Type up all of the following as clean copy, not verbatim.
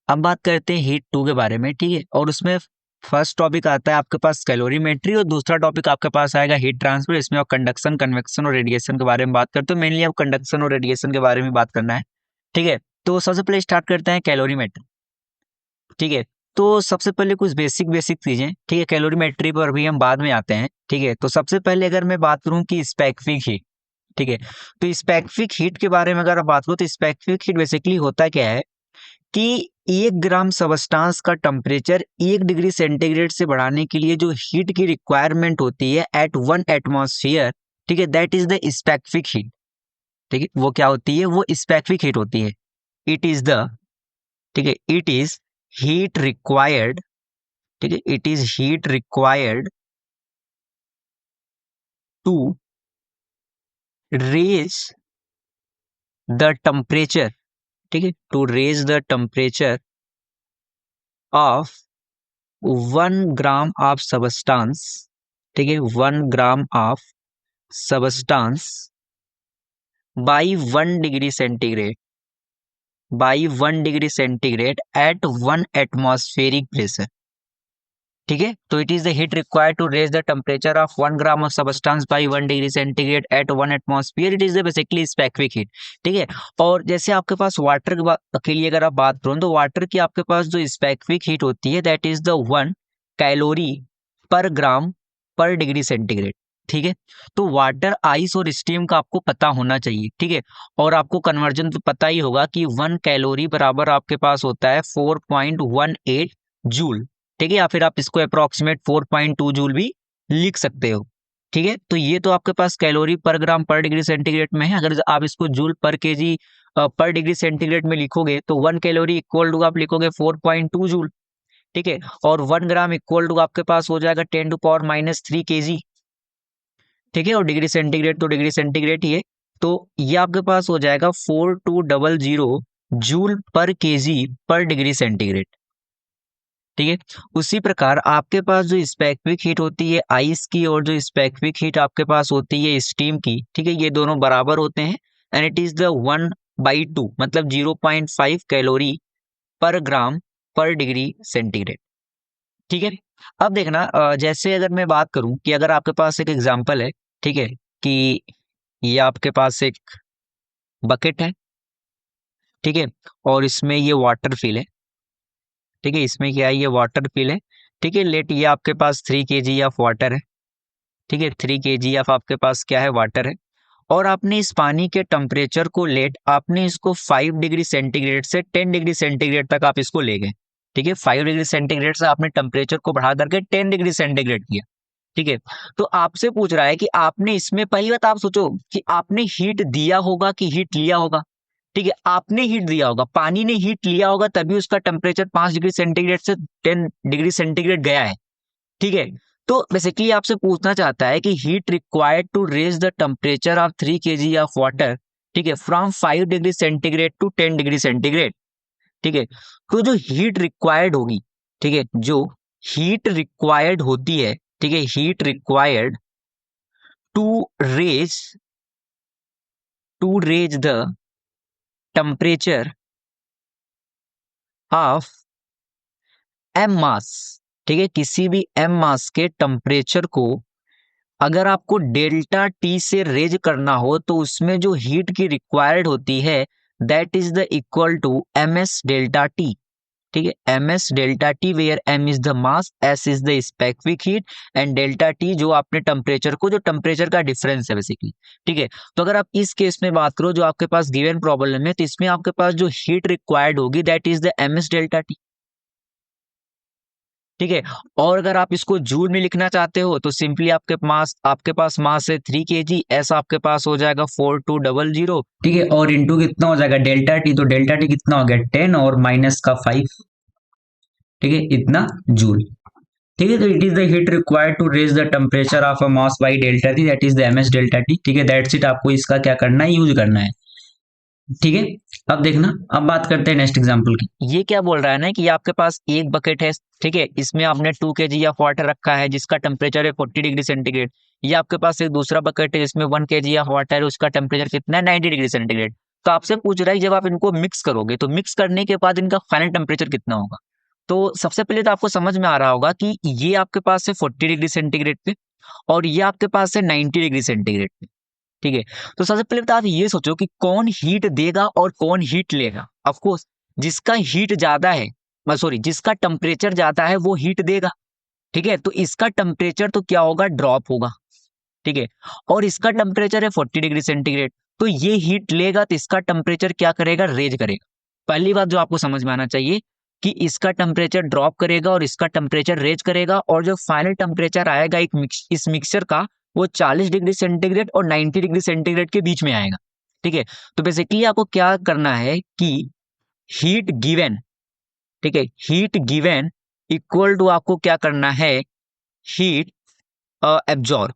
अब बात करते हैं हीट 2 के बारे में, ठीक है। और उसमें फर्स्ट टॉपिक आता है आपके पास कैलोरीमेट्री और दूसरा टॉपिक आपके पास आएगा हीट ट्रांसफर। इसमें आप कंडक्शन, कन्वेक्शन और रेडिएशन के बारे में बात करते हो। मेनली आप कंडक्शन और रेडिएशन के बारे में बात करना है, ठीक है। तो सबसे पहले स्टार्ट करते हैं कैलोरीमेट्री, ठीक है। तो सबसे पहले कुछ बेसिक बेसिक चीजें, ठीक है। कैलोरीमेट्री पर भी हम बाद में आते हैं, ठीक है। तो सबसे पहले अगर मैं बात करूं कि स्पेसिफिक हीट, ठीक है। तो स्पेसिफिक हीट के बारे में अगर आप बात करो तो स्पेसिफिक हीट बेसिकली होता क्या है कि 1 ग्राम सबस्टांस का टेम्परेचर 1 डिग्री सेंटीग्रेड से बढ़ाने के लिए जो हीट की रिक्वायरमेंट होती है एट 1 एटमॉस्फेयर, ठीक है, that is the specific heat, ठीक है। वो क्या होती है? वो स्पेसिफिक हीट होती है। इट इज द, ठीक है, इट इज हीट रिक्वायर्ड, ठीक है, it is heat required to raise the temperature, ठीक है, to raise the temperature of 1 gram of substance, ठीक है, 1 gram of substance by 1 degree centigrade, by 1 degree centigrade at 1 atmospheric pressure, ठीक है। तो it is the heat required to raise the temperature of 1 gram of substance by 1 degree centigrade at 1 atmosphere. It is the basically specific heat, ठीक है। और जैसे आपके पास water के लिए अगर आप बात करो तो वाटर की आपके पास जो स्पेसिफिक हीट होती है दैट इज द 1 कैलोरी पर ग्राम पर डिग्री सेंटीग्रेड, ठीक है। तो वाटर, आइस और स्टीम का आपको पता होना चाहिए, ठीक है। और आपको कन्वर्जन तो पता ही होगा कि 1 कैलोरी बराबर आपके पास होता है 4.18 जूल, ठीक है। या फिर आप इसको अप्रोक्सीमेट 4.2 जूल भी लिख सकते हो, ठीक है। तो ये तो आपके पास कैलोरी पर ग्राम पर डिग्री सेंटीग्रेड में है। अगर आप इसको जूल पर केजी पर डिग्री सेंटीग्रेड में लिखोगे तो 1 कैलोरी इक्वल टू आप लिखोगे 4.2 जूल, ठीक है। और 1 ग्राम इक्वल टू आपके पास हो जाएगा 10⁻³ kg, ठीक है। और डिग्री सेंटीग्रेड तो डिग्री सेंटीग्रेड ही है। तो ये आपके पास हो जाएगा 4200 जूल पर केजी पर डिग्री सेंटीग्रेड, ठीक है। उसी प्रकार आपके पास जो स्पेसिफिक हीट होती है आइस की और जो स्पेसिफिक हीट आपके पास होती है स्टीम की, ठीक है, ये दोनों बराबर होते हैं एंड इट इज द 1/2, मतलब 0.5 कैलोरी पर ग्राम पर डिग्री सेंटीग्रेड, ठीक है। अब देखना, जैसे अगर मैं बात करूं कि अगर आपके पास एक एग्जांपल है, ठीक है, कि ये आपके पास एक बकेट है, ठीक है, और इसमें ये वाटर फिल है, ठीक है। इसमें क्या है? ये वाटर फिल है, ठीक है। लेट ये आपके पास 3 kg ऑफ वाटर है, ठीक है, 3 kg ऑफ आपके पास क्या है? वाटर है। और आपने इस पानी के टेम्परेचर को लेट आपने इसको 5 डिग्री सेंटीग्रेड से 10 डिग्री सेंटीग्रेड तक आप इसको ले गए, ठीक है। 5 डिग्री सेंटीग्रेड से आपने टेम्परेचर को बढ़ा करके 10 डिग्री सेंटीग्रेड किया, ठीक है। तो आपसे पूछ रहा है कि आपने इसमें, पहली बात आप सोचो कि आपने हीट दिया होगा कि हीट लिया होगा, ठीक है। आपने हीट दिया होगा, पानी ने हीट लिया होगा तभी उसका टेम्परेचर 5 डिग्री सेंटीग्रेड से 10 डिग्री सेंटीग्रेड गया है, ठीक है। तो बेसिकली आपसे पूछना चाहता है कि heat required to raise the temperature of 3 kg of water, ठीक है, from 5 degree centigrade to 10 degree centigrade, ठीक है। तो जो हीट रिक्वायर्ड होगी, ठीक है, जो हीट रिक्वायर्ड होती है, ठीक है, heat required to raise the temperature of m mass, ठीक है, किसी भी एम मास के टेम्परेचर को अगर आपको डेल्टा टी से रेज करना हो तो उसमें जो हीट की रिक्वायर्ड होती है that is the equal to M S delta T, ठीक है। M S delta T where M is the mass, S is the specific heat and delta T जो आपने टेम्परेचर को, जो टेम्परेचर का डिफरेंस है बेसिकली, ठीक है। तो अगर आप इस केस में बात करो जो आपके पास गिवन प्रॉब्लम है तो इसमें आपके पास जो हीट रिक्वायर्ड होगी that is the M S delta T, ठीक है। और अगर आप इसको जूल में लिखना चाहते हो तो सिंपली आपके पास मास है 3 kg, एस आपके पास हो जाएगा 4200, ठीक है। और इंटू कितना हो जाएगा? डेल्टा टी, तो डेल्टा टी कितना हो गया? 10 और माइनस का 5, ठीक है, इतना जूल, ठीक है। तो it is the heat required to raise the temperature of a mass by delta T, that is the M S delta T, ठीक है। दैट्स इट, आपको इसका क्या करना है? यूज करना है, ठीक है। अब देखना, अब बात करते हैं नेक्स्ट एग्जांपल की। ये क्या बोल रहा है ना कि आपके पास एक बकेट है, ठीक है, इसमें आपने 2 kg ऑफ वाटर रखा है जिसका टेम्परेचर है 40 डिग्री सेंटीग्रेड। ये आपके पास एक दूसरा बकेट है जिसमें 1 kg ऑफ वाटर है, उसका टेम्परेचर कितना है? 90 डिग्री सेंटीग्रेड। तो आपसे पूछ रहा है जब आप इनको मिक्स करोगे तो मिक्स करने के बाद इनका फाइनल टेम्परेचर कितना होगा। तो सबसे पहले तो आपको समझ में आ रहा होगा कि ये आपके पास है 40 डिग्री सेंटीग्रेड पे और ये आपके पास है 90 डिग्री सेंटीग्रेड पे। ठीक है, तो सबसे पहले तो आप ये सोचो कि कौन हीट देगा और कौन हीट लेगा। ऑफ कोर्स जिसका हीट ज्यादा है, सॉरी जिसका टेम्परेचर ज्यादा है वो हीट देगा। ठीक है, तो इसका टेम्परेचर तो क्या होगा, ड्रॉप होगा। ठीक है, और इसका टेम्परेचर है 40 डिग्री सेंटीग्रेड, तो ये हीट लेगा तो इसका टेम्परेचर क्या करेगा, रेज करेगा। पहली बात जो आपको समझ में आना चाहिए कि इसका टेम्परेचर ड्रॉप करेगा और इसका टेम्परेचर रेज करेगा, और जो फाइनल टेम्परेचर आएगा इस मिक्सचर का वो 40 डिग्री सेंटीग्रेड और 90 डिग्री सेंटीग्रेड के बीच में आएगा। ठीक है, तो बेसिकली आपको क्या करना है कि हीट गिवन, ठीक है, हीट गिवन इक्वल टू आपको क्या करना है, हीट एब्जॉर्ब।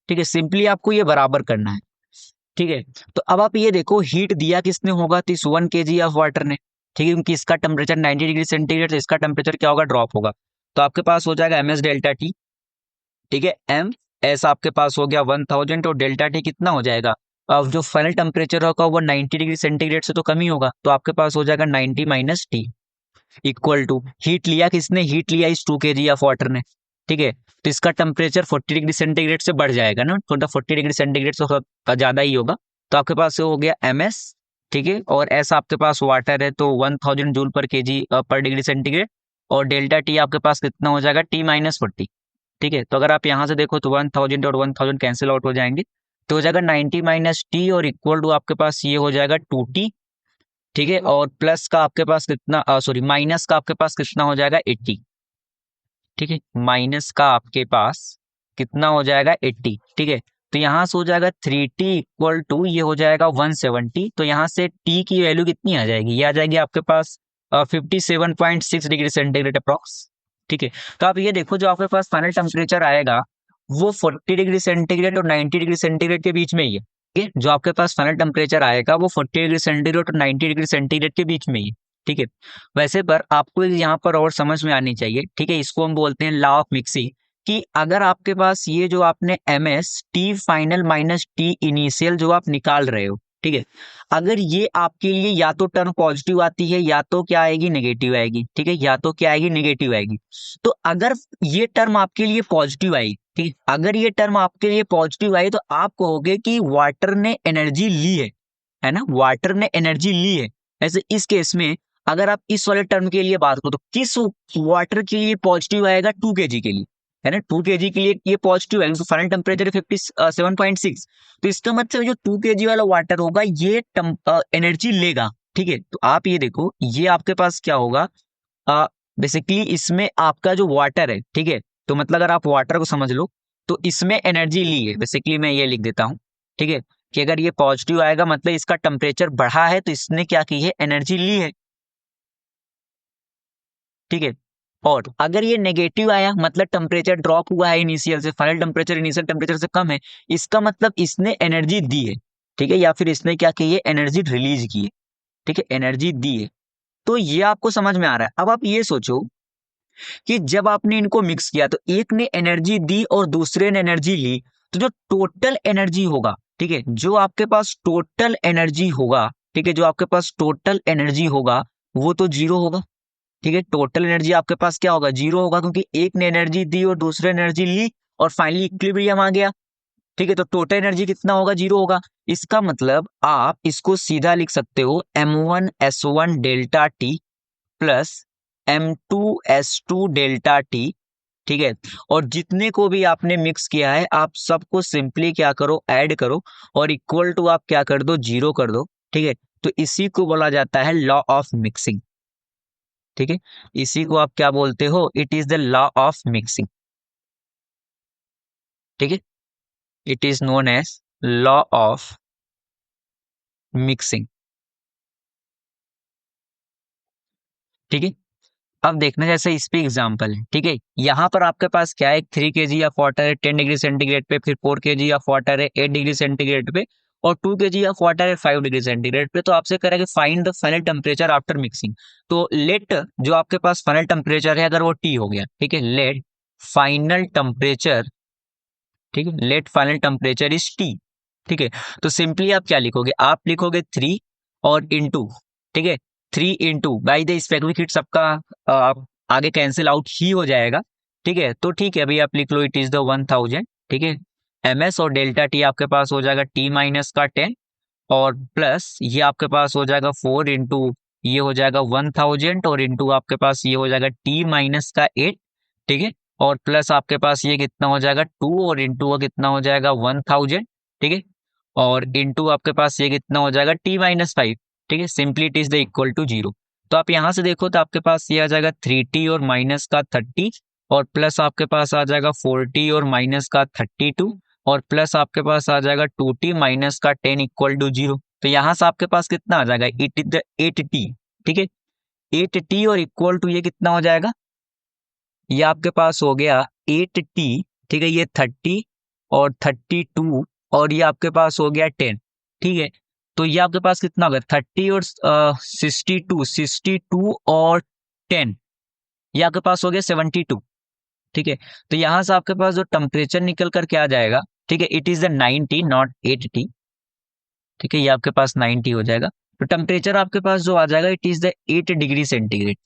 ठीक है, सिंपली आपको ये बराबर करना है। ठीक है, तो अब आप ये देखो हीट दिया किसने होगा, तो इस 1 kg ऑफ वाटर ने। ठीक है, क्योंकि इसका टेम्परेचर 90 डिग्री सेंटीग्रेड, तो इसका टेम्परेचर क्या होगा, ड्रॉप होगा। तो आपके पास हो जाएगा एम एस डेल्टा टी। ठीक है, एम एस आपके पास हो गया 1000 और डेल्टा टी कितना हो जाएगा, अब जो फाइनल टेम्परेचर होगा वो 90 डिग्री सेंटीग्रेड से तो कम ही होगा, तो आपके पास हो जाएगा 90 minus T equal to heat लिया किसने, हीट लिया इस 2 kg ऑफ वाटर ने। ठीक है, तो इसका टेम्परेचर 40 डिग्री सेंटीग्रेड से बढ़ जाएगा ना, थोड़ा 40 डिग्री सेंटीग्रेड से थोड़ा ज्यादा ही होगा। तो आपके पास हो गया एम एस। ठीक है, और एस आपके पास वाटर है तो 1000 जूल पर केजी पर डिग्री सेंटीग्रेड, और डेल्टा टी आपके पास कितना हो जाएगा, टी माइनस 40। ठीक है, तो अगर आप यहाँ से देखो तो 1000 और 1000 कैंसिल आउट हो जाएंगे, तो हो जाएगा 90 माइनस टी और इक्वल टू आपके पास ये हो जाएगा 2T। ठीक है, और प्लस का आपके पास कितना, सॉरी माइनस का आपके पास कितना हो जाएगा, 80। ठीक है, माइनस का आपके पास कितना हो जाएगा, 80। ठीक है, तो यहाँ से हो जाएगा 3T इक्वल टू ये हो जाएगा 170। तो यहाँ से T की वैल्यू कितनी आ जाएगी, ये आ जाएगी आपके पास 57.6 डिग्री सेंटीग्रेड अप्रॉक्स। ठीक है, तो आप ये देखो जो आपके पास फाइनल टेम्परेचर आएगा वो 40 डिग्री सेंटीग्रेड और 90 डिग्री सेंटीग्रेड के बीच में ही है। ठीक है, जो आपके पास फाइनल टेम्परेचर आएगा वो 40 डिग्री सेंटीग्रेड और 90 डिग्री सेंटीग्रेड के बीच में ही है। ठीक है, वैसे पर आपको यहाँ पर और समझ में आनी चाहिए। ठीक है, इसको हम बोलते हैं लॉ ऑफ मिक्सिंग, कि अगर आपके पास ये जो आपने M S T final minus T initial जो आप निकाल रहे हो, ठीक है, अगर ये आपके लिए या तो टर्म पॉजिटिव आती है या तो क्या आएगी, नेगेटिव आएगी। ठीक है, या तो क्या आएगी, नेगेटिव आएगी। तो अगर ये टर्म आपके लिए पॉजिटिव आई, ठीक है, अगर ये टर्म आपके लिए पॉजिटिव आई तो आप कहोगे कि वाटर ने एनर्जी ली है ना, वाटर ने एनर्जी ली है। ऐसे इस केस में अगर आप इस वाले टर्म के लिए बात करो तो किस वाटर के लिए पॉजिटिव आएगा, 2 kg के लिए, है ना, 2 kg के लिए ये पॉजिटिव है, फाइनल टेम्परेचर 57.6। तो इसका मतलब जो 2 kg वाला वाटर होगा ये एनर्जी लेगा। ठीक है, तो आप ये देखो ये आपके पास क्या होगा, बेसिकली इसमें आपका जो वाटर है, ठीक है, तो मतलब अगर आप वाटर को समझ लो तो इसमें एनर्जी ली है। बेसिकली मैं ये लिख देता हूँ, ठीक है, कि अगर ये पॉजिटिव आएगा मतलब इसका टेम्परेचर बढ़ा है तो इसने क्या की है, एनर्जी ली है। ठीक है, और अगर ये नेगेटिव आया मतलब टेम्परेचर ड्रॉप हुआ है इनिशियल से, फाइनल टेम्परेचर इनिशियल टेम्परेचर से कम है, इसका मतलब इसने एनर्जी दी है। ठीक है, या फिर इसने क्या की है, एनर्जी रिलीज की है। ठीक है, एनर्जी दी है। तो ये आपको समझ में आ रहा है। अब आप ये सोचो कि जब आपने इनको मिक्स किया तो एक ने एनर्जी दी और दूसरे ने एनर्जी ली, तो जो टोटल एनर्जी होगा, ठीक है, जो आपके पास टोटल एनर्जी होगा, ठीक है, जो आपके पास टोटल एनर्जी होगा वो तो जीरो होगा। ठीक है, टोटल एनर्जी आपके पास क्या होगा, जीरो होगा, क्योंकि एक ने एनर्जी दी और दूसरे ने एनर्जी ली और फाइनली इक्विलिब्रियम आ गया। ठीक है, तो टोटल एनर्जी कितना होगा, जीरो होगा। इसका मतलब आप इसको सीधा लिख सकते हो M1S1 delta T plus M2S2 delta T. ठीक है, और जितने को भी आपने मिक्स किया है आप सबको सिंपली क्या करो, ऐड करो और इक्वल टू आप क्या कर दो, जीरो कर दो। ठीक है, तो इसी को बोला जाता है लॉ ऑफ मिक्सिंग। ठीक है, इसी को आप क्या बोलते हो, it is the law of mixing. ठीक है, it is known as law of mixing. ठीक है, अब देखना जैसे इस पे एग्जांपल है। ठीक है, यहाँ पर आपके पास क्या है, 3 kg ऑफ वाटर है 10 डिग्री सेंटीग्रेड पे, फिर 4 kg ऑफ वाटर है 8 डिग्री सेंटीग्रेड पे, और 2 kg ऑफ वाटर है 5 डिग्री सेंटीग्रेड पे। तो आपसे करेगा find the final temperature after mixing. तो लेट जो आपके पास फाइनल टेम्परेचर है अगर वो टी हो गया, ठीक है, लेट फाइनल टेम्परेचर, ठीक है, let final temperature is T. ठीक है, तो सिंपली आप क्या लिखोगे, आप लिखोगे 3 और इंटू, ठीक है, 3 into by the specific heat, सबका आप आगे कैंसिल आउट ही हो जाएगा। ठीक है, तो ठीक है, अभी आप लिख लो इट इज द 1000, ठीक है, ms, और डेल्टा टी आपके पास हो जाएगा t माइनस का 10, और प्लस ये आपके पास हो जाएगा 4 इंटू, ये हो जाएगा 1000, और इंटू आपके पास ये हो जाएगा t माइनस का 8, ठीक है, और प्लस आपके पास ये कितना हो जाएगा 2, और इंटू का कितना हो जाएगा 1000, ठीक है, और इंटू आपके पास ये कितना हो जाएगा t माइनस 5, ठीक है, simply it is the equal to 0। तो आप यहाँ से देखो तो आपके पास ये आ जाएगा 3t और माइनस का 30, और प्लस आपके पास आ जाएगा 4t और माइनस का 32, और प्लस आपके पास आ जाएगा 2t माइनस का 10 इक्वल टू 0। तो यहाँ से आपके पास कितना आ जाएगा 8t, ठीक है, 8t, और इक्वल टू ये कितना हो जाएगा, ये आपके पास हो गया 8t, ठीक है, ये 30 और 32, और ये आपके पास हो गया 10, ठीक है, तो ये आपके पास कितना होगा 30 और 62 और 10, ये आपके पास हो गया 72, ठीक है, तो यहाँ से आपके पास जो टेम्परेचर निकल कर क्या आ जाएगा, ठीक है, it is the 90 not 8t, ठीक है, ये आपके पास 90 हो जाएगा। तो टेम्परेचर आपके पास जो आ जाएगा it is the 8 degree centigrade,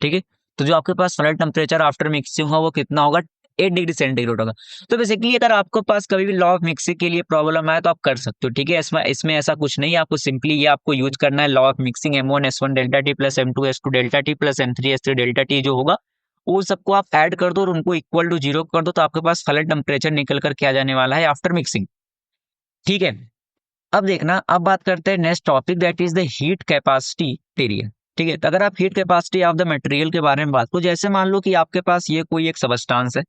ठीक है, तो जो आपके पास फाइनल टेम्परेचर आफ्टर मिक्सिंग होगा वो कितना होगा 8 डिग्री सेंटीग्रेड होगा। तो बेसिकली अगर आपके पास कभी भी लॉ ऑफ मिक्सिंग के लिए प्रॉब्लम आए तो आप कर सकते हो, ठीक है, इसमें ऐसा कुछ नहीं है, आपको सिंपली ये आपको यूज करना है, law of mixing M1S1 delta T plus M2S2 delta T plus M3S3 delta T जो होगा वो सबको आप ऐड कर दो और उनको इक्वल टू 0 कर दो, तो आपके पास फाइनल टेम्परेचर निकल कर क्या जाने वाला है आफ्टर मिक्सिंग, ठीक है। अब देखना, अब बात करते हैं next topic that is the heat capacity area, ठीक है, तो अगर आप heat capacity of the material के बारे में बात करो, जैसे मान लो कि आपके पास ये कोई एक सबस्टांस है,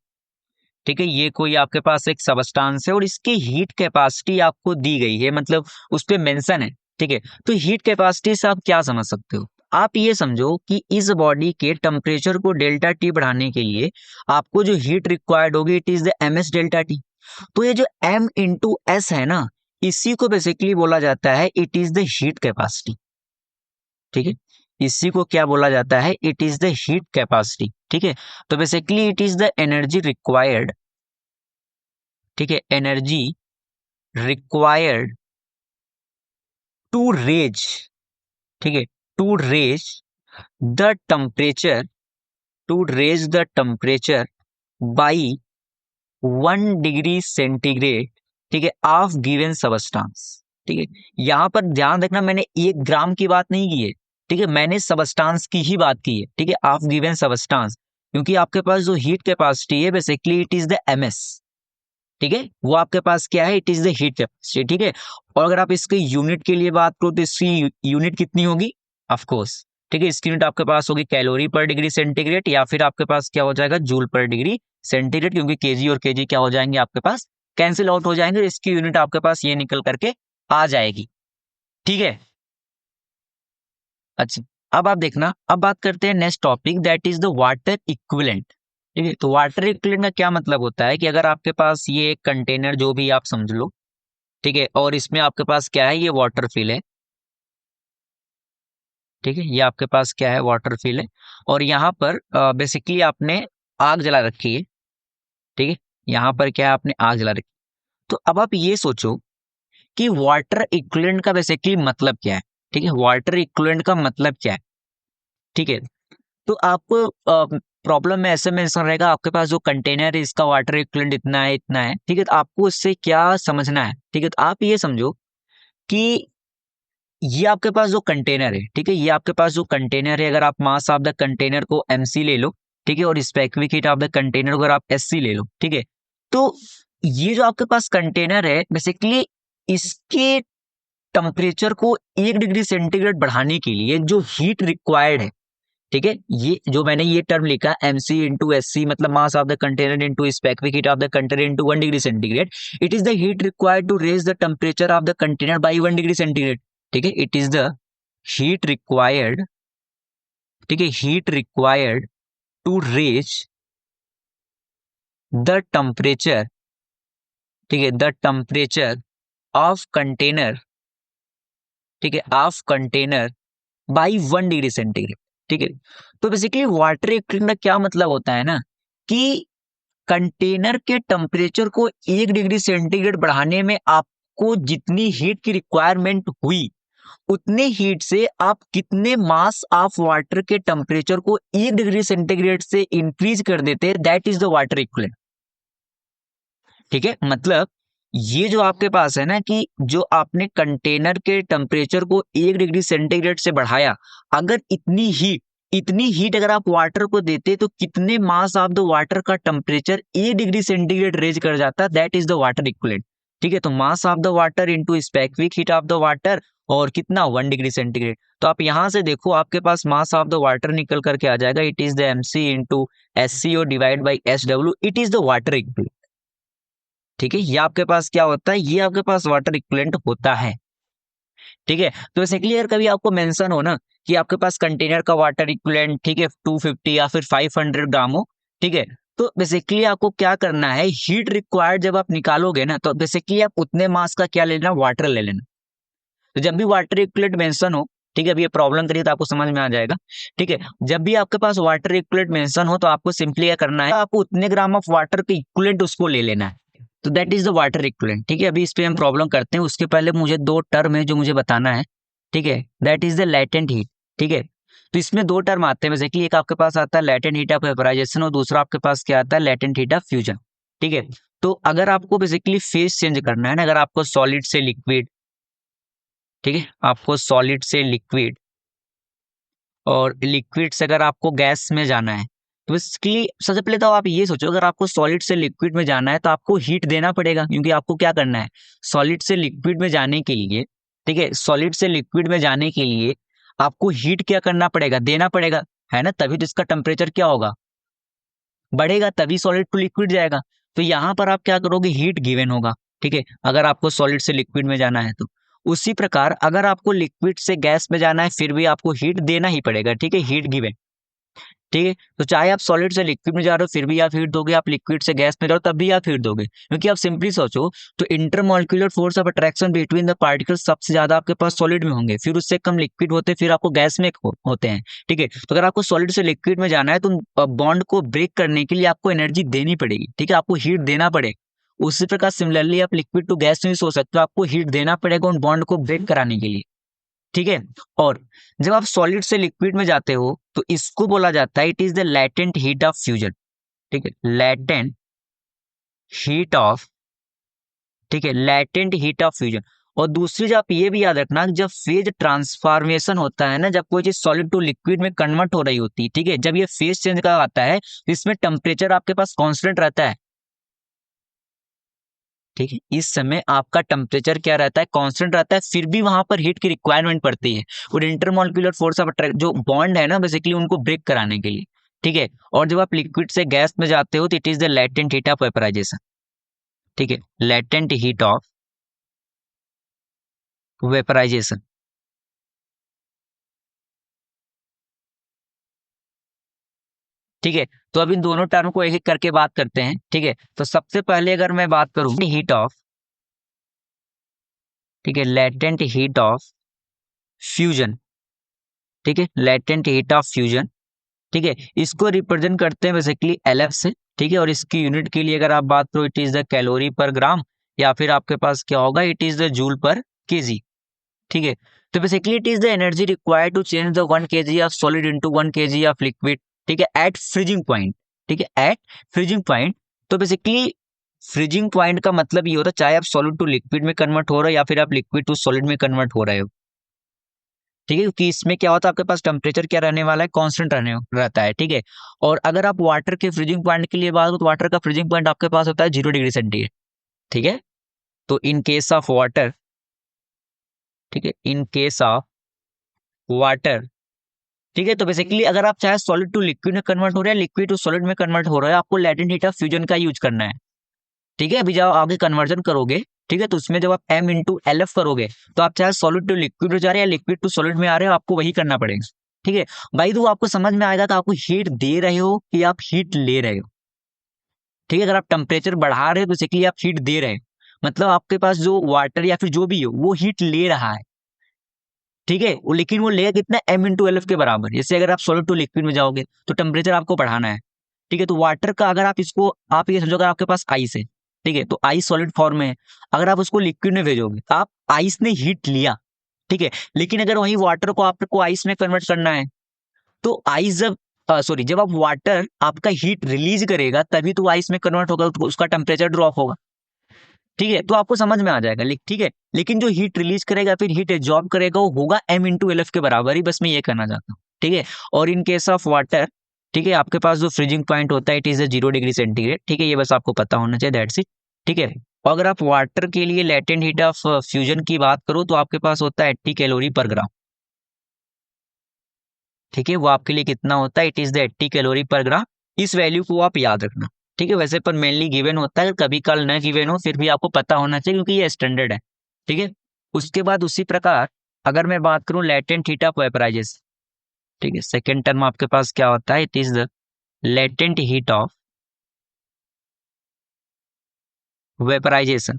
ठीक है, ये कोई आपके पास एक सबस्टांस है और इसकी हीट कैपेसिटी आपको दी गई है, मतलब उस पे मेंशन है, ठीक है, तो हीट कैपेसिटी से आप क्या समझ सकते हो, आप ये समझो कि इस बॉडी के टेम्परेचर को डेल्टा टी बढ़ाने के लिए आपको जो हीट रिक्वायर्ड होगी it is the ms delta T. तो ये जो m इंटू एस है ना, इसी को बेसिकली बोला जाता है it is the heat capacity, ठीक है, इसी को क्या बोला जाता है it is the heat capacity, ठीक है, तो basically it is the energy required, ठीक है, एनर्जी रिक्वायर्ड टू रेज, ठीक है, to raise the temperature, to raise the temperature by 1 degree centigrade, ठीक है, ऑफ गिवन सबस्टांस, ठीक है, यहां पर ध्यान रखना मैंने 1 ग्राम की बात नहीं की है, ठीक है, मैंने सबस्टांस की ही बात की है, ठीक है, ऑफ गिवन सबस्टांस, क्योंकि आपके पास जो हीट कैपेसिटी है basically it is the ms, ठीक है, वो आपके पास क्या है it is the heat capacity, ठीक है, और अगर आप इसके यूनिट के लिए बात करो तो इसकी यूनिट कितनी होगी, ऑफ कोर्स, ठीक है, इसकी यूनिट आपके पास होगी कैलोरी पर डिग्री सेंटीग्रेड, या फिर आपके पास क्या हो जाएगा जूल पर डिग्री सेंटीग्रेड, क्योंकि केजी और केजी क्या हो जाएंगे आपके पास कैंसिल आउट हो जाएंगे, इसकी यूनिट आपके पास ये निकल करके आ जाएगी, ठीक है। अच्छा, अब आप देखना, अब बात करते हैं next topic that is the water equivalent, ठीक है, तो वाटर इक्विवेलेंट का क्या मतलब होता है कि अगर आपके पास ये एक कंटेनर जो भी आप समझ लो, ठीक है, और इसमें आपके पास क्या है ये वाटर फिल है, ठीक है, ये आपके पास क्या है वाटर फिल है, और यहाँ पर बेसिकली आपने आग जला रखी है, ठीक है, यहाँ पर क्या है आपने आग जला रखी, तो अब आप ये सोचो कि वाटर इक्विवेलेंट का बेसिकली मतलब क्या है, ठीक है, वाटर इक्विवेलेंट का मतलब क्या है, ठीक है, तो आपको प्रॉब्लम में ऐसे मेंशन रहेगा आपके पास जो कंटेनर है इसका वाटर इक्विवेलेंट इतना है इतना है, ठीक है, तो आपको इससे क्या समझना है, ठीक है, तो आप ये समझो कि ये आपके पास जो कंटेनर है, ठीक है, ये आपके पास जो कंटेनर है, अगर आप मास ऑफ द कंटेनर को mc ले लो, ठीक है, और specific heat of the container को अगर आप sc ले लो, ठीक है, तो ये जो आपके पास कंटेनर है बेसिकली इसके टेम्परेचर को 1 डिग्री सेंटीग्रेड बढ़ाने के लिए जो हीट रिक्वायर्ड है, ठीक है, ये जो मैंने ये टर्म लिखा mc इंटू sc मतलब mass of the container into specific heat of the container into 1 degree centigrade, it is the heat required to raise the temperature of the container by 1 degree centigrade, ठीक है, it is the heat required, ठीक है, heat required to raise the temperature, ठीक है, the temperature of container, ठीक है, of container by 1 degree centigrade, ठीक है, तो बेसिकली वाटर इक्विवेलेंट का क्या मतलब होता है ना कि कंटेनर के टेम्परेचर को 1 डिग्री सेंटीग्रेड बढ़ाने में आप आपको जितनी हीट की रिक्वायरमेंट हुई उतने हीट से आप कितने मास ऑफ वाटर के टेम्परेचर को 1 डिग्री सेंटीग्रेड से इंक्रीज कर देते हैं, that is the water equivalent. ठीक है, मतलब ये जो आपके पास है ना कि जो आपने कंटेनर के टेम्परेचर को 1 डिग्री सेंटीग्रेड से बढ़ाया, अगर इतनी हीट अगर आप वाटर को देते तो कितने मास ऑफ द वाटर का टेम्परेचर 1 डिग्री सेंटीग्रेड रेज कर जाता, that is the water equivalent. ठीक है, तो मास of the water into specific heat of the water और कितना 1 डिग्री सेंटीग्रेड। तो आप यहां से देखो आपके पास मास ऑफ द वाटर निकल करके आ जाएगा, it is the MC into SCO divide by SW, it is the water equivalent. ठीक है, ये आपके पास क्या होता है, ये आपके पास वाटर इक्विवेलेंट होता है। ठीक है, तो बेसिकली अगर कभी आपको मेंशन हो ना कि आपके पास कंटेनर का वाटर इक्विवेलेंट, ठीक है, 250 या फिर 500 ग्राम हो, ठीक है, तो बेसिकली आपको क्या करना है, हीट रिक्वायर्ड जब आप निकालोगे ना तो बेसिकली आप उतने मास का क्या ले लेना, वाटर ले लेना। तो जब भी वाटर इक्विवेलेंट मेंशन हो, ठीक है, अभी ये प्रॉब्लम करिए तो आपको समझ में आ जाएगा। ठीक है, जब भी आपके पास वाटर इक्विवेलेंट मेंशन हो तो आपको सिंपली क्या करना है, आपको उतने ग्राम ऑफ वाटर के इक्विवेलेंट उसको ले लेना है। तो that is the water equivalent. ठीक है, अभी इस पे हम प्रॉब्लम करते हैं, उसके पहले मुझे दो टर्म है जो मुझे बताना है। ठीक है, that is the latent heat. ठीक है, तो इसमें दो टर्म आते हैं बेसिकली, एक आपके पास आता है लैटेंट हीट ऑफ वेपराइजेशन और दूसरा आपके पास क्या आता है, लैटेंट हीट ऑफ फ्यूजन। ठीक है, तो अगर आपको बेसिकली फेज चेंज करना है ना, अगर आपको सॉलिड से लिक्विड, ठीक है, आपको सॉलिड से लिक्विड और लिक्विड से अगर आपको गैस में जाना है, तो बेसिकली सबसे पहले तो आप ये सोचो, अगर आपको सॉलिड से लिक्विड में जाना है तो आपको हीट देना पड़ेगा, क्योंकि आपको क्या करना है, सॉलिड से लिक्विड में जाने के लिए, ठीक है, सॉलिड से लिक्विड में जाने के लिए आपको हीट क्या करना पड़ेगा, देना पड़ेगा, है ना, तभी तो इसका टेम्परेचर क्या होगा, बढ़ेगा, तभी सॉलिड टू लिक्विड जाएगा। तो यहाँ पर आप क्या करोगे, हीट गिवन होगा। ठीक है, अगर आपको सॉलिड से लिक्विड में जाना है तो उसी प्रकार अगर आपको लिक्विड से गैस में जाना है फिर भी आपको हीट देना ही पड़ेगा। ठीक है, हीट गिवन। ठीक है, तो चाहे आप सॉलिड से लिक्विड में जा रहे हो फिर भी आप हीट दोगे, आप लिक्विड से गैस में जाओ तब भी आप हीट दोगे, क्योंकि आप सिंपली सोचो तो intermolecular force of attraction between the particles सबसे ज्यादा आपके पास सॉलिड में होंगे, फिर उससे कम लिक्विड होते, फिर आपको गैस में होते हैं। ठीक है, तो अगर आपको सॉलिड से लिक्विड में जाना है तो बॉन्ड को ब्रेक करने के लिए आपको एनर्जी देनी पड़ेगी। ठीक है, आपको हीट देना पड़ेगा। उसी प्रकार सिमिलरली आप लिक्विड टू गैस में भी सोच सकते हो, आपको हीट देना पड़ेगा उन बॉन्ड को ब्रेक कराने के लिए। ठीक है, और जब आप सॉलिड से लिक्विड में जाते हो तो इसको बोला जाता है, it is the latent heat of fusion. ठीक है, लैटेंट हीट ऑफ, ठीक है, लैटेंट हीट ऑफ फ्यूजन। और दूसरी जो आप ये भी याद रखना, जब फेज ट्रांसफॉर्मेशन होता है ना, जब कोई चीज सॉलिड टू लिक्विड में कन्वर्ट हो रही होती है, ठीक है, जब ये फेज चेंज का आता है तो इसमें टेम्परेचर आपके पास कांस्टेंट रहता है। ठीक है, इस समय आपका टेम्परेचर क्या रहता है, कांस्टेंट रहता है, फिर भी वहां पर हीट की रिक्वायरमेंट पड़ती है और इंटरमॉलिक्यूलर फोर्स ऑफ अट्रैक्शन जो बॉन्ड है ना बेसिकली उनको ब्रेक कराने के लिए। ठीक है, और जब आप लिक्विड से गैस में जाते हो तो it is the latent heat of vaporization. ठीक है, लैटेंट हीट ऑफ वेपराइजेशन। ठीक है, तो अब इन दोनों टर्म को एक एक करके बात करते हैं। ठीक है, तो सबसे पहले अगर मैं बात करूं हीट ऑफ, ठीक है, लैटेंट हीट ऑफ फ्यूजन। ठीक है, लैटेंट हीट ऑफ फ्यूजन। ठीक है, इसको रिप्रेजेंट करते हैं बेसिकली LF से। ठीक है, और इसकी यूनिट के लिए अगर आप बात करो इट इज द कैलोरी पर ग्राम, या फिर आपके पास क्या होगा, it is the joule per kg. ठीक है, तो basically it is the energy required to change the 1 kg of solid into 1 kg of liquid. ठीक है, एट फ्रीजिंग पॉइंट। ठीक है, एट फ्रीजिंग पॉइंट। तो बेसिकली फ्रीजिंग पॉइंट का मतलब ये होता है चाहे आप सॉलिड टू लिक्विड में कन्वर्ट हो रहे हो या फिर आप लिक्विड टू सॉलिड में कन्वर्ट हो रहे हो। ठीक है, क्योंकि इसमें क्या होता है आपके पास टेम्परेचर क्या रहने वाला है, कांस्टेंट रहता है। ठीक है, और अगर आप वाटर के फ्रीजिंग पॉइंट के लिए बात करो तो वाटर का फ्रीजिंग पॉइंट आपके पास होता है 0 डिग्री सेंटीग्रेड। ठीक है, तो इन केस ऑफ वाटर, ठीक है, इन केस ऑफ वाटर, ठीक है, तो बेसिकली अगर आप चाहे सॉलिड टू लिक्विड में कन्वर्ट हो रहे हैं, लिक्विड टू सॉलिड में कन्वर्ट हो रहा है, आपको लैटेंट हीट ऑफ फ्यूजन का यूज करना है। ठीक है, अभी जब आगे कन्वर्जन करोगे, ठीक है, तो उसमें जब आप M इंटू LF करोगे तो आप चाहे सॉलिड टू लिक्विड में जा रहे हैं या लिक्विड टू सॉलिड में आ रहे हो, आपको वही करना पड़ेगा। ठीक है, भाई तो आपको समझ में आएगा कि आपको हीट दे रहे हो कि आप हीट ले रहे हो। ठीक है, अगर आप टेम्परेचर बढ़ा रहे हो तो बेसिकली आप हीट दे रहे हो, मतलब आपके पास जो वाटर या फिर जो भी हो वो हीट ले रहा है। ठीक है, वो लेकिन वो लेगा कितना, M इंटू LF के बराबर। जैसे अगर आप सॉलिड टू लिक्विड में जाओगे तो टेम्परेचर आपको बढ़ाना है। ठीक है, तो वाटर का अगर आप इसको आप ये समझो, अगर आपके पास आइस है, ठीक है, तो आइस सॉलिड फॉर्म में है। अगर आप उसको लिक्विड में भेजोगे, आप आइस ने हीट लिया, ठीक है, लेकिन अगर वही वाटर को आपको आइस में कन्वर्ट करना है, तो आइस जब सॉरी जब आप वाटर आपका हीट रिलीज करेगा तभी तो आइस में कन्वर्ट होगा, तो उसका टेम्परेचर ड्रॉप होगा। ठीक है, तो आपको समझ में आ जाएगा। ठीक है, लेकिन जो हीट रिलीज करेगा फिर हीट एब्जॉर्ब करेगा वो होगा m/Lf के बराबर ही, बस मैं ये कहना चाहता हूँ। ठीक है, और इन केस ऑफ वाटर, ठीक है, आपके पास जो फ्रीजिंग पॉइंट होता है इट इज 0 डिग्री सेंटीग्रेड। ठीक है, ये बस आपको पता होना चाहिए, दैट्स इट। ठीक है, और अगर आप वाटर के लिए लेटेंट हीट ऑफ फ्यूजन की बात करो तो आपके पास होता है 80 कैलोरी पर ग्राम। ठीक है, वो आपके लिए कितना होता है, इट इज द 80 कैलोरी पर ग्राम। इस वैल्यू को आप याद रखना। ठीक है, वैसे पर मेनली गिवन होता है, कभी कल न गिवन हो फिर भी आपको पता होना चाहिए क्योंकि ये स्टैंडर्ड है। ठीक है, उसके बाद उसी प्रकार अगर मैं बात करूं लेटेंट हीट ऑफ वेपराइजेशन, ठीक है, सेकेंड टर्म आपके पास क्या होता है, it is the latent heat of vaporization.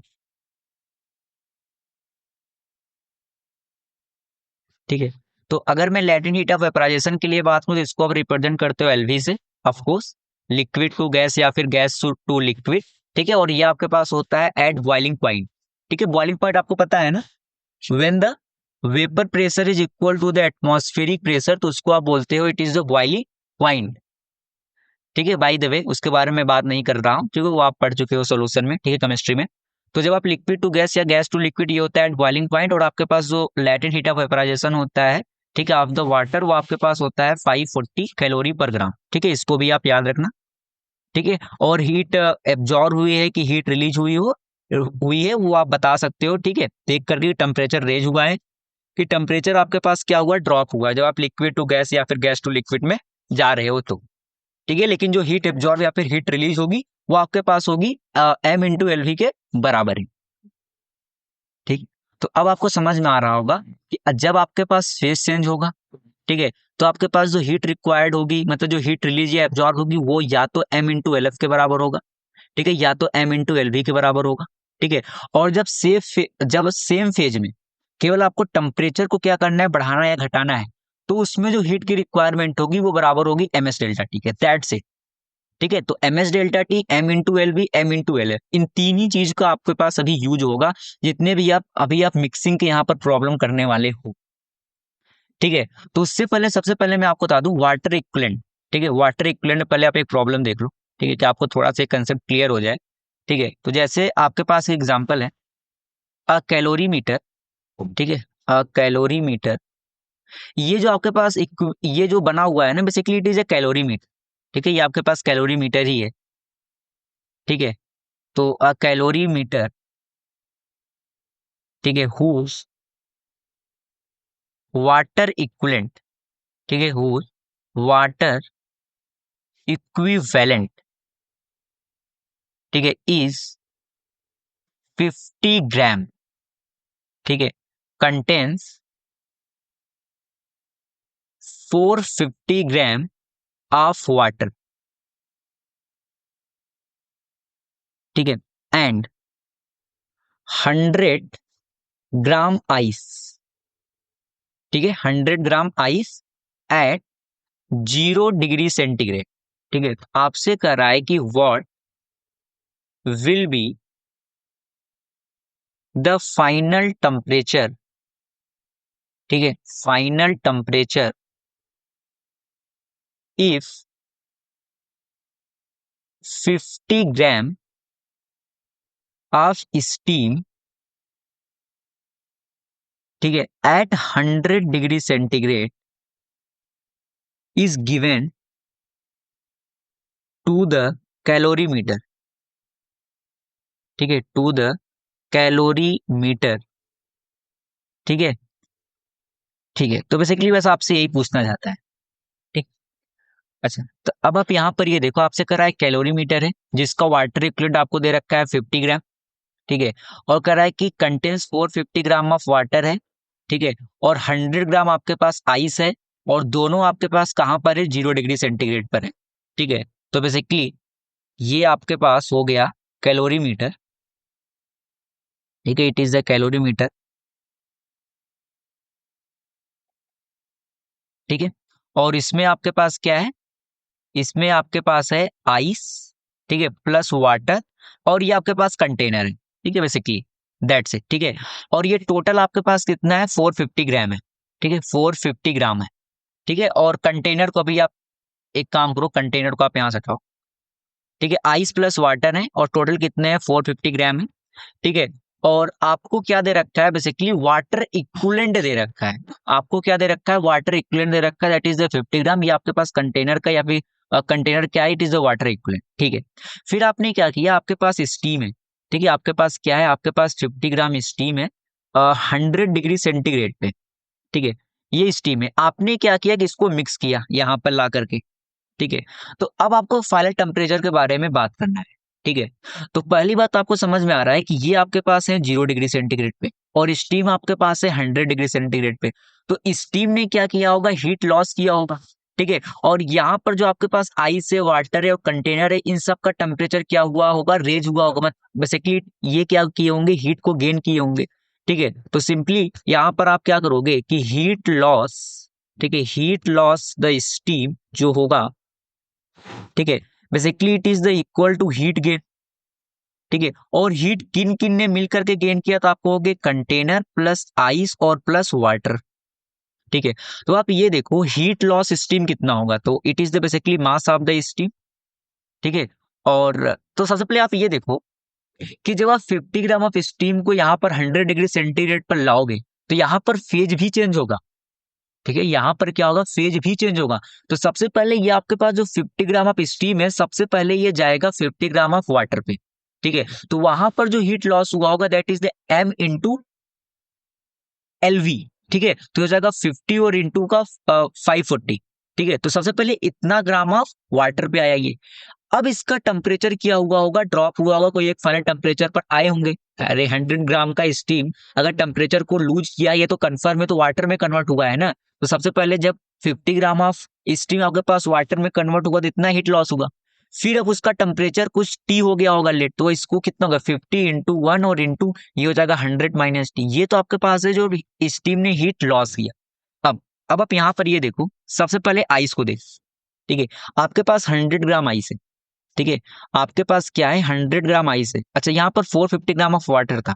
ठीक है, तो अगर मैं लेटेंट हीट ऑफ वेपराइजेशन के लिए बात करूं तो इसको आप रिप्रेजेंट करते हो एलवी से, of course, liquid to gas या फिर गैस टू लिक्विड। ठीक है, और ये आपके पास होता है एट बॉइलिंग पॉइंट। ठीक है, बॉइलिंग पॉइंट आपको पता है ना, when the vapour pressure is equal to the atmospheric pressure, तो उसको आप बोलते हो it is the boiling point. ठीक है, बाय द वे उसके बारे में बात नहीं कर रहा हूँ क्योंकि वो आप पढ़ चुके हो सोल्यूशन में, ठीक है, केमिस्ट्री में। तो जब आप लिक्विड टू गैस या गैस टू लिक्विड ये होता है एट बॉइलिंग पॉइंट, और आपके पास जो लैटेंट हीट ऑफ वेपराइजेशन होता है, ठीक है, ऑफ द वाटर, वो आपके पास होता है 540 कैलोरी पर ग्राम। ठीक है, इसको भी आप याद रखना। ठीक है, और हीट एब्जॉर्ब हुई है कि हीट रिलीज हुई है वो आप बता सकते हो। ठीक है, देख करके टेम्परेचर रेज हुआ है कि टेम्परेचर आपके पास क्या हुआ, ड्रॉप हुआ है जब आप लिक्विड टू गैस या फिर गैस टू लिक्विड में जा रहे हो तो। ठीक है, लेकिन जो हीट एब्जॉर्ब या फिर हीट रिलीज होगी वो आपके पास होगी m/Lv के बराबर ही। ठीक, तो अब आपको समझ में आ रहा होगा कि जब आपके पास फेज चेंज होगा, ठीक है, तो आपके पास जो हीट रिक्वायर्ड होगी, मतलब जो हीट रिलीज या एब्जॉर्ब होगी, वो या तो m/Lf के बराबर होगा, ठीक है, या तो m/Lv के बराबर होगा। ठीक है, और जब सेम फेज में केवल आपको टेम्परेचर को क्या करना है, बढ़ाना या घटाना है, तो उसमें जो हीट की रिक्वायरमेंट होगी वो बराबर होगी ms डेल्टा टी के, दैट्स इट। ठीक है, तो ms delta T, m/Lv, m/Lf, इन तीन ही चीज का आपके पास अभी यूज होगा जितने भी आप मिक्सिंग के यहाँ पर प्रॉब्लम करने वाले हो। ठीक है, तो उससे पहले सबसे पहले मैं आपको बता दूं वाटर इक्विवेलेंट। ठीक है, वाटर इक्विवेलेंट में पहले आप एक प्रॉब्लम देख लो, ठीक है, कि आपको थोड़ा सा कंसेप्ट क्लियर हो जाए। ठीक है, तो जैसे आपके पास एग्जांपल है अ कैलोरीमीटर। ठीक है, अ कैलोरीमीटर, ये जो आपके पास ये जो बना हुआ है ना, basically it is a calorimeter. ठीक है, ये आपके पास कैलोरीमीटर ही है। ठीक है, तो अ कैलोरीमीटर, ठीक है, हुज वाटर इक्विवेलेंट, ठीक है, हुज वाटर इक्विवेलेंट, ठीक है, इज 50 ग्राम। ठीक है, कंटेन्स 450 ग्राम ऑफ वाटर। ठीक है, एंड 100 ग्राम आइस। ठीक है, 100 gram ice at 0 degree centigrade. ठीक है, तो आपसे कह रहा है कि what will be the final temperature. ठीक है, final temperature if 50 gram of steam, ठीक है, at 100 degree centigrade is given to the calorimeter. ठीक है, टू द कैलोरीमीटर। ठीक है, ठीक है, तो बेसिकली बस आपसे यही पूछना चाहता है। ठीक, अच्छा, तो अब आप यहाँ पर ये देखो, आपसे कह रहा है कैलोरीमीटर है जिसका वाटर इक्विवेलेंट आपको दे रखा है 50 ग्राम। ठीक है, और कह रहा है कि कंटेन्स 450 ग्राम ऑफ वाटर है। ठीक है, और 100 ग्राम आपके पास आइस है, और दोनों आपके पास कहाँ पर है, 0 डिग्री सेंटीग्रेड पर है। ठीक है, तो बेसिकली ये आपके पास हो गया कैलोरीमीटर। ठीक है, इट इज द कैलोरीमीटर। ठीक है, और इसमें आपके पास क्या है, इसमें आपके पास है आइस, ठीक है, प्लस वाटर, और ये आपके पास कंटेनर है, ठीक है, बेसिकली दैट्स इट, ठीक है। और ये टोटल आपके पास कितना है, 450 ग्राम है, ठीक है, 450 ग्राम है, ठीक है। और कंटेनर को अभी आप एक काम करो, कंटेनर को आप यहाँ से हटाओ, ठीक है। आइस प्लस वाटर है और टोटल कितने हैं, 450 ग्राम है, ठीक है। और आपको क्या दे रखा है, बेसिकली वाटर इक्विवेलेंट दे रखा है। आपको क्या दे रखा है, वाटर इक्विवेलेंट दे रखा है, दैट इज द 50 ग्राम। ये आपके पास कंटेनर का या फिर कंटेनर क्या है, it is the water equivalent, ठीक है। फिर आपने क्या किया, आपके पास स्टीम है, ठीक है। आपके पास क्या है, आपके पास 50 ग्राम स्टीम है 100 डिग्री सेंटीग्रेड पे, ठीक है। ये स्टीम है, आपने क्या किया कि इसको मिक्स किया यहाँ पर ला करके, ठीक है। तो अब आपको फाइनल टेम्परेचर के बारे में बात करना है, ठीक है। तो पहली बात तो आपको समझ में आ रहा है कि ये आपके पास है 0 डिग्री सेंटीग्रेड पे और स्टीम आपके पास है 100 डिग्री सेंटीग्रेड पे। तो स्टीम ने क्या किया होगा, हीट लॉस किया होगा, ठीक है। और यहाँ पर जो आपके पास आइस है, वाटर है और कंटेनर है, इन सब का टेम्परेचर क्या हुआ होगा, रेज हुआ होगा, मतलब बेसिकली ये क्या किए होंगे, हीट को गेन किए होंगे, ठीक है। तो सिंपली यहाँ पर आप क्या करोगे कि हीट लॉस, ठीक है, हीट लॉस द स्टीम जो होगा, ठीक है, basically it is the equal to heat gain, ठीक है। और हीट किन किन ने मिलकर के गेन किया, तो आप कहोगे कंटेनर प्लस आइस और प्लस वाटर, ठीक है। तो आप ये देखो हीट लॉस स्टीम कितना होगा, तो it is the basically mass of the steam, ठीक है। और तो सबसे पहले आप ये देखो कि जब आप 50 ग्राम ऑफ स्टीम को यहाँ पर 100 डिग्री सेंटीग्रेड पर लाओगे तो यहाँ पर फेज भी चेंज होगा, ठीक है। यहाँ पर क्या होगा, फेज भी चेंज होगा। तो सबसे पहले ये आपके पास जो 50 ग्राम ऑफ स्टीम है, सबसे पहले ये जाएगा 50 ग्राम ऑफ वाटर पे, ठीक है। तो वहां पर जो हीट लॉस हुआ होगा that is the m into LV, ठीक है। तो हो जाएगा 50 और इंटू का 540, ठीक है। तो सबसे पहले इतना ग्राम ऑफ वाटर पे आया ये। अब इसका टेम्परेचर क्या हुआ होगा, ड्रॉप हुआ होगा, कोई एक फाइनल टेम्परेचर पर आए होंगे। अरे 100 ग्राम का स्टीम अगर टेम्परेचर को लूज किया, ये तो कंफर्म है, तो वाटर में कन्वर्ट हुआ है ना। तो सबसे पहले जब 50 ग्राम ऑफ स्टीम आपके पास वाटर में कन्वर्ट हुआ तो इतना हीट लॉस होगा। फिर अब उसका टेम्परेचर कुछ टी हो गया होगा लेट, तो इसको कितना होगा 50 इंटू 1 और इंटू ये हो जाएगा 100 माइनस टी। ये तो आपके पास है जो स्टीम ने हीट लॉस किया। अब आप यहाँ पर ये देखो, सबसे पहले आइस को देख, ठीक है। आपके पास 100 ग्राम आइस है, ठीक है। आपके पास क्या है, 100 ग्राम आइस है। अच्छा, यहाँ पर 450 ग्राम ऑफ वाटर था,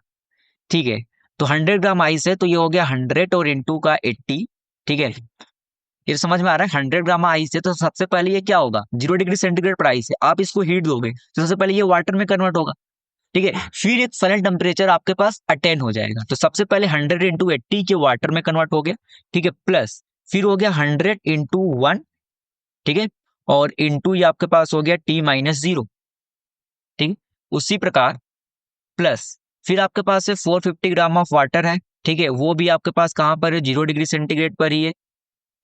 ठीक है। तो 100 ग्राम आइस है तो ये हो गया 100 और इंटू का 80, ठीक है। ये समझ में आ रहा है, 100 ग्राम आइस है तो सबसे पहले ये क्या होगा, 0 डिग्री सेंटीग्रेड पर आइस है, आप इसको हीट दोगे तो सबसे पहले ये वाटर में कन्वर्ट होगा, ठीक है। फिर एक फाइनल टेम्परेचर आपके पास अटेन हो जाएगा। तो सबसे पहले 100 इंटू 80 के वाटर में कन्वर्ट हो गया, ठीक है, प्लस फिर हो गया 100 इंटू 1, ठीक है। और इंटू ये आपके पास हो गया T-0, ठीक। उसी प्रकार प्लस फिर आपके पास है 450 ग्राम ऑफ वाटर है, ठीक है। वो भी आपके पास कहाँ पर है, 0 डिग्री सेंटीग्रेड पर ही है,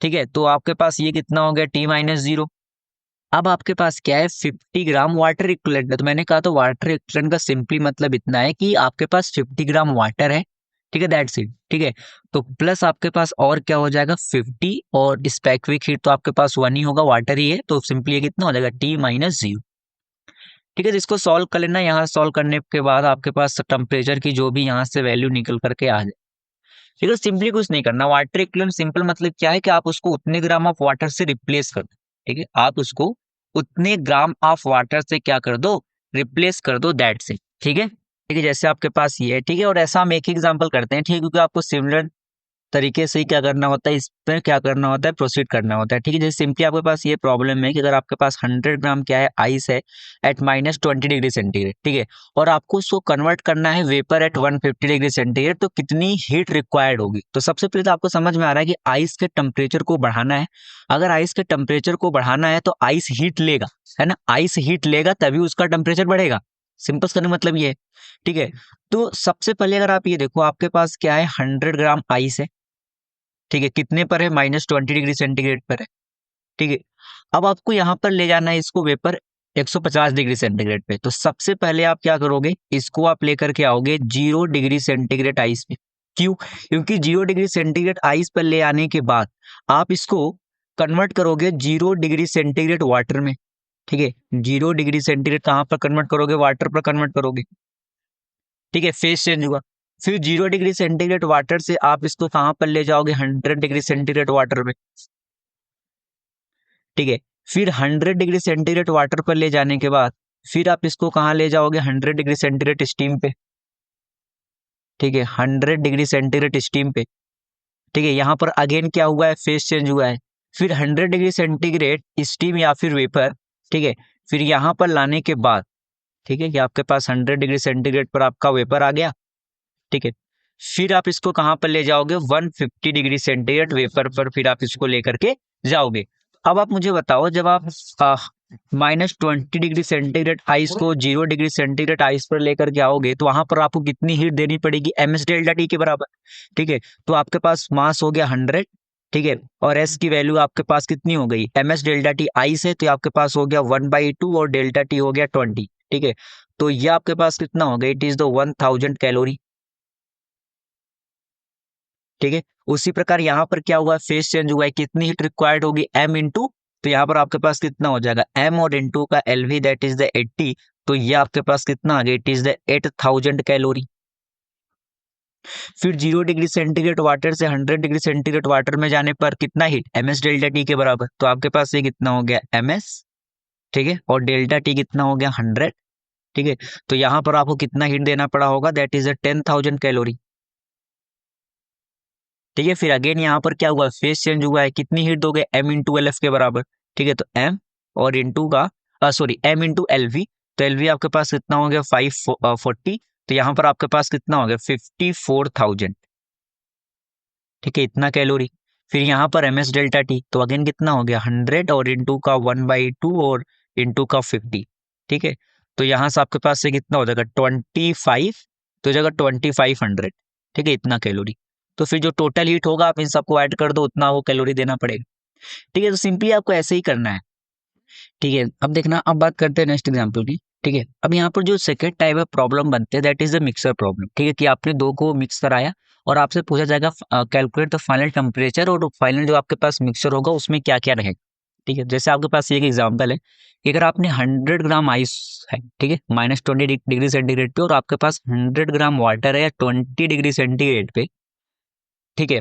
ठीक है। तो आपके पास ये कितना हो गया T-0। अब आपके पास क्या है, 50 ग्राम वाटर इक्विवेलेंट है। तो मैंने कहा तो वाटर इक्विवेलेंट का सिंपली मतलब इतना है कि आपके पास 50 ग्राम वाटर है, ठीक है, दैट्स इट, ठीक है। तो प्लस आपके पास और क्या हो जाएगा 50 और स्पेसिफिक हीट तो आपके पास 1 ही होगा, वाटर ही है, तो सिंपली ये कितना हो जाएगा T-0, ठीक है। तो इसको सॉल्व कर लेना, यहाँ सॉल्व करने के बाद आपके पास टेम्परेचर की जो भी यहाँ से वैल्यू निकल करके आ जाए, ठीक है। सिंपली कुछ नहीं करना, वाटर इक्विवेलेंट सिंपल मतलब क्या है कि आप उसको उतने ग्राम ऑफ वाटर से रिप्लेस कर दो, ठीक है। आप उसको उतने ग्राम ऑफ वाटर से क्या कर दो, रिप्लेस कर दो, दैट्स इट, ठीक है। ठीक है, जैसे आपके पास ये है, ठीक है। और ऐसा हम एक एग्जांपल करते हैं, ठीक है, क्योंकि आपको सिमिलर तरीके से ही क्या करना होता है, इस पर क्या करना होता है, प्रोसीड करना होता है, ठीक है। जैसे सिंपली आपके पास ये प्रॉब्लम है कि अगर आपके पास 100 ग्राम क्या है, आइस है एट -20 डिग्री सेंटीग्रेड, ठीक है। और आपको उसको कन्वर्ट करना है वेपर एट 150 डिग्री सेंटीग्रेड, तो कितनी हीट रिक्वायर्ड होगी। तो सबसे पहले तो आपको समझ में आ रहा है कि आइस के टेम्परेचर को बढ़ाना है। अगर आइस के टेम्परेचर को बढ़ाना है तो आइस हीट लेगा, है ना, आइस हीट लेगा तभी उसका टेम्परेचर बढ़ेगा। सिंपल करने मतलब ये है, ठीक है। तो सबसे पहले अगर आप ये देखो, आपके पास क्या है, 100 ग्राम आइस है, ठीक है। कितने पर है, -20 डिग्री सेंटीग्रेड पर है, ठीक है। अब आपको यहाँ पर ले जाना है इसको वेपर 150 डिग्री सेंटीग्रेड पे। तो सबसे पहले आप क्या करोगे, इसको आप लेकर के आओगे 0 डिग्री सेंटीग्रेड आइस पे। क्यों, क्योंकि 0 डिग्री सेंटीग्रेड आइस पर ले आने के बाद आप इसको कन्वर्ट करोगे 0 डिग्री सेंटीग्रेड वाटर में, ठीक है। 0 डिग्री सेंटीग्रेड कहाँ पर कन्वर्ट करोगे, वाटर पर कन्वर्ट करोगे, ठीक है। फेज चेंज हुआ। फिर 0 डिग्री सेंटीग्रेड वाटर से आप इसको कहाँ पर ले जाओगे, 100 डिग्री सेंटीग्रेड वाटर में, ठीक है। फिर 100 डिग्री सेंटीग्रेड वाटर पर ले जाने के बाद फिर आप इसको कहाँ ले जाओगे, 100 डिग्री सेंटीग्रेड स्टीम पे, ठीक है, 100 डिग्री सेंटीग्रेड स्टीम पे, ठीक है। यहाँ पर अगेन क्या हुआ है, फेस चेंज हुआ है। फिर 100 डिग्री सेंटीग्रेड स्टीम या फिर वेपर, ठीक है, फिर यहाँ पर लाने के बाद, ठीक है, कि आपके पास 100 डिग्री सेंटीग्रेड पर आपका वेपर आ गया, ठीक है। फिर आप इसको कहाँ पर ले जाओगे, 150 डिग्री सेंटीग्रेड वेपर पर फिर आप इसको लेकर के जाओगे। अब आप मुझे बताओ, जब आप -20 डिग्री सेंटीग्रेड आइस को 0 डिग्री सेंटीग्रेड आइस पर लेकर के आओगे तो वहां पर आपको कितनी हीट देनी पड़ेगी, ms डेल्टा टी के बराबर, ठीक है। तो आपके पास मास हो गया 100, ठीक है, और s की वैल्यू आपके पास कितनी हो गई, ms डेल्टा टी आइस है तो आपके पास हो गया 1/2 और डेल्टा टी हो गया 20, ठीक है। तो ये आपके पास कितना हो गया, इट इज द 1000 कैलोरी, ठीक है। उसी प्रकार यहाँ पर क्या हुआ, फेस चेंज हुआ है, कितनी हीट रिक्वायर्ड होगी, m इंटू, तो यहाँ पर आपके पास कितना हो जाएगा, m और इंटू का LV दैट इज द 80, तो ये आपके पास कितना आ गया, इट इज द 8000 कैलोरी। फिर 0 डिग्री सेंटीग्रेड वाटर से 100 डिग्री सेंटीग्रेड वाटर में जाने पर कितना हीट, ms डेल्टा टी के बराबर, तो आपके पास ये कितना हो गया ms, ठीक है, और डेल्टा टी कितना हो गया 100, ठीक है। तो यहाँ पर आपको कितना हीट देना पड़ा होगा, दैट इज द 10,000 कैलोरी, ठीक है। फिर अगेन यहाँ पर क्या हुआ, फेस चेंज हुआ है, कितनी हीट दोगे, m इंटू एल एफ के बराबर, ठीक है। तो m और इंटू का sorry m into L V, तो एल वी आपके पास कितना हो गया 540, तो यहाँ पर आपके पास कितना हो गया 54,000, ठीक है, इतना कैलोरी। फिर यहाँ पर ms डेल्टा टी, तो अगेन कितना हो गया 100 और इंटू का 1/2 और इंटू का 50, ठीक है। तो यहाँ से आपके पास से कितना हो जाएगा 25, तो हो जाएगा 2500, ठीक है, इतना कैलोरी। तो फिर जो टोटल हीट होगा आप इन सबको ऐड कर दो, उतना वो कैलोरी देना पड़ेगा, ठीक है। तो सिंपली आपको ऐसे ही करना है, ठीक है। अब देखना, अब बात करते हैं नेक्स्ट एग्जांपल की, ठीक है। अब यहाँ पर जो सेकंड टाइप ऑफ प्रॉब्लम बनते हैं that is the mixer problem, ठीक है, कि आपने दो को मिक्स कराया और आपसे पूछा जाएगा कैलकुलेट द फाइनल टेम्परेचर, और फाइनल जो आपके पास मिक्सर होगा उसमें क्या क्या रहेगा, ठीक है। जैसे आपके पास ये एक एग्जाम्पल है कि अगर आपने 100 ग्राम आइस है, ठीक है, -20 डिग्री सेंटीग्रेड पे, और आपके पास 100 ग्राम वाटर है या 20 डिग्री सेंटीग्रेड पे, ठीक है।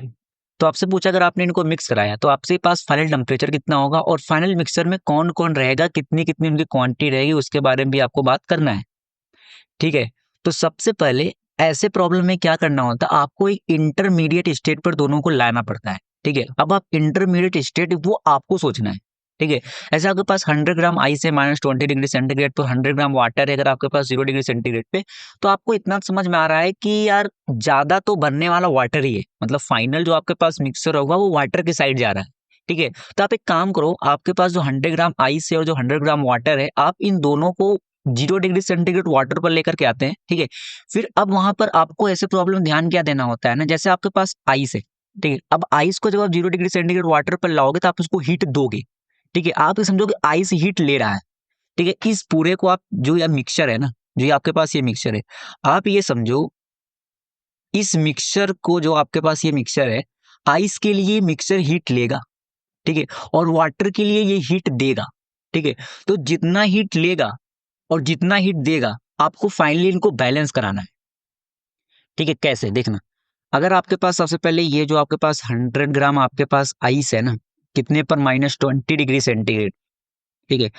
तो आपसे पूछा अगर आपने इनको मिक्स कराया तो आपसे पास फाइनल टेम्परेचर कितना होगा, और फाइनल मिक्सर में कौन कौन रहेगा, कितनी कितनी उनकी क्वांटिटी रहेगी, उसके बारे में भी आपको बात करना है, ठीक है। तो सबसे पहले ऐसे प्रॉब्लम में क्या करना होता है, आपको एक इंटरमीडिएट स्टेट पर दोनों को लाना पड़ता है, ठीक है। अब आप इंटरमीडिएट स्टेट वो आपको सोचना है, ठीक है। ऐसे आपके पास 100 ग्राम आइस है -20 डिग्री सेंटीग्रेड पर, 100 ग्राम वाटर है अगर आपके पास 0 डिग्री सेंटीग्रेड पे, तो आपको इतना समझ में आ रहा है कि यार ज्यादा तो बनने वाला वाटर ही है, मतलब फाइनल जो आपके पास मिक्सर होगा वो वाटर की साइड जा रहा है, ठीक है। तो आप एक काम करो, आपके पास जो 100 ग्राम आइस है और जो 100 ग्राम वाटर है, आप इन दोनों को 0 डिग्री सेंटीग्रेड वाटर पर लेकर के आते हैं, ठीक है। फिर अब वहां पर आपको ऐसे प्रॉब्लम ध्यान क्या देना होता है ना, जैसे आपके पास आइस है, ठीक है। अब आइस को जब आप 0 डिग्री सेंटीग्रेड वाटर पर लाओगे तो आप उसको हीट दोगे, ठीक है। आप ये समझो कि आइस हीट ले रहा है, ठीक है। इस पूरे को आप जो ये मिक्सचर है ना, जो ये आपके पास ये मिक्सचर है, आप ये समझो इस मिक्सचर को, जो आपके पास ये मिक्सचर है, आइस के लिए मिक्सचर हीट लेगा, ठीक है, और वाटर के लिए ये हीट देगा, ठीक है। तो जितना हीट लेगा और जितना हीट देगा आपको फाइनली इनको बैलेंस कराना है, ठीक है। कैसे देखना, अगर आपके पास सबसे पहले ये जो आपके पास 100 ग्राम आपके पास आइस है ना, कितने पर, -20 डिग्री सेंटीग्रेड, ठीक है।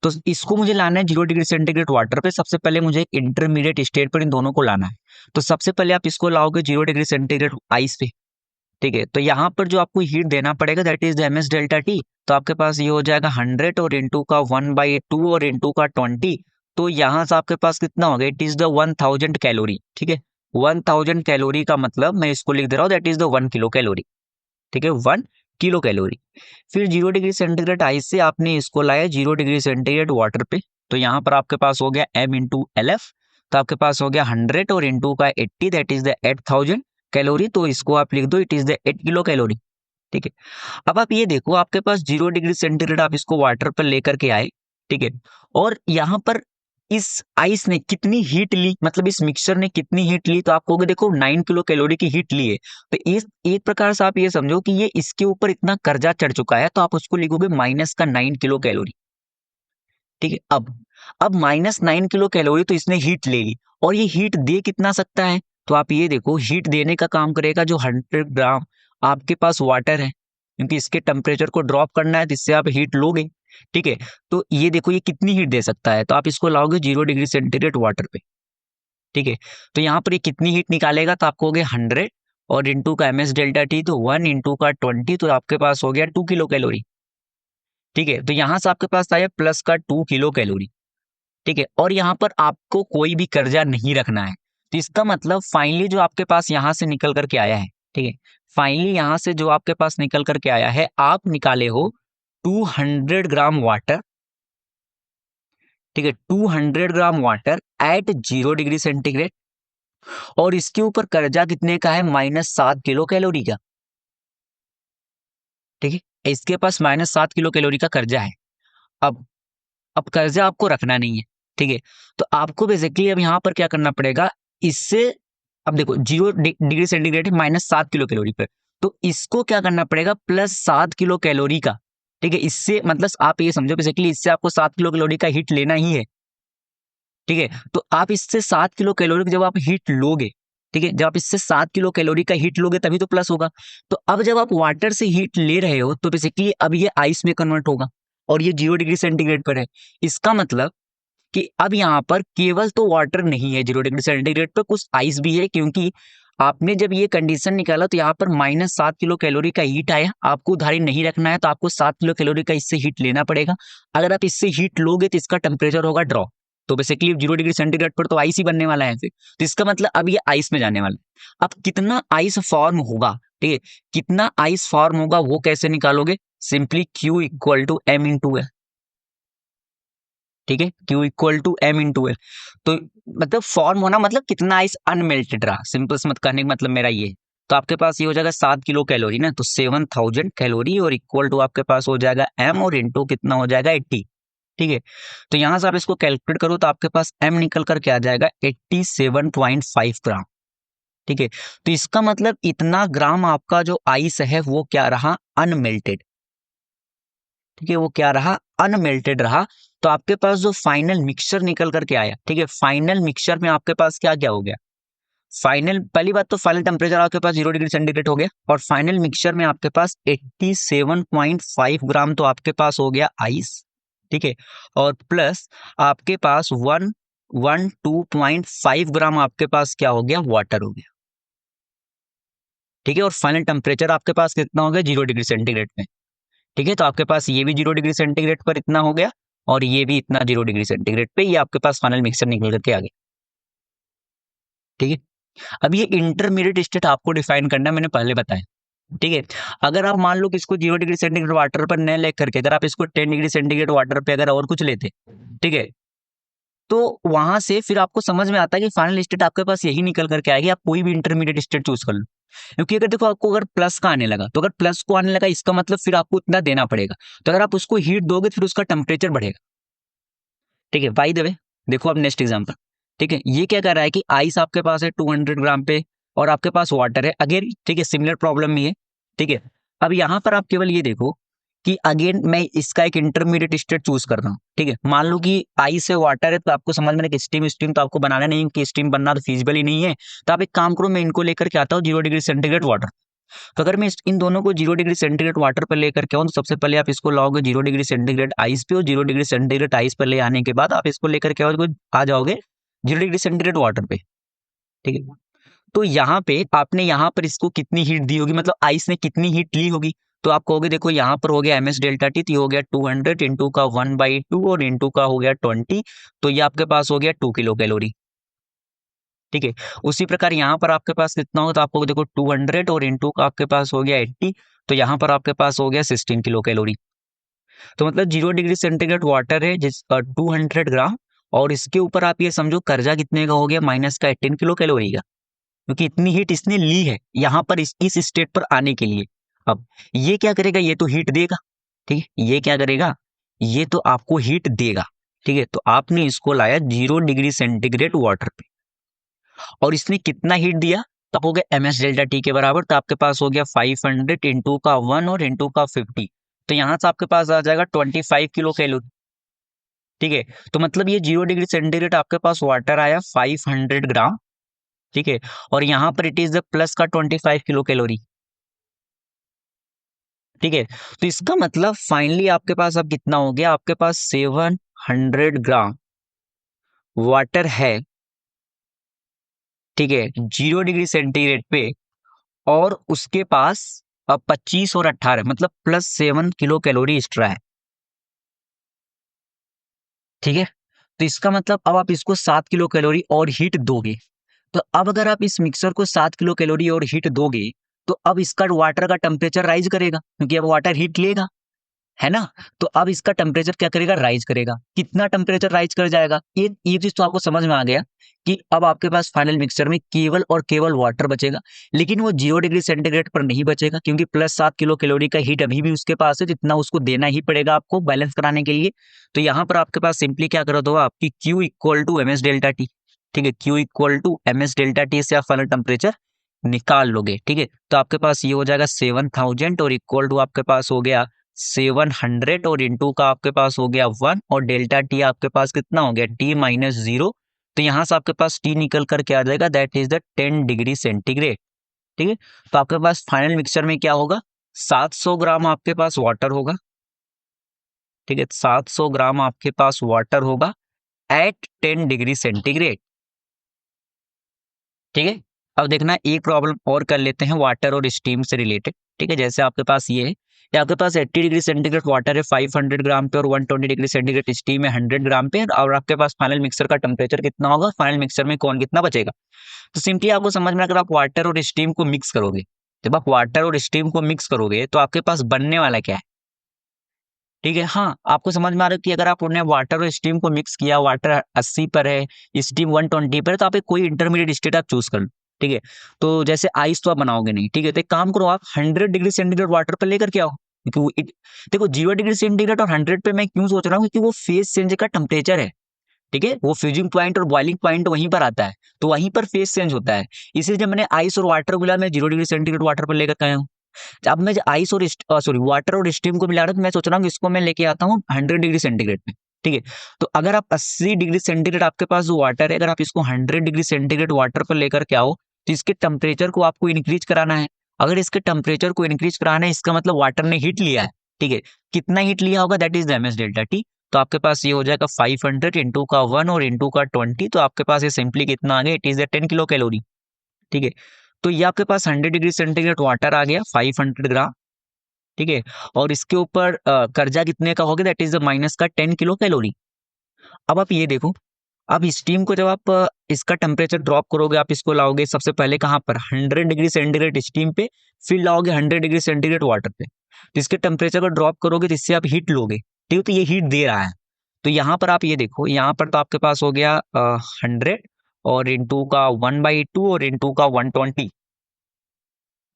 तो इसको मुझे लाना है 0 डिग्री सेंटीग्रेड वाटर पे, सबसे पहले मुझे एक इंटरमीडिएट स्टेट पर इन दोनों को लाना है। तो सबसे पहले आप इसको लाओगे 0 डिग्री सेंटीग्रेड आइस पे, ठीक है। तो यहाँ पर जो आपको हीट देना पड़ेगा that is the ms delta T, तो आपके पास ये हो जाएगा 100 और इंटू का 1/2 और इंटू का 20, तो यहाँ से आपके पास कितना हो गया, इट इज द 1000 कैलोरी, ठीक है। 1000 कैलोरी का मतलब मैं इसको लिख दे रहा हूँ that is the 1 kilo calorie, ठीक है, 1 किलो कैलोरी। फिर 0 डिग्री सेंटीग्रेड आइस से आपने इसको लाया 0 डिग्री सेंटीग्रेड वाटर पे, तो यहाँ पर आपके पास हो गया m इंटू एल एफ, तो आपके पास हो गया 100 और इंटू का 80 दैट इज द 8000 कैलोरी, तो इसको आप लिख दो it is the 8 kilo calorie, ठीक है। अब आप ये देखो, आपके पास 0 डिग्री सेंटीग्रेड आप इसको वाटर पर लेकर के आए, ठीक है, और यहाँ पर इस आइस ने कितनी हीट ली, मतलब इस मिक्सचर ने कितनी हीट ली, तो आप कहोगे देखो 9 किलो कैलोरी की हीट ली है, तो इस एक प्रकार से आप ये समझो कि ये इसके ऊपर इतना कर्जा चढ़ चुका है, तो आप उसको लिखोगे -9 किलो कैलोरी, ठीक है। अब -9 किलो कैलोरी तो इसने हीट ले ली, और ये हीट दे कितना सकता है, तो आप ये देखो हीट देने का काम करेगा जो 100 ग्राम आपके पास वाटर है, क्योंकि इसके टेम्परेचर को ड्रॉप करना है, जिससे आप हीट लोगे, ठीक है, तो ये देखो ये कितनी हीट दे सकता है, तो आप इसको लाओगे 0 डिग्री सेंटीग्रेड वाटर पे। ठीक है, तो यहाँ पर ये कितनी हीट निकालेगा, तो आपको हो गया 100 और इंटू का एम एस डेल्टा टी, तो 1 इंटू का 20, तो आपके पास हो गया 2 किलो कैलोरी। ठीक है, तो यहाँ से आपके पास आया प्लस का 2 किलो कैलोरी। ठीक है, और यहाँ पर आपको कोई भी कर्जा नहीं रखना है, तो इसका मतलब फाइनली जो आपके पास यहाँ से निकल करके आया है, ठीक है, फाइनली यहाँ से जो आपके पास निकल करके आया है, आप निकाले हो 200 ग्राम वाटर। ठीक है, 200 gram water at 0 degree centigrade, और इसके ऊपर कर्जा कितने का है, -7 किलो कैलोरी का। ठीक है, इसके पास -7 किलो कैलोरी का कर्जा है। अब अब कर्जा आपको रखना नहीं है। ठीक है, तो आपको बेसिकली अब यहाँ पर क्या करना पड़ेगा, इससे अब देखो 0 डिग्री सेंटीग्रेड है -7 किलो कैलोरी पर, तो इसको क्या करना पड़ेगा, +7 किलो कैलोरी का। ठीक है, इससे मतलब आप ये समझो बेसिकली इससे आपको 7 किलो कैलोरी का हिट लेना ही है। ठीक है, तो आप इससे 7 किलो कैलोरी की जब आप हीट लोगे, ठीक है, जब आप इससे 7 किलो कैलोरी का हीट लोगे तभी तो प्लस होगा। तो अब जब आप वाटर से हीट ले रहे हो तो बेसिकली अब ये आइस में कन्वर्ट होगा, और ये 0 डिग्री सेंटीग्रेड पर है। इसका मतलब कि अब यहाँ पर केवल तो वाटर नहीं है 0 डिग्री सेंटीग्रेड पर, कुछ आइस भी है, क्योंकि आपने जब ये कंडीशन निकाला तो यहाँ पर -7 किलो कैलोरी का हीट आया। आपको उधारी नहीं रखना है, तो आपको 7 किलो कैलोरी का इससे हीट लेना पड़ेगा। अगर आप इससे हीट लोगे तो इसका टेम्परेचर होगा ड्रॉ, तो बेसिकली 0 डिग्री सेंटीग्रेड पर तो आइस ही बनने वाला है फिर। तो इसका मतलब अब ये आइस में जाने वाला है। अब कितना आइस फॉर्म होगा, ठीक है, कितना आइस फॉर्म होगा वो कैसे निकालोगे, simply Q equal to M into L. ठीक है, Q equal to M into L, तो मतलब फॉर्म होना मतलब कितना आइस अनमेल्टेड रहा, सिंपल से मत कहने का मतलब मेरा ये है। तो आपके पास ये हो जाएगा 7 किलो कैलोरी ना, तो 7000 कैलोरी, और इक्वल टू आपके पास हो जाएगा एम, और इंटू कितना हो जाएगा 80। ठीक है, तो यहां से आप इसको कैलकुलेट करो तो आपके पास एम निकल करके आ जाएगा 87.5 ग्राम। ठीक है, तो इसका मतलब इतना ग्राम आपका जो आइस है वो क्या रहा, अनमेल्टेड। ठीक है, वो क्या रहा, अनमेल्टेड रहा। तो आपके पास जो फाइनल मिक्सचर निकल करके आया, ठीक है, फाइनल मिक्सचर में आपके पास क्या क्या हो गया, फाइनल पहली बात तो फाइनल टेम्परेचर आपके पास 0 डिग्री सेंटीग्रेड हो गया, और फाइनल मिक्सचर में आपके पास 87.5 ग्राम तो आपके पास हो गया आइस। ठीक है, और प्लस आपके पास 112.5 ग्राम आपके पास क्या हो गया, वाटर हो गया। ठीक है, और फाइनल टेम्परेचर आपके पास कितना हो गया, 0 डिग्री सेंटीग्रेड में। ठीक है, तो आपके पास ये भी 0 डिग्री सेंटीग्रेड पर इतना हो गया, और ये भी इतना 0 डिग्री सेंटीग्रेड पे, ये आपके पास फाइनल मिक्सचर निकल करके आ गया। ठीक है, अब ये इंटरमीडिएट स्टेट आपको डिफाइन करना है, मैंने पहले बताया। ठीक है, अगर आप मान लो कि इसको 0 डिग्री सेंटीग्रेड वाटर पर न ले करके अगर आप इसको 10 डिग्री सेंटीग्रेड वाटर पे अगर और कुछ लेते, ठीक है, तो वहां से फिर आपको समझ में आता है कि फाइनल स्टेट आपके पास यही निकल करके आएगी। आप कोई भी इंटरमीडिएट स्टेट चूज कर लो, क्योंकि अगर देखो आपको अगर प्लस का आने लगा, तो अगर प्लस को आने लगा इसका मतलब फिर आपको इतना देना पड़ेगा, तो अगर आप उसको हीट दोगे तो फिर उसका टेम्परेचर बढ़ेगा। ठीक है, बाय द वे देखो अब नेक्स्ट एग्जांपल। ठीक है, ये क्या कर रहा है कि आइस आपके पास है 200 ग्राम पे, और आपके पास वाटर है अगेन। ठीक है, सिमिलर प्रॉब्लम भी है। ठीक है, अब यहाँ पर आप केवल ये देखो कि अगेन मैं इसका एक इंटरमीडिएट स्टेट चूज कर रहा हूँ। ठीक है, मान लो कि आइस है वाटर है, तो आपको समझ में कि स्टीम स्टीम तो आपको बनाना नहीं है, कि स्टीम बनना तो फिजिबल ही नहीं है। तो आप एक काम करो, मैं इनको लेकर के आता हूँ 0 डिग्री सेंटीग्रेड वाटर। तो अगर मैं इन दोनों को 0 डिग्री सेंटीग्रेड वाटर पर लेकर के आऊँ, तो सबसे पहले आप इसको लाओगे 0 डिग्री सेंटीग्रेड आइस पे, और 0 डिग्री सेंटीग्रेड आइस पर ले आने के बाद आप इसको लेकर के आ जाओगे 0 डिग्री सेंटीग्रेड वाटर पे। ठीक है, तो यहाँ पे आपने यहाँ पर इसको कितनी हीट दी होगी, मतलब आइस ने कितनी हीट ली होगी, तो आप कहोगे देखो यहाँ पर हो गया एम एस डेल्टा टी, तो ये हो गया 200 इंटू का 1/2 और इंटू का हो गया 20, तो ये आपके पास हो गया 2 किलो कैलोरी। ठीक है, उसी प्रकार यहाँ पर आपके पास कितना होगा, तो आपको देखो 200 और इंटू का आपके पास हो गया 80, तो यहाँ पर आपके पास हो गया 16 किलो कैलोरी। तो मतलब 0 डिग्री सेंटीग्रेड वाटर है जिस 200 ग्राम, और इसके ऊपर आप ये समझो कर्जा कितने का हो गया, माइनस का 18 किलो कैलोरी का, क्योंकि इतनी हीट इसने ली है यहाँ पर इस स्टेट पर आने के लिए। अब ये क्या करेगा, ये तो हीट देगा। ठीक है, ये क्या करेगा, ये तो आपको हीट देगा। ठीक है, तो आपने इसको लाया 0 डिग्री सेंटीग्रेड वाटर पे, और इसने कितना हीट दिया, तो हो गया एम एस डेल्टा टी के बराबर, तो आपके पास हो गया 500 इंटू का 1 और इंटू का 50, तो यहाँ से आपके पास आ जाएगा 25 किलो कैलोरी। ठीक है, तो मतलब ये 0 डिग्री सेंटीग्रेड आपके पास वाटर आया 500 ग्राम। ठीक है, और यहाँ पर इट इज द प्लस का 25 किलो कैलोरी। ठीक है। तो इसका मतलब फाइनली आपके पास अब कितना हो गया, आपके पास 700 ग्राम वाटर है, ठीक है, 0 डिग्री सेंटीग्रेड पे, और उसके पास अब 25 और 18 मतलब +7 किलो कैलोरी एक्स्ट्रा है। ठीक है। तो इसका मतलब अब आप इसको 7 किलो कैलोरी और हीट दोगे। तो अब अगर आप इस मिक्सर को 7 किलो कैलोरी और हीट दोगे, तो अब इसका वाटर का टेम्परेचर राइज करेगा, क्योंकि अब वाटर हीट लेगा, है ना। तो अब इसका टेम्परेचर क्या करेगा, राइज करेगा। कितना टेम्परेचर राइज कर जाएगा, ये चीज तो आपको समझ में आ गया कि अब आपके पास फाइनल मिक्सचर में केवल और केवल वाटर बचेगा। लेकिन वो 0 डिग्री सेंटीग्रेड पर नहीं बचेगा, क्योंकि +7 किलो कैलोरी का हीट अभी भी उसके पास है, जितना उसको देना ही पड़ेगा आपको बैलेंस कराने के लिए। तो यहाँ पर आपके पास सिंपली क्या करो तो आपकी Q equal to M S delta T. ठीक है, Q equal to M S delta T से आप फाइनल टेम्परेचर निकाल लोगे। ठीक है, तो आपके पास ये हो जाएगा 7000 और इक्वल टू आपके पास हो गया 700 और इंटू का आपके पास हो गया 1 और डेल्टा टी आपके पास कितना हो गया T-0। तो यहाँ से आपके पास टी निकल कर क्या आ जाएगा, that is the 10 degree centigrade. ठीक है, तो आपके पास फाइनल मिक्सचर में क्या होगा, 700 ग्राम आपके पास वाटर होगा। ठीक है, 700 ग्राम आपके पास वाटर होगा एट 10 डिग्री सेंटीग्रेड। ठीक है, अब देखना एक प्रॉब्लम और कर लेते हैं वाटर और स्टीम से रिलेटेड। ठीक है, जैसे आपके पास ये है, या आपके पास 80 डिग्री सेंटीग्रेड वाटर है 500 ग्राम पे, और 120 डिग्री सेंटीग्रेड स्टीम है 100 ग्राम पे, और आपके पास फाइनल मिक्सर का टेम्परेचर कितना होगा, फाइनल मिक्सर में कौन कितना बचेगा। तो सिंपली आपको समझ में, अगर आप वाटर और स्टीम को मिक्स करोगे, जब आप वाटर और स्टीम को मिक्स करोगे तो आपके पास बनने वाला क्या है। ठीक है, हाँ, आपको समझ में आ रहा है कि अगर आप उन्हें वाटर और स्टीम को मिक्स किया, वाटर 80 पर है, स्टीम 120 पर है, तो आप एक कोई इंटरमीडिएट स्टेट आप चूज कर लो। ठीक है, तो जैसे आइस तो आप बनाओगे नहीं। ठीक है, तो एक काम करो, आप 100 डिग्री सेंटीग्रेड वाटर पर लेकर के आओ, क्योंकि देखो 0 डिग्री सेंटीग्रेड और 100 पे मैं क्यों सोच रहा हूँ, क्योंकि वो फेज चेंज का टेम्परेचर है। ठीक है, वो फ्यूजिंग पॉइंट और बॉइलिंग पॉइंट वहीं पर आता है, तो वहीं पर फेज चेंज होता है। इसलिए जब मैंने आइस और वाटर को मिला, मैं 0 डिग्री सेंटीग्रेड वाटर पर लेकर आया हूँ। अब मैं आइस और सॉरी वाटर और स्टीम को मिला रहा हूँ, तो मैं सोच रहा हूँ कि इसको मैं लेके आता हूँ 100 डिग्री सेंटीग्रेड पे। ठीक है, तो अगर आप 80 डिग्री सेंटीग्रेड आपके पास जो वाटर है, अगर आप इसको 100 डिग्री सेंटीग्रेड वाटर पर लेकर के आओ, तो इसके टेम्परेचर को आपको इंक्रीज कराना है। अगर इसके टेम्परेचर को इंक्रीज कराना है, इसका मतलब वाटर ने हीट लिया है। ठीक है, कितना हीट लिया होगा, that is the MS delta T. तो आपके पास ये हो जाएगा 500 इंटू का 1 और इंटू का 20, तो आपके पास ये सिंपली कितना आ गया, it is the 10 kilo calorie. ठीक है, तो ये आपके पास 100 डिग्री सेंटीग्रेड वाटर आ गया 500 ग्राम। ठीक है, और इसके ऊपर कर्जा कितने का होगा, दैट इज द माइनस का 10 किलो कैलोरी। अब आप ये देखो, अब स्टीम को जब आप इसका टेम्परेचर ड्रॉप करोगे, आप इसको लाओगे सबसे पहले कहाँ पर, 100 डिग्री सेंटीग्रेड स्टीम पे, फिर लाओगे 100 डिग्री सेंटीग्रेड वाटर पे। तो इसके टेम्परेचर को ड्रॉप करोगे, तो इससे आप हीट लोगे। ठीक है, तो ये हीट दे रहा है। तो यहाँ पर आप ये देखो, यहाँ पर तो आपके पास हो गया 100 और इंटू का 1/2 और इंटू का 120,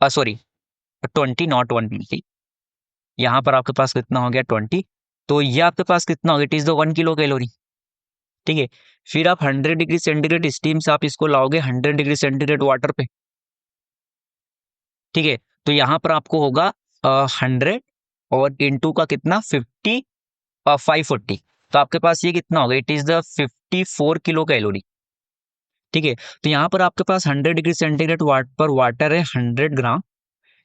सॉरी 20 नॉट 120। यहाँ पर आपके पास कितना हो गया 20। तो ये आपके पास कितना हो गया, it is the 1 kilo calorie. ठीक है, फिर आप 100 डिग्री सेंटीग्रेड स्टीम से आप इसको लाओगे 100 डिग्री सेंटीग्रेड वाटर पे। ठीक है, तो यहाँ पर आपको होगा 100 और इंटू का कितना 50 540। तो आपके पास ये कितना होगा, it is the 54 kilo calorie. ठीक है, तो यहाँ पर आपके पास 100 डिग्री सेंटीग्रेड वाट पर वाटर है 100 ग्राम।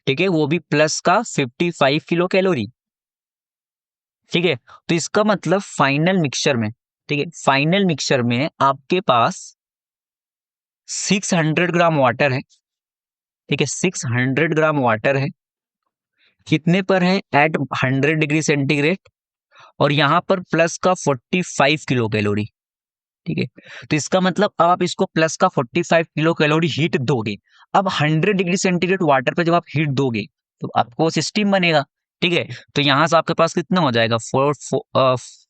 ठीक है, वो भी प्लस का 55 किलो कैलोरी। ठीक है, तो इसका मतलब फाइनल मिक्सचर में, ठीक है, फाइनल मिक्सचर में आपके पास 600 ग्राम वाटर है। ठीक है, 600 ग्राम वाटर है, कितने पर है, एट 100 डिग्री सेंटीग्रेड, और यहाँ पर प्लस का 45 किलो कैलोरी। ठीक है, तो इसका मतलब अब आप इसको प्लस का 45 किलो कैलोरी हीट दोगे। अब 100 डिग्री सेंटीग्रेड वाटर पे जब आप हीट दोगे, तो आपको सिस्टम बनेगा। ठीक है, तो यहाँ से आपके पास कितना हो जाएगा,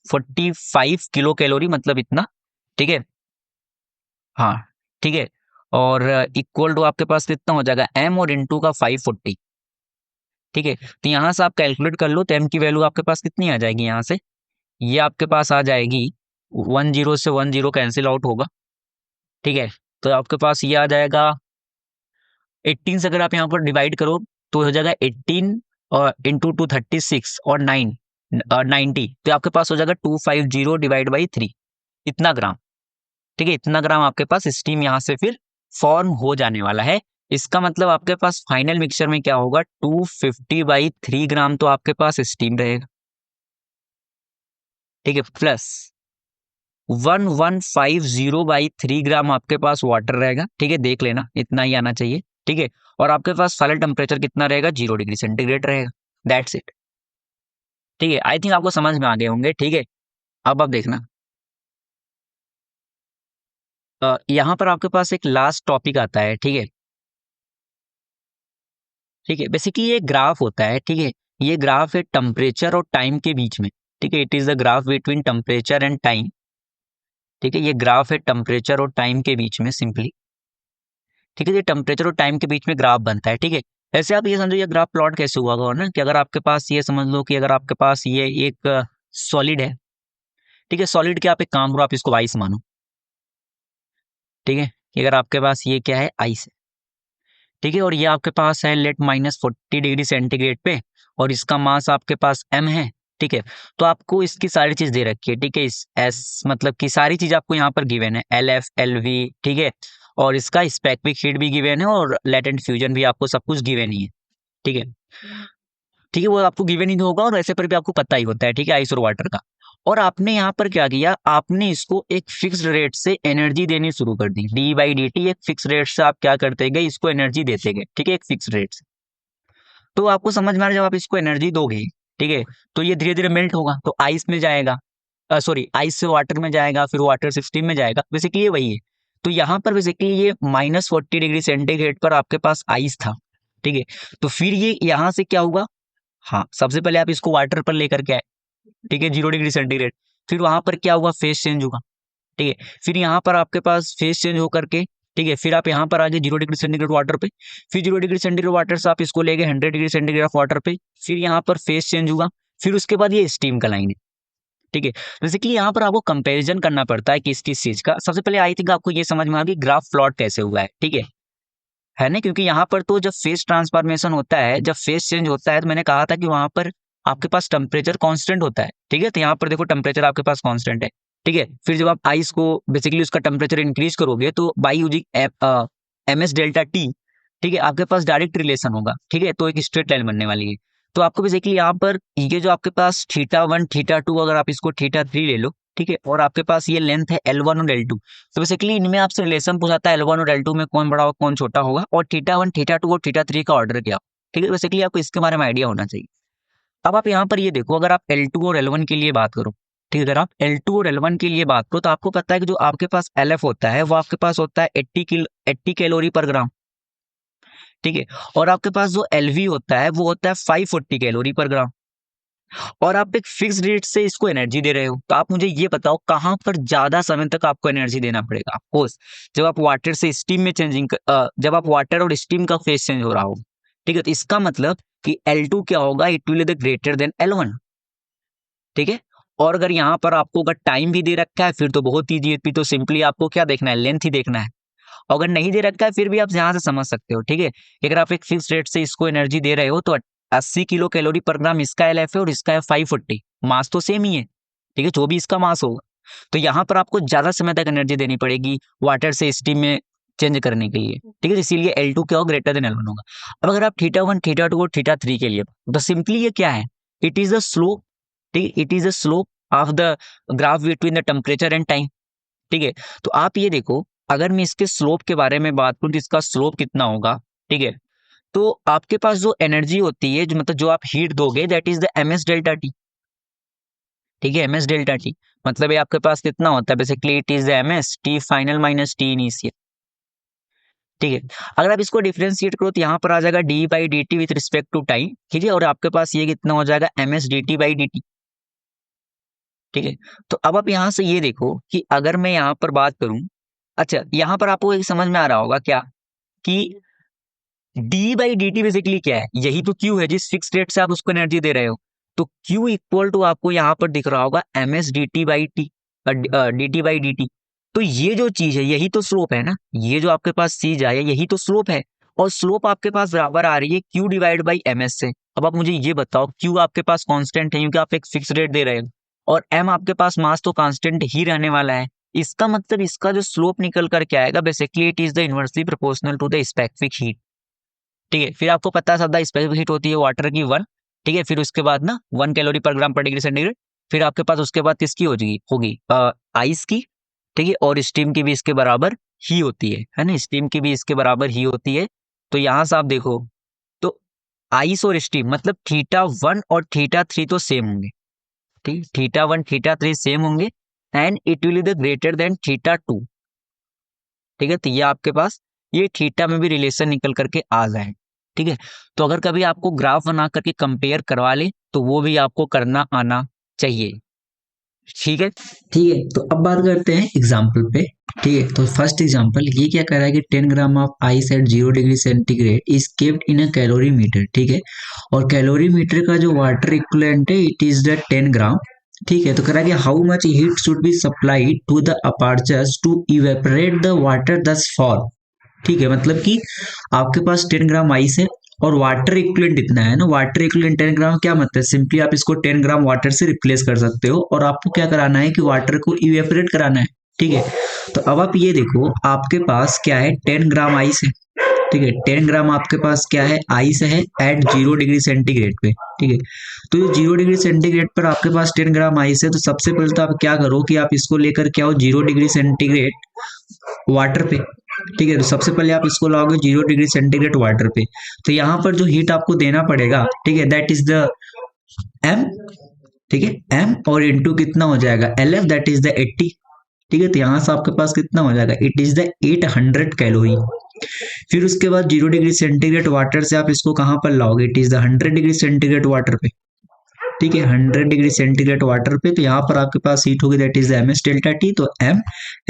45 किलो कैलोरी, मतलब इतना। ठीक है, हाँ, ठीक है, और इक्वल टू आपके पास कितना हो जाएगा, एम और इंटू का 540। ठीक है, तो यहाँ से आप कैलकुलेट कर लो, तो एम की वैल्यू आपके पास कितनी आ जाएगी, यहाँ से ये आपके पास आ जाएगी 10 से 10 कैंसिल आउट होगा। ठीक है, तो आपके पास ये आ जाएगा 18 से, अगर आप यहाँ पर डिवाइड करो तो हो जाएगा 18 और इंटू 236 और 90, तो आपके पास हो जाएगा 250 डिवाइड बाई 3, इतना ग्राम। ठीक है, इतना ग्राम आपके पास स्टीम यहाँ से फिर फॉर्म हो जाने वाला है इसका मतलब आपके पास फाइनल मिक्सचर में क्या होगा, 250/3 ग्राम तो आपके पास स्टीम रहेगा, ठीक है, प्लस 1150/3 ग्राम आपके पास वाटर रहेगा, ठीक है, देख लेना इतना ही आना चाहिए, ठीक है, और आपके पास फाइनल टेम्परेचर कितना रहेगा, 0 डिग्री सेंटीग्रेड रहेगा, दैट्स इट, ठीक है। आई थिंक आपको समझ में आ गए होंगे, ठीक है। अब आप देखना, यहाँ पर आपके पास एक लास्ट टॉपिक आता है, ठीक है, ठीक है, बेसिकली ये ग्राफ होता है, ठीक है, ये ग्राफ है टेम्परेचर और टाइम के बीच में, ठीक है, it is the graph between temperature and time, ठीक है, ये ग्राफ है टेम्परेचर और टाइम के बीच में सिंपली, ठीक है, ये टेम्परेचर और टाइम के बीच में ग्राफ बनता है, ठीक है। ऐसे आप ये समझो ये ग्राफ प्लॉट कैसे हुआ होगा ना, कि अगर आपके पास ये समझ लो कि अगर आपके पास ये एक सॉलिड है, ठीक है, सॉलिड के आप एक काम करो, आप इसको आइस मानो, ठीक है, कि अगर आपके पास ये क्या है, आइस है, ठीक है, और ये आपके पास है लेट -40 डिग्री सेंटीग्रेड पे, और इसका मास आपके पास m है, ठीक है, तो आपको इसकी सारी चीज दे रखी है, ठीक है, इस एस मतलब कि सारी चीज आपको यहाँ पर गिवन है, LF LV, ठीक है, और इसका स्पेसिफिक हीट भी गिवन है और लेटेंट फ्यूजन भी आपको सब कुछ गिवन ही है, ठीक है, ठीक है, वो आपको गिवन ही होगा और वैसे पर भी आपको पता ही होता है, ठीक है, आइस और वाटर का। और आपने यहाँ पर क्या किया, आपने इसको एक फिक्स रेट से एनर्जी देनी शुरू कर दी, d/dt एक फिक्स रेट से आप क्या करते गए, इसको एनर्जी देते गए, ठीक है, एक फिक्स रेट से। तो आपको समझ में आ रहा है, जब आप इसको एनर्जी दोगे, ठीक है, तो ये धीरे धीरे मेल्ट होगा, तो आइस में जाएगा, सॉरी आइस से वाटर में जाएगा, फिर वाटर से स्टीम में जाएगा, बेसिकली ये वही है। तो यहाँ पर बेसिकली ये -40 डिग्री सेंटीग्रेड पर आपके पास आइस था, ठीक है, तो फिर ये यहाँ से क्या हुआ, हाँ, सबसे पहले आप इसको वाटर पर लेकर के आए, ठीक है, 0 डिग्री सेंटीग्रेड, फिर वहां पर क्या हुआ, फेस चेंज होगा, ठीक है, फिर यहाँ पर आपके पास फेस चेंज होकर के, ठीक है, फिर आप यहाँ पर आ गए 0 डिग्री सेंटीग्रेड वाटर पे, फिर 0 डिग्री सेंटीग्रेड वाटर से आप इसको ले गए 100 डिग्री सेंटीग्रेड ऑफ वाटर पे, फिर यहाँ पर फेस चेंज हुआ, फिर उसके बाद ये स्टीम का लाइन है, ठीक है। बेसिकली यहाँ पर आपको कंपैरिजन करना पड़ता है किस चीज का। सबसे पहले आई थिंक आपको ये समझ में आ गई ग्राफ प्लॉट कैसे हुआ है, ठीक है ना, क्योंकि यहाँ पर तो जब फेस ट्रांसफॉर्मेशन होता है, जब फेस चेंज होता है, तो मैंने कहा था कि वहां पर आपके पास टेम्परेचर कांस्टेंट होता है, ठीक है, तो यहाँ पर देखो टेम्परेचर आपके पास कांस्टेंट है, ठीक है, फिर जब आप आइस को बेसिकली उसका टेम्परेचर इंक्रीज करोगे तो बाई यूजिंग MS∆T, ठीक है, आपके पास डायरेक्ट रिलेशन होगा, ठीक है, तो एक स्ट्रेट लाइन बनने वाली है। तो आपको बेसिकली यहाँ पर ये जो आपके पास θ1 θ2, अगर आप इसको θ3 ले लो, ठीक है, और आपके पास ये लेंथ है L1 और L2, तो बेसिकली इनमें आपसे रिलेशन पूछाता है L1 और L2 में कौन बड़ा होगा कौन छोटा होगा, और θ1 θ2 और θ3 का ऑर्डर क्या हो, ठीक है, बेसिकली आपको इसके बारे में आइडिया होना चाहिए। अब आप यहाँ पर ये देखो, अगर आप L2 और L1 के लिए बात करो, ठीक है, अगर आप L2 और L1 के लिए बात करो, तो आपको पता है कि जो आपके पास LF होता है वो आपके पास होता है 80 कैलोरी पर ग्राम, ठीक है, और आपके पास जो LV होता है वो होता है 540 कैलोरी पर ग्राम, और आप एक फिक्स रेट से इसको एनर्जी दे रहे हो, तो आप मुझे ये बताओ कहाँ पर ज्यादा समय तक आपको एनर्जी देना पड़ेगा, ऑफकोर्स जब आप वाटर से स्टीम में जब आप वाटर और स्टीम का फेज चेंज हो रहा हो, ठीक है, तो इसका मतलब कि L2 क्या होगा, it will be greater than L1, ठीक है, और अगर यहाँ पर आपको अगर टाइम भी दे रखा है फिर तो बहुत ईजी है, फिर तो सिंपली आपको क्या देखना है, लेंथ ही देखना है, अगर नहीं दे रखा है फिर भी आप यहाँ से समझ सकते हो, ठीक है, कि अगर आप एक फिक्स रेट से इसको एनर्जी दे रहे हो तो 80 किलो कैलोरी पर ग्राम इसका LF है और इसका है 540, मास तो सेम ही है, ठीक है, जो भी इसका मास होगा, तो यहाँ पर आपको ज्यादा समय तक एनर्जी देनी पड़ेगी वाटर से स्टीम में चेंज करने के लिए, ठीक है, इसीलिए L2 क्या होगा, ग्रेटर देन L1 होगा। अब अगर आप θ1 θ2 और θ3 के लिए, तो सिंपली ये क्या है, इट इज द स्लोप, ठीक है, it is the slope of the graph between the temperature and time, ठीक है, तो आप ये देखो, अगर मैं इसके स्लोप के बारे में बात करूं तो इसका स्लोप कितना होगा, ठीक है, तो आपके पास जो एनर्जी होती है, जो मतलब जो आप हीट दोगे, दैट इज द MS∆T, ठीक है, MS∆T मतलब ये आपके पास कितना होता है, basically it is the MS T final minus T initial, ठीक है, अगर आप इसको डिफरेंशिएट करो तो यहाँ पर आ जाएगा d/dt with respect to time, ठीक है, और आपके पास ये कितना हो जाएगा MS/dt/dt, ठीक है, तो अब आप यहाँ से ये देखो कि अगर मैं यहाँ पर बात करूं, अच्छा यहाँ पर आपको एक समझ में आ रहा होगा क्या, कि d/dt बेसिकली क्या है, यही तो Q है, जिस फिक्स रेट से आप उसको एनर्जी दे रहे हो, तो Q इक्वल टू आपको यहाँ पर दिख रहा होगा MS/dt/dt, तो ये जो चीज है यही तो स्लोप है ना, ये जो आपके पास चीज आई है यही तो स्लोप है, और स्लोप आपके पास बराबर आ रही है Q/MS से। अब आप मुझे ये बताओ, Q आपके पास कांस्टेंट है क्योंकि आप एक फिक्स रेट दे रहे हो, और M आपके पास मास तो कांस्टेंट ही रहने वाला है, इसका मतलब इसका जो स्लोप निकल कर क्या आएगा, basically it is the inversely proportional to the specific heat. ठीक है, फिर आपको पता है स्पेसिफिक हीट होती है वाटर की 1। ठीक है, फिर उसके बाद ना 1 कैलोरी पर ग्राम पर डिग्री सेंटीग्रेड। फिर आपके पास उसके बाद किसकी होगी आइस की। ठीक है, और स्टीम की भी इसके बराबर ही होती है ना, स्टीम की भी इसके बराबर ही होती है। तो यहाँ से आप देखो तो आइस और स्टीम मतलब θ1 और θ3 तो सेम होंगे। ठीक, θ1 θ3 सेम होंगे and it will be the greater than θ2। ठीक है, तो ये आपके पास ये थीटा में भी रिलेशन निकल करके आ जाए। ठीक है, तो अगर कभी आपको ग्राफ बना करके कंपेयर करवा ले तो वो भी आपको करना आना चाहिए। ठीक है, तो अब बात करते हैं एग्जाम्पल पे। ठीक है, तो फर्स्ट एग्जाम्पल ये क्या कह रहा है कि 10 gram of ice at 0 degree centigrade is kept in a calorie meter. ठीक है, और कैलोरी मीटर का जो वाटर इक्विवेलेंट है इट इज द 10 ग्राम। ठीक है, तो कह रहा है कि how much heat should be supplied to the apertures to evaporate the water thus for. ठीक है, मतलब कि आपके पास 10 ग्राम आइस है और वाटर इक्विवेलेंट इतना है ना, वाटर इक्विवेलेंट 10 ग्राम क्या मतलब, सिंपली आप इसको 10 ग्राम वाटर से रिप्लेस कर सकते हो और आपको क्या कराना है कि वाटर को इवेपोरेट कराना है। ठीक है, तो अब आप ये देखो आपके पास क्या है 10 ग्राम आइस है। ठीक है, 10 ग्राम आपके पास क्या है आइस है एट 0 डिग्री सेंटीग्रेड पे। ठीक है, तो ये 0 डिग्री सेंटीग्रेड पर आपके पास 10 ग्राम आइस है, तो सबसे पहले तो आप क्या करो कि आप इसको लेकर क्या हो 0 डिग्री सेंटीग्रेड वाटर पे। ठीक है, तो सबसे पहले आप इसको लाओगे 0 डिग्री सेंटीग्रेड वाटर पे, तो यहाँ पर जो हीट आपको देना पड़ेगा ठीक है दैट इज द एम। ठीक है, एम और इंटू कितना हो जाएगा L F that is the 80। ठीक है, तो यहाँ से आपके पास कितना हो जाएगा इट इज द 800 कैलोरी। फिर उसके बाद 0 डिग्री सेंटीग्रेड वाटर से आप इसको कहाँ पर लाओगे it is the 100 degree centigrade water पे। ठीक है, 100 डिग्री सेंटीग्रेड वाटर पे, तो यहाँ पर आपके पास हीट होगी that is M S delta T. तो एम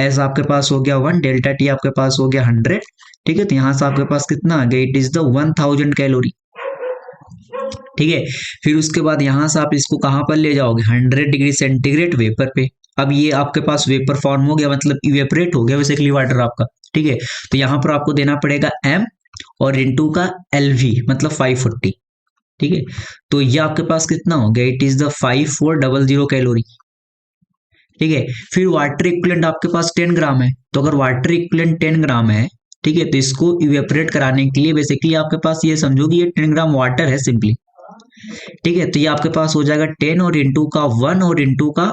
एस आपके पास हो गया 1, डेल्टा टी आपके पास हो गया 100। ठीक है, तो यहाँ से आपके पास कितना आ गया इट इज द 1000 कैलोरी। ठीक है, फिर उसके बाद यहाँ से आप इसको कहाँ पर ले जाओगे 100 डिग्री सेंटीग्रेड वेपर पे। अब ये आपके पास वेपर फॉर्म हो गया मतलब इवेपोरेट हो गया बेसिकली वाटर आपका। ठीक है, तो यहाँ पर आपको देना पड़ेगा एम और इनटू का एलवी मतलब 540। ठीक है, तो ये आपके पास कितना हो गया इट इज द 5400 कैलोरी। ठीक है, फिर वाटर इक्विवेलेंट आपके पास 10 ग्राम है, तो अगर वाटर इक्विवेलेंट 10 ग्राम है ठीक है तो इसको इवेपोरेट कराने के लिए बेसिकली आपके पास ये समझो कि ये 10 ग्राम वाटर है सिंपली। ठीक है, तो ये आपके पास हो जाएगा 10 और इंटू का 1 और इंटू का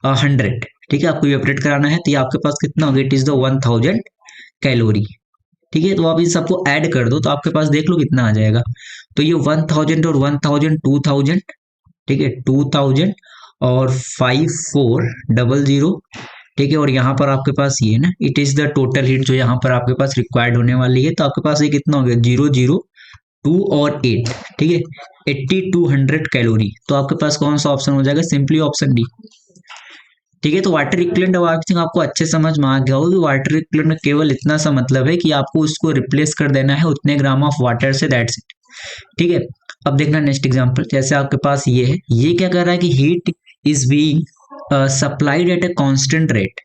100। ठीक है, आपको इवेपोरेट कराना है तो ये आपके पास कितना हो गया इट इज द 1000 कैलोरी। ठीक है, तो आप इन सबको ऐड कर दो तो आपके पास देख लो कितना आ जाएगा। तो ये 1000 और 1000 2000। ठीक है, 2000 और 5400। ठीक है, और यहाँ पर आपके पास ये ना it is the total heat जो यहाँ पर आपके पास रिक्वायर्ड होने वाली है। तो आपके पास ये कितना हो गया 002 और 8। ठीक है, 8200 कैलोरी। तो आपके पास कौन सा ऑप्शन हो जाएगा सिंपली ऑप्शन डी। ठीक है, तो वाटर इक्विवेलेंट आई थिंक आपको अच्छे समझ में आ गया होगा कि वाटर इक्विवेलेंट में केवल इतना सा मतलब है कि आपको उसको रिप्लेस कर देना है उतने ग्राम ऑफ वाटर से, दैट्स इट। ठीक है, अब देखना नेक्स्ट एग्जांपल। जैसे आपके पास ये है, ये क्या कर रहा है कि heat is being supplied at a constant rate.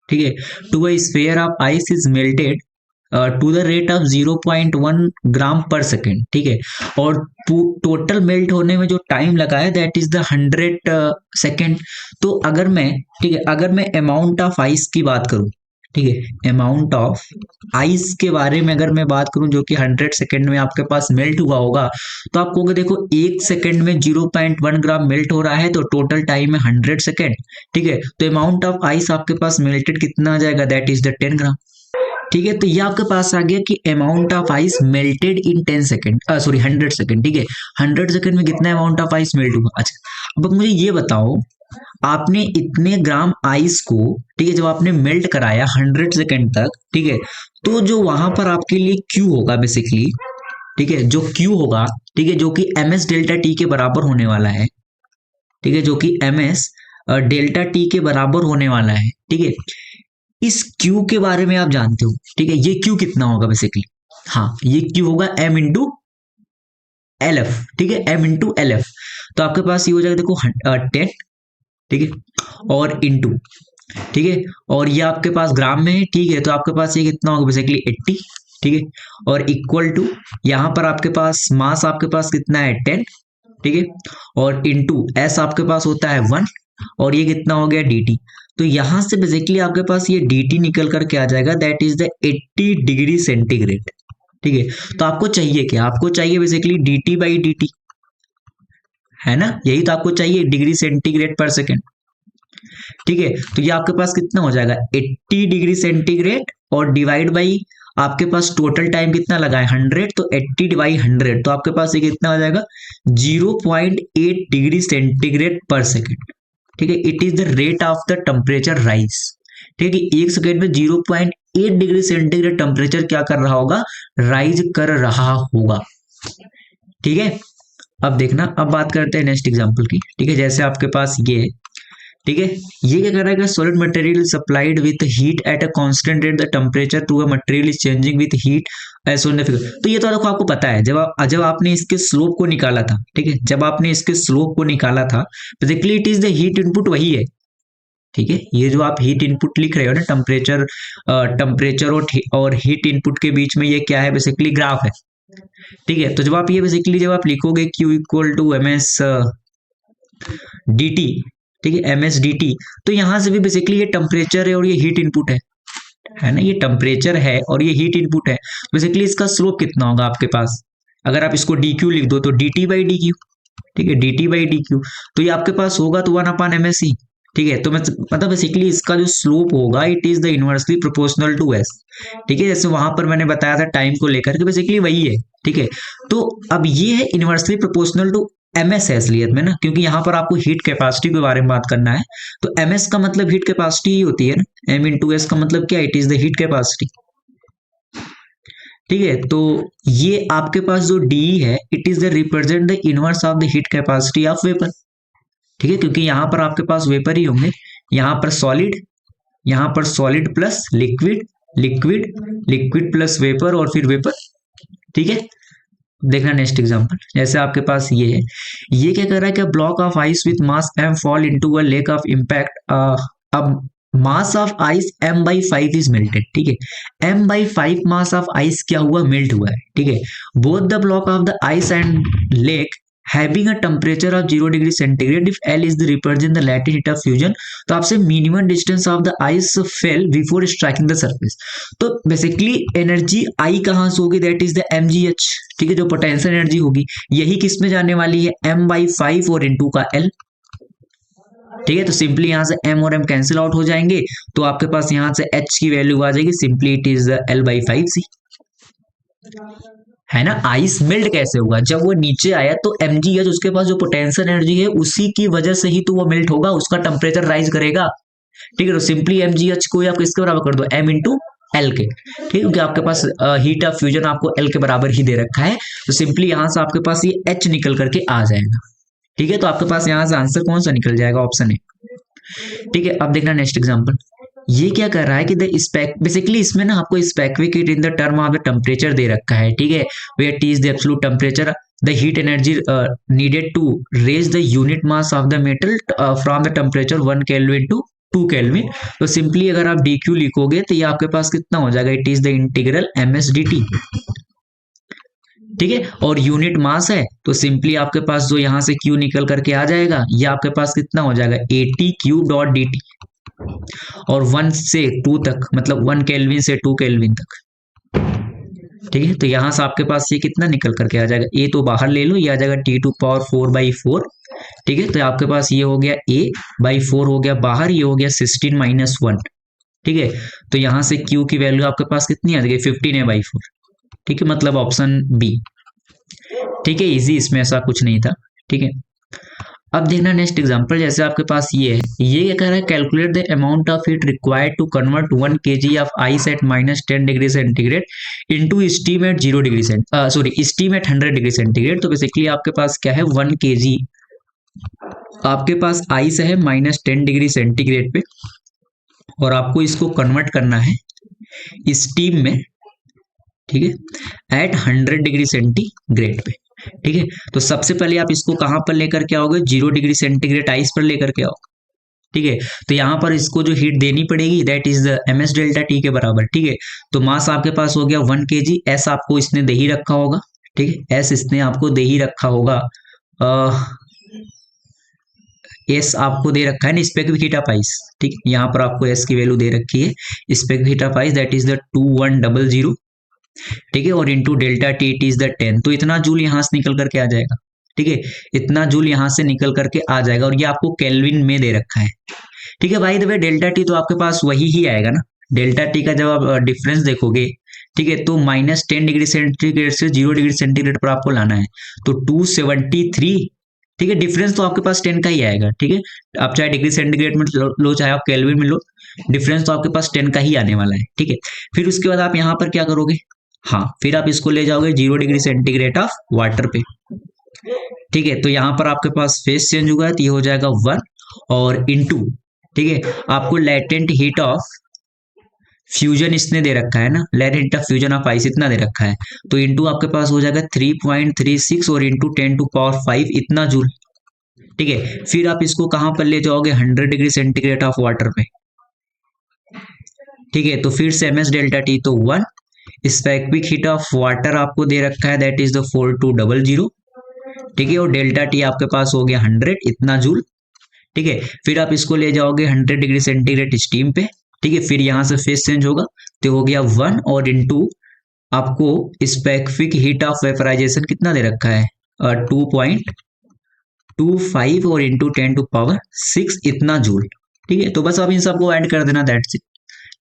ठीक है, to a sphere of ice is melted to the rate of 0.1 gram per second. ठीक है, और टोटल मेल्ट होने में जो टाइम लगा है दैट इज द 100 सेकेंड। तो अगर मैं ठीक है अगर मैं अमाउंट ऑफ आइस की बात करूं, ठीक है अमाउंट ऑफ आइस के बारे में अगर मैं बात करूं जो कि 100 सेकेंड में आपके पास मेल्ट हुआ होगा, तो आप कहोगे देखो 1 सेकेंड में 0.1 ग्राम मेल्ट हो रहा है तो टोटल टाइम है 100 सेकेंड। ठीक है, तो अमाउंट ऑफ आइस आपके पास मेल्टेड कितना आ जाएगा दैट इज द 10 ग्राम। ठीक है, तो ये आपके पास आ गया कि amount of ice melted in 10 second sorry 100 second. ठीक है, 100 सेकेंड में कितना अमाउंट ऑफ आइस मेल्ट हुआ। अच्छा, अब मुझे ये बताओ आपने इतने ग्राम आइस को ठीक है जब आपने मेल्ट कराया 100 सेकेंड तक, ठीक है, तो जो वहां पर आपके लिए क्यू होगा बेसिकली, ठीक है जो क्यू होगा, ठीक है जो कि एम एस डेल्टा टी के बराबर होने वाला है। ठीक है, जो कि एम एस डेल्टा टी के बराबर होने वाला है। ठीक है, इस Q के बारे में आप जानते हो। ठीक है, ये Q कितना होगा बेसिकली, हाँ ये Q होगा m इंटू एल एफ। ठीक है, m इंटू एल एफ। तो आपके पास ये हो जाएगा देखो 10। ठीक है, और इंटू ठीक है, और ये आपके पास ग्राम में है। ठीक है, तो आपके पास ये कितना होगा बेसिकली 80। ठीक है, और इक्वल टू यहाँ पर आपके पास मास आपके पास कितना है 10। ठीक है, और इंटू एस आपके पास होता है 1। और ये कितना हो गया dt। तो यहां से बेसिकली आपके पास ये dt निकल करके आ जाएगा, that is the 80 degree centigrade. ठीक है, तो आपको चाहिए क्या, आपको चाहिए बेसिकली dt बाई dt, है ना, यही तो आपको चाहिए, डिग्री सेंटीग्रेड पर सेकेंड। ठीक है, तो ये आपके पास कितना हो जाएगा 80 डिग्री सेंटीग्रेड और डिवाइड बाई आपके पास टोटल टाइम कितना लगा है 100, तो 80 डिवाइड 100, तो आपके पास ये कितना हो जाएगा 0.8 डिग्री सेंटीग्रेड पर सेकेंड। ठीक है, it is the rate of the temperature rise. ठीक है, एक सेकेंड में 0.8 डिग्री सेंटीग्रेड टेम्परेचर क्या कर रहा होगा, राइज कर रहा होगा। ठीक है, अब देखना, अब बात करते हैं नेक्स्ट एग्जांपल की। ठीक है, जैसे आपके पास ये है, ठीक है, ये क्या कर रहा है कि solid material supplied with heat at a constant rate, the temperature to a material is changing with heat as shown in the figure. तो ये तो देखो आपको पता है, जब आपने इसके स्लोप को निकाला था, ठीक है, जब आपने इसके स्लोप को निकाला था, basically it is the heat input वही है। ठीक है, ये जो आप हीट इनपुट लिख रहे हो ना, टेम्परेचर और हीट इनपुट के बीच में ये क्या है, बेसिकली ग्राफ है। ठीक है, तो जब आप ये बेसिकली जब आप लिखोगे Q equal to ms dt, ठीक है, ms dt, तो यहां से भी बेसिकली ये टेम्परेचर है और ये हीट इनपुट है ना, ये टेम्परेचर है और ये हीट इनपुट है। बेसिकली इसका स्लोप कितना होगा आपके पास, अगर आप इसको dq लिख दो तो dt बाई dq। ठीक है, dt बाई dq, तो ये आपके पास होगा तो 1/ms ही। ठीक है, तो मतलब बेसिकली इसका जो स्लोप होगा it is the inversely proportional to s। ठीक है, जैसे वहां पर मैंने बताया था टाइम को लेकर के, बेसिकली वही है। ठीक है, तो अब ये है इनवर्सली प्रोपोर्शनल टू ms है असलियत में ना, क्योंकि यहाँ पर आपको हीट कैपेसिटी के बारे में बात करना है, तो ms का मतलब हीट कैपेसिटी ही होती है ना, m इंटू एस का मतलब क्या, it is the heat capacity. ठीक है, तो ये आपके पास जो डी है it is the represent the inverse of the heat capacity of vapour. ठीक है, क्योंकि यहाँ पर आपके पास वेपर ही होंगे, यहाँ पर solid plus liquid, liquid plus vapour और फिर वेपर। ठीक है, देखना नेक्स्ट एग्जांपल, जैसे आपके पास ये है, ये क्या कर रहा है कि block of ice with mass m fall into a lake of impact, अब mass of ice m/5 is melted. ठीक है, m/5 मास ऑफ आइस क्या हुआ, मेल्ट हुआ है। ठीक है, both the block of the ice and lake having a temperature of 0 degree centigrade, if L is the represent the latent heat of fusion, तो आपसे minimum distance of the ice fell before striking the surface। तो basically energy I कहाँ से होगी, that is the mgh। ठीक है, जो potential energy होगी यही किस में जाने वाली है, m/5 और इनटू का L। ठीक है, तो सिंपली यहां से m और m कैंसिल आउट हो जाएंगे, तो आपके पास यहां से h की वैल्यू आ जाएगी, सिंपली इट इज L/5c। है ना, आइस मेल्ट कैसे होगा, जब वो नीचे आया तो mgh उसके पास जो पोटेंशियल एनर्जी है उसी की वजह से ही तो वो मेल्ट होगा, उसका टेम्परेचर राइज करेगा। ठीक है, तो सिंपली mgh को आप किसके बराबर कर दो, m इंटू एल के। ठीक है, क्योंकि आपके पास हीट ऑफ फ्यूजन आपको एल के बराबर ही दे रखा है, तो सिंपली यहां से आपके पास ये h निकल करके आ जाएगा। ठीक है, तो आपके पास यहां से आंसर कौन सा निकल जाएगा, ऑप्शन ए। ठीक है, अब देखना नेक्स्ट एग्जांपल, ये क्या कर रहा है कि द स्पेक, बेसिकली इसमें ना आपको specific heat in the term of the temperature दे रखा है। ठीक है, where T is the absolute temperature, the heat energy needed to raise the unit mass of the metal from the temperature 1 kelvin to 2 kelvin. तो simply अगर आप D Q लिखोगे तो ये आपके पास कितना हो जाएगा, it is the integral ms dt। ठीक है, और यूनिट मास है तो सिंपली आपके पास जो यहां से Q निकल करके आ जाएगा, ये आपके पास कितना हो जाएगा 80Q डॉट dt, और 1 से 2 तक, मतलब 1 केल्विन से 2 केल्विन तक। ठीक है, तो यहां से आपके पास ये कितना निकल करके आ जाएगा, ए तो बाहर ले लो, ये आ जाएगा T⁴ 4/4। ठीक है, तो आपके पास ये हो गया a/4 हो गया बाहर, ये हो गया 16 - 1। ठीक है, तो यहां से Q की वैल्यू आपके पास कितनी आ जाएगी 15a/4। ठीक है, मतलब ऑप्शन बी। ठीक है, इजी, इसमें ऐसा कुछ नहीं था। ठीक है, अब देखना नेक्स्ट एग्जांपल, जैसे आपके पास ये है, ये क्या कह रहा है, calculate the amount of heat required to convert 1 kg of ice at -10 degree centigrade into steam at 0 degree steam at 100 degree centigrade. तो बेसिकली आपके पास क्या है, 1 kg आपके पास आइस है -10 डिग्री सेंटीग्रेड पे, और आपको इसको कन्वर्ट करना है स्टीम में। ठीक है, एट 100 डिग्री सेंटीग्रेड पे। ठीक है, तो सबसे पहले आप इसको कहां पर लेकर के आओगे, 0 डिग्री सेंटीग्रेड आइस पर लेकर के आओ। ठीक है, तो यहां पर इसको जो हीट देनी पड़ेगी that is the ms delta T के बराबर। ठीक है, तो मास आपके पास हो गया 1 kg, s आपको इसने दे ही रखा होगा। ठीक है, s इसने आपको दे ही रखा होगा, एस आपको दे रखा है ना, स्पेसिफिक हीट ऑफ आइस, ठीक, यहाँ पर आपको एस की वैल्यू दे रखी है, specific heat of ice that is the 2100, ठीक है, और into delta T it is the 10, तो इतना जूल यहाँ से निकल करके आ जाएगा, ठीक है, इतना जूल यहाँ से निकल करके आ जाएगा, और ये आपको केल्विन में दे रखा है, ठीक है। भाई द वे डेल्टा टी तो आपके पास वही ही आएगा ना, डेल्टा टी का जब आप डिफरेंस देखोगे, ठीक है, तो -10 डिग्री सेंटीग्रेड से 0 डिग्री सेंटीग्रेड पर आपको लाना है, तो 273, ठीक है, डिफरेंस तो आपके पास 10 का ही आएगा, ठीक है, आप चाहे डिग्री सेंटीग्रेड में लो चाहे आप केल्विन में लो, डिफरेंस तो आपके पास 10 का ही आने वाला है, ठीक है। फिर उसके बाद आप यहाँ पर क्या करोगे, हाँ, फिर आप इसको ले जाओगे 0 डिग्री सेंटीग्रेड ऑफ वाटर पे, ठीक है, तो यहाँ पर आपके पास फेस चेंज होगा, तो ये हो जाएगा 1 और इनटू, ठीक है, आपको लेटेंट हीट ऑफ फ्यूजन इसने दे रखा है ना, latent heat of fusion of ice इतना दे रखा है, तो इनटू आपके पास हो जाएगा 3.36 और इंटू 10⁵ इतना जूल, ठीक है। फिर आप इसको कहां पर ले जाओगे, 100 डिग्री सेंटीग्रेड ऑफ वाटर पे, ठीक है, तो फिर से एम एस डेल्टा टी तो 1, स्पेसिफिक हीट ऑफ वाटर आपको दे रखा है दैट इज द 4200, ठीक है, और डेल्टा टी आपके पास हो गया 100 इतना जूल, ठीक है। फिर आप इसको ले जाओगे 100 डिग्री सेंटीग्रेड स्टीम पे, ठीक है, फिर यहां से फेस चेंज होगा, तो हो गया 1 और इनटू आपको स्पेसिफिक हीट ऑफ वेपराइजेशन कितना दे रखा है, 2.25 और इंटू 10⁶ इतना जूल, ठीक है। तो बस आप इन सबको ऐड कर देना, दैट्स इट,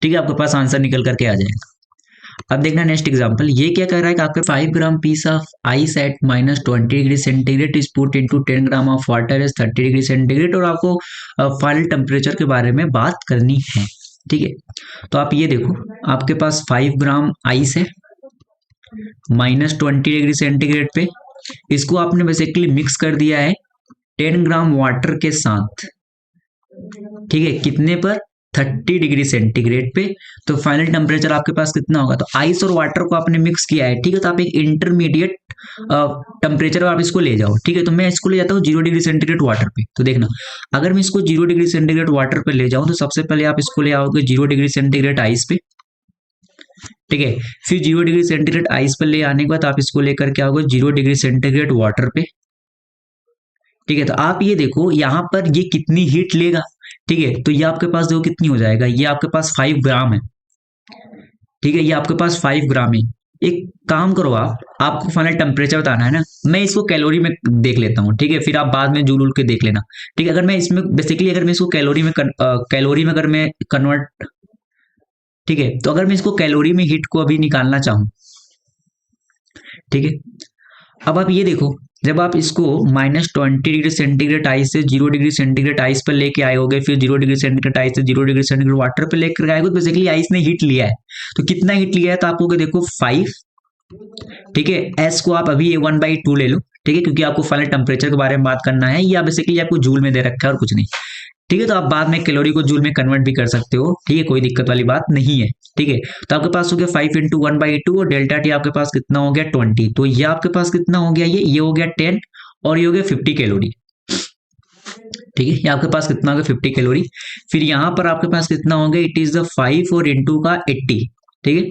ठीक है, आपके पास आंसर निकल करके आ जाएगा। अब देखना नेक्स्ट एग्जांपल, ये क्या कह रहा है कि आपके 5 gram piece of ice at -20 degree centigrade is put into 10 gram of water as 30 degree centigrade, और आपको फाइनल टेम्परेचर के बारे में बात करनी है, ठीक है। तो आप ये देखो, आपके पास 5 ग्राम आइस है -20 डिग्री सेंटीग्रेड पे, इसको आपने बेसिकली मिक्स कर दिया है 10 ग्राम वाटर के साथ, ठीक है, कितने पर, 30 डिग्री सेंटीग्रेड पे, तो फाइनल टेम्परेचर आपके पास कितना होगा, तो आइस और वाटर को आपने मिक्स किया है, ठीक है, तो आप एक इंटरमीडिएट टेम्परेचर आप इसको ले जाओ, ठीक है, तो मैं इसको ले जाता हूँ 0 डिग्री सेंटीग्रेड वाटर पे, तो देखना, अगर मैं इसको 0 डिग्री सेंटीग्रेड वाटर पे ले जाऊं, तो सबसे पहले आप इसको ले आओगे 0 डिग्री सेंटीग्रेड आइस पे, ठीक है, फिर 0 डिग्री सेंटीग्रेड आइस पर ले आने के बाद आप इसको लेकर के आओगे 0 डिग्री सेंटीग्रेड वाटर पे, ठीक है, तो आप ये देखो यहाँ पर ये कितनी हीट लेगा, ठीक है, तो ये आपके पास देखो कितनी हो जाएगा, ये आपके पास 5 ग्राम है, ठीक है, ये आपके पास 5 ग्राम है। एक काम करो, आप आपको फाइनल टेम्परेचर बताना है ना, मैं इसको कैलोरी में देख लेता हूँ, ठीक है, फिर आप बाद में जूल के देख लेना, ठीक है। अगर मैं इसमें बेसिकली अगर मैं इसको कैलोरी में अगर मैं कन्वर्ट, ठीक है, तो अगर मैं इसको कैलोरी में हीट को अभी निकालना चाहूँ, ठीक है, अब आप ये देखो, जब आप इसको -20 डिग्री सेंटीग्रेड आइस से 0 डिग्री सेंटीग्रेड आइस पर लेके आए होगे, फिर 0 डिग्री सेंटीग्रेड आइस से 0 डिग्री सेंटीग्रेड वाटर पे लेकर आए हो, तो बेसिकली आइस ने हीट लिया है, तो कितना हीट लिया है, तो आपको देखो 5, ठीक है, एस को आप अभी 1/2 ले लो, ठीक है, क्योंकि आपको फाइनल टेम्परेचर के बारे में बात करना है, या बेसिकली आपको जूल में दे रखा है और कुछ नहीं, ठीक है, तो आप बाद में कैलोरी को जूल में कन्वर्ट भी कर सकते हो, ठीक है, कोई दिक्कत वाली बात नहीं है, ठीक है। तो आपके पास हो गया 5 × 1/2 और डेल्टा टी आपके पास कितना हो गया 20, तो ये आपके पास कितना हो गया, ये हो गया 10 और ये हो गया 50 कैलोरी, ठीक है, ये आपके पास कितना हो गया 50 कैलोरी। फिर यहाँ पर आपके पास कितना हो गया, इट इज द 5 और इंटू का 80, ठीक है,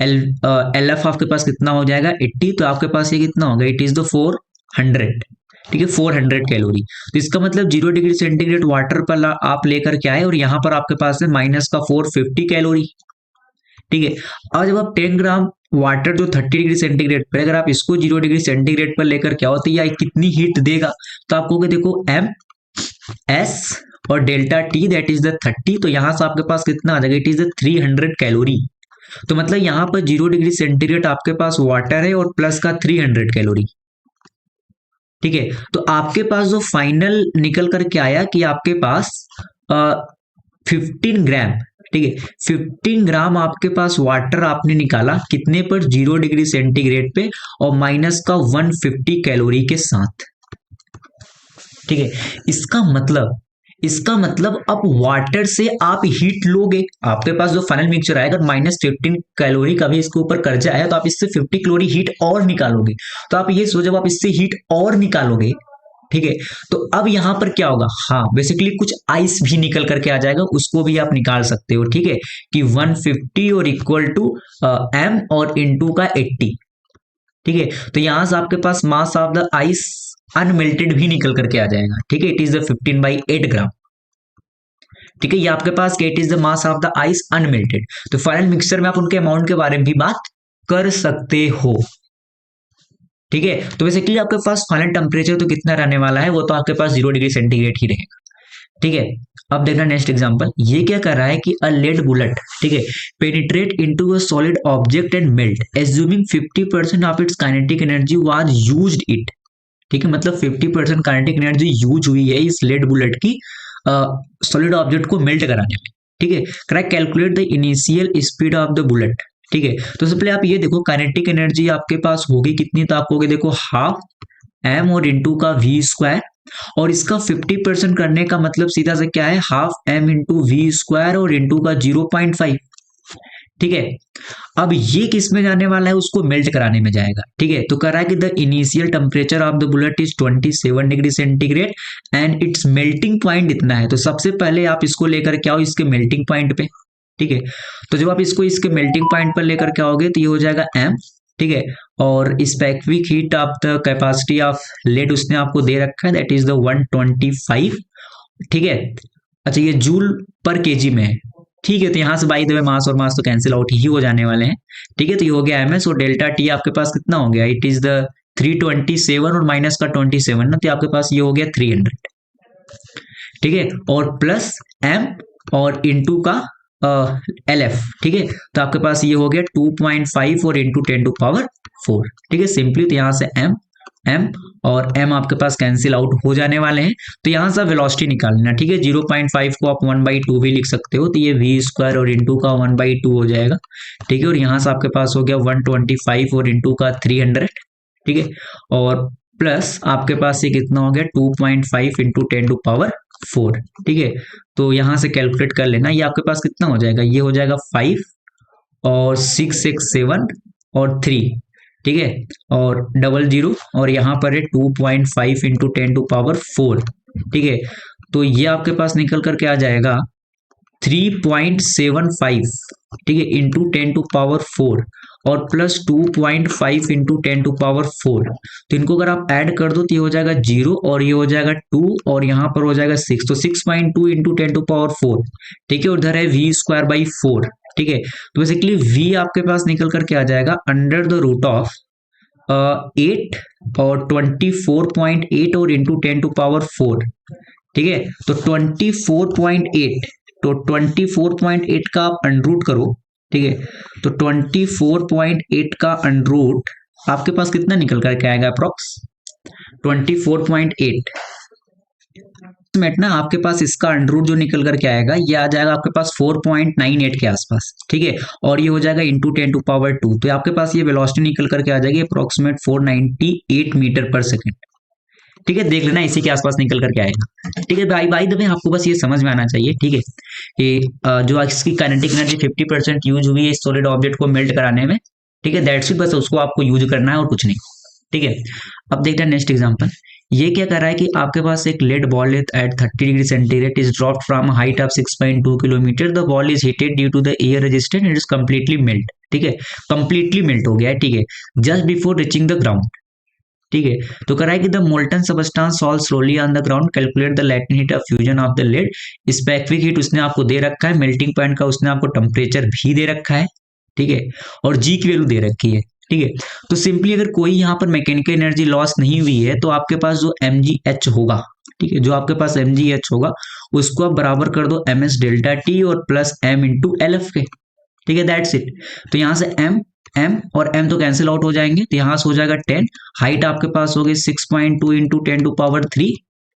एल एफ आपके पास कितना हो जाएगा 80, तो आपके पास ये कितना होगा, इट इज द 400, ठीक है, 400 कैलोरी। तो इसका मतलब 0 डिग्री सेंटीग्रेड वाटर पर आप लेकर के आए और यहाँ पर आपके पास है -450 कैलोरी, ठीक है। अब जब आप 10 ग्राम वाटर जो 30 डिग्री सेंटीग्रेड पर, अगर आप इसको 0 डिग्री सेंटीग्रेड पर लेकर क्या होता है, या कितनी हीट देगा, तो आपको देखो एम एस और delta T that is the 30, तो यहां से आपके पास कितना आ जाएगा, इट इज द 300 कैलोरी। तो मतलब यहाँ पर 0 डिग्री सेंटीग्रेड आपके पास वाटर है और प्लस का 300 कैलोरी, ठीक है। तो आपके पास जो फाइनल निकल करके आया कि आपके पास 15 ग्राम, ठीक है, 15 ग्राम आपके पास वाटर आपने निकाला कितने पर, 0 डिग्री सेंटीग्रेड पे और माइनस का 150 कैलोरी के साथ, ठीक है। इसका मतलब अब वाटर से आप हीट लोगे, आपके पास जो फाइनल मिक्सचर आएगा -15 कैलोरी का भी इसके ऊपर कर्जा है, तो आप इससे 50 कैलोरी हीट और निकालोगे, तो आप ये सोचो, जब आप इससे हीट और निकालोगे, ठीक है, तो अब यहां पर क्या होगा, हाँ बेसिकली कुछ आइस भी निकल करके आ जाएगा, उसको भी आप निकाल सकते हो, ठीक है, कि 150 और इक्वल टू एम और इंटू का 80, ठीक है। तो यहां से आपके पास मास ऑफ द आइस अनमेल्टेड भी निकल करके आ जाएगा, ठीक है। इट इज द 15/8 ग्राम, ठीक है। ये आपके पास it is the mass of the ice unmelted. तो फाइनल मिक्सचर में आप उनके अमाउंट के बारे में भी बात कर सकते हो, ठीक है। तो बेसिकली आपके पास फाइनल टेम्परेचर तो कितना रहने वाला है, वो तो आपके पास 0 डिग्री सेंटीग्रेड ही रहेगा, ठीक है। अब देखना नेक्स्ट एग्जांपल, ये क्या कर रहा है कि अ लेड बुलेट, ठीक है, penetrate into a solid object and melt assuming 50% of its kinetic energy was used it, ठीक है। मतलब 50% काइनेटिक एनर्जी यूज हुई है इस लेड बुलेट की सॉलिड ऑब्जेक्ट को मेल्ट कराने में, ठीक है। Correct, calculate the initial speed of the bullet, ठीक है। तो सबसे पहले आप ये देखो काइनेटिक एनर्जी आपके पास होगी कितनी, तो आपको देखो हाफ एम और इंटू का वी स्क्वायर, और इसका 50% करने का मतलब सीधा से क्या है, half M into V square और इंटू का 0.5, ठीक है। अब ये किस में जाने वाला है, उसको मेल्ट कराने में जाएगा, ठीक है। तो कह रहा है कि the initial temperature of the bullet is 27 degree centigrade and it's melting point इतना है। तो सबसे पहले आप इसको लेकर के आओ इसके मेल्टिंग पॉइंट पे, ठीक है। तो जब आप इसको इसके मेल्टिंग पॉइंट पर लेकर के आओगे तो ये हो जाएगा एम, ठीक है। और specific heat of the capacity of lead उसने आपको दे रखा है, दैट इज द 125, ठीक है। अच्छा ये जूल पर केजी में है, ठीक है। तो यहाँ से बाई द वे मास और मास तो कैंसिल आउट ही हो जाने वाले हैं, ठीक है। तो ये हो गया एमएस, और डेल्टा टी आपके पास कितना हो गया, इट इज द 327 और माइनस का 27 ना, तो आपके पास ये हो गया 300, ठीक है। और प्लस एम और इंटू का एल एफ, ठीक है। तो आपके पास ये हो गया 2.5 और इंटू 10⁴, ठीक है। सिंपली तो यहाँ से एम एम और एम आपके पास कैंसिल आउट हो जाने वाले हैं। तो यहाँ से वेलोसिटी निकालना, ठीक है। 0.5 को आप 1/2 भी लिख सकते हो, तो ये वी स्क्वायर और इंटू का 1/2 हो जाएगा, ठीक है। और यहाँ से आपके पास हो गया 125 और इंटू का 300, ठीक है। और प्लस आपके पास ये कितना हो गया 2.5 इंटू 10⁴, ठीक है। तो यहाँ से कैलकुलेट कर लेना, ये आपके पास कितना हो जाएगा, ये हो जाएगा 5 और 6 6 7 और 3, ठीक है। और 00 और यहाँ पर है 2.5 इंटू 10⁴, ठीक है। तो ये आपके पास निकल करके आ जाएगा 3.75, ठीक है, इंटू 10⁴ और प्लस 2.5 इंटू 10⁴। तो इनको अगर आप ऐड कर दो तो ये हो जाएगा 0 और ये हो जाएगा 2 और यहाँ पर हो जाएगा 6, तो 6.2 इंटू 10⁴, ठीक है। उधर है वी स्क्वायर बाई 4, ठीक है। तो बेसिकली v आपके पास निकल करके आ जाएगा अंडर द रूट ऑफ 8 और 24.8 और इंटू 10⁴, ठीक है। तो 24.8, तो 24.8 का आप अंडरूट करो, ठीक है। तो 24.8 का अंडरूट आपके पास कितना निकल करके आएगा, अप्रोक्स 24.8 मिनट ना, आपके पास इसका अंडरूट जो निकल करके आएगा ये आ जाएगा आपके पास 4.98 के आसपास, ठीक है। और ये हो जाएगा इंटू 10⁵, तो आपके पास ये वेलोसिटी निकल करके आ जाएगी अप्रोक्सीमेट 498 मीटर पर सेकेंड, ठीक है। देख लेना इसी के आसपास निकल करके आएगा, ठीक है। बाई द वे आपको बस ये समझ में आना चाहिए, ठीक है, कि जो इसकी काइनेटिक एनर्जी 50% यूज हुई है इस सॉलिड ऑब्जेक्ट को मेल्ट कराने में, ठीक है। दैट्स इट, बस उसको आपको यूज करना है और कुछ नहीं, ठीक है। अब देखते हैं नेक्स्ट एग्जांपल, ये क्या कर रहा है कि आपके पास एक lead ball at 30 degree centigrade is dropped from height of 6.2 kilometre, the ball is heated due to the air resistance, it is completely melt, ठीक है। कंप्लीटली मेल्ट हो गया है, ठीक है, just before reaching the ground, ठीक है। तो कह रहा है कि the molten substance solve slowly on the ground, calculate the latent heat of fusion of the lead, specific heat उसने आपको दे रखा है, मेल्टिंग पॉइंट का उसने आपको टेम्परेचर भी दे रखा है, ठीक है, और जी की वैल्यू दे रखी है, ठीक है। तो सिंपली अगर कोई यहाँ पर मैकेनिकल एनर्जी लॉस नहीं हुई है तो आपके पास जो mgh होगा, ठीक है, जो आपके पास mgh होगा उसको आप बराबर कर दो ms डेल्टा टी और plus m into L F के, ठीक है, दैट्स इट। तो यहाँ से m और m तो कैंसिल आउट हो जाएंगे, तो यहाँ से हो जाएगा 10, हाइट आपके पास हो गई 6.2 इंटू 10⁵,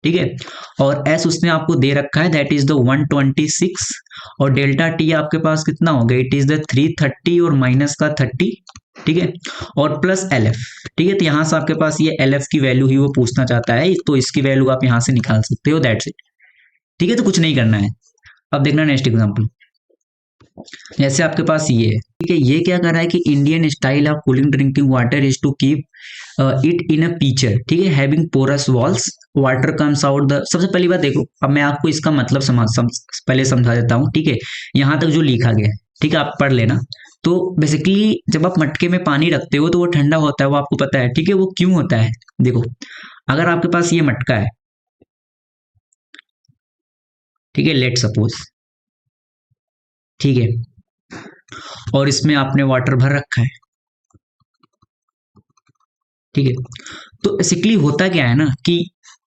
ठीक है। और s उसने आपको दे रखा है, दैट इज द 126, और डेल्टा टी आपके पास कितना हो गया, इट इज द 330 और माइनस का 30, ठीक है, और प्लस एल एफ, ठीक है। तो यहाँ से आपके पास ये एल एफ की वैल्यू ही वो पूछना चाहता है, तो इसकी वैल्यू आप यहाँ से निकाल सकते हो, दैट्स इट, ठीक है। तो कुछ नहीं करना है। अब देखना नेक्स्ट एग्जांपल, जैसे आपके पास ये है, ठीक है, ये क्या कर रहा है कि Indian style of cooling drinking water is to keep it in a pitcher, ठीक है, having porous walls, water comes out the, सबसे पहली बात देखो, अब मैं आपको इसका मतलब पहले समझा देता हूँ, ठीक है। यहाँ तक जो लिखा गया है, ठीक है, आप पढ़ लेना। तो बेसिकली जब आप मटके में पानी रखते हो तो वो ठंडा होता है, वो आपको पता है, ठीक है। वो क्यों होता है, देखो, अगर आपके पास ये मटका है, ठीक है, लेट सपोज, ठीक है, और इसमें आपने वाटर भर रखा है, ठीक है, तो बेसिकली होता क्या है ना कि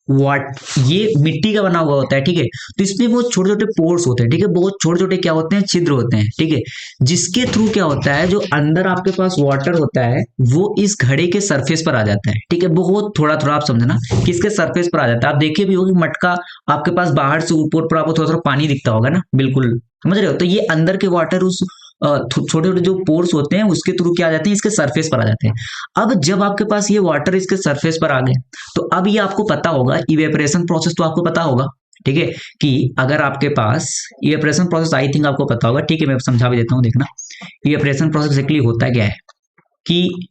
वाट ये मिट्टी का बना हुआ होता है, ठीक है, तो इसमें बहुत छोटे छोटे पोर्स होते हैं, ठीक है, बहुत छोटे छोटे क्या होते हैं, छिद्र होते हैं, ठीक है, जिसके थ्रू क्या होता है, जो अंदर आपके पास वाटर होता है वो इस घड़े के सरफेस पर आ जाता है, ठीक है, बहुत थोड़ा थोड़ा आप समझना किसके सरफेस पर आ जाता है। आप देखिए भी होगी मटका आपके पास बाहर से ऊपर पर आपको थोड़ा थोड़ा पानी दिखता होगा ना, बिल्कुल समझ रहे हो, तो ये अंदर के वाटर उस छोटे छोटे जो पोर्स होते हैं उसके थ्रू क्या आ जाते हैं, इसके सरफेस पर आ जाते हैं। अब जब आपके पास ये वाटर इसके सरफेस पर आ गए, तो अब ये आपको पता होगा इवेपोरेशन प्रोसेस, तो आपको पता होगा, ठीक है, कि अगर आपके पास इवेपोरेशन प्रोसेस आई थिंक आपको पता होगा, ठीक है, मैं समझा भी देता हूँ, देखना इवेपोरेशन प्रोसेस बेसिकली होता क्या है कि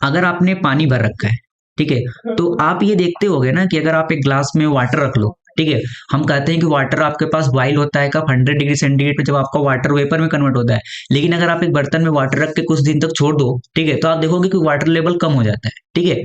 अगर आपने पानी भर रखा है, ठीक है, तो आप ये देखते होगे ना कि अगर आप एक ग्लास में वाटर रख लो, ठीक है, हम कहते हैं कि वाटर आपके पास बॉइल होता है कब 100 डिग्री सेंटीग्रेड पे, जब आपका वाटर वेपर में कन्वर्ट होता है। लेकिन अगर आप एक बर्तन में वाटर रख के कुछ दिन तक छोड़ दो, ठीक है, तो आप देखोगे कि वाटर लेवल कम हो जाता है, ठीक है,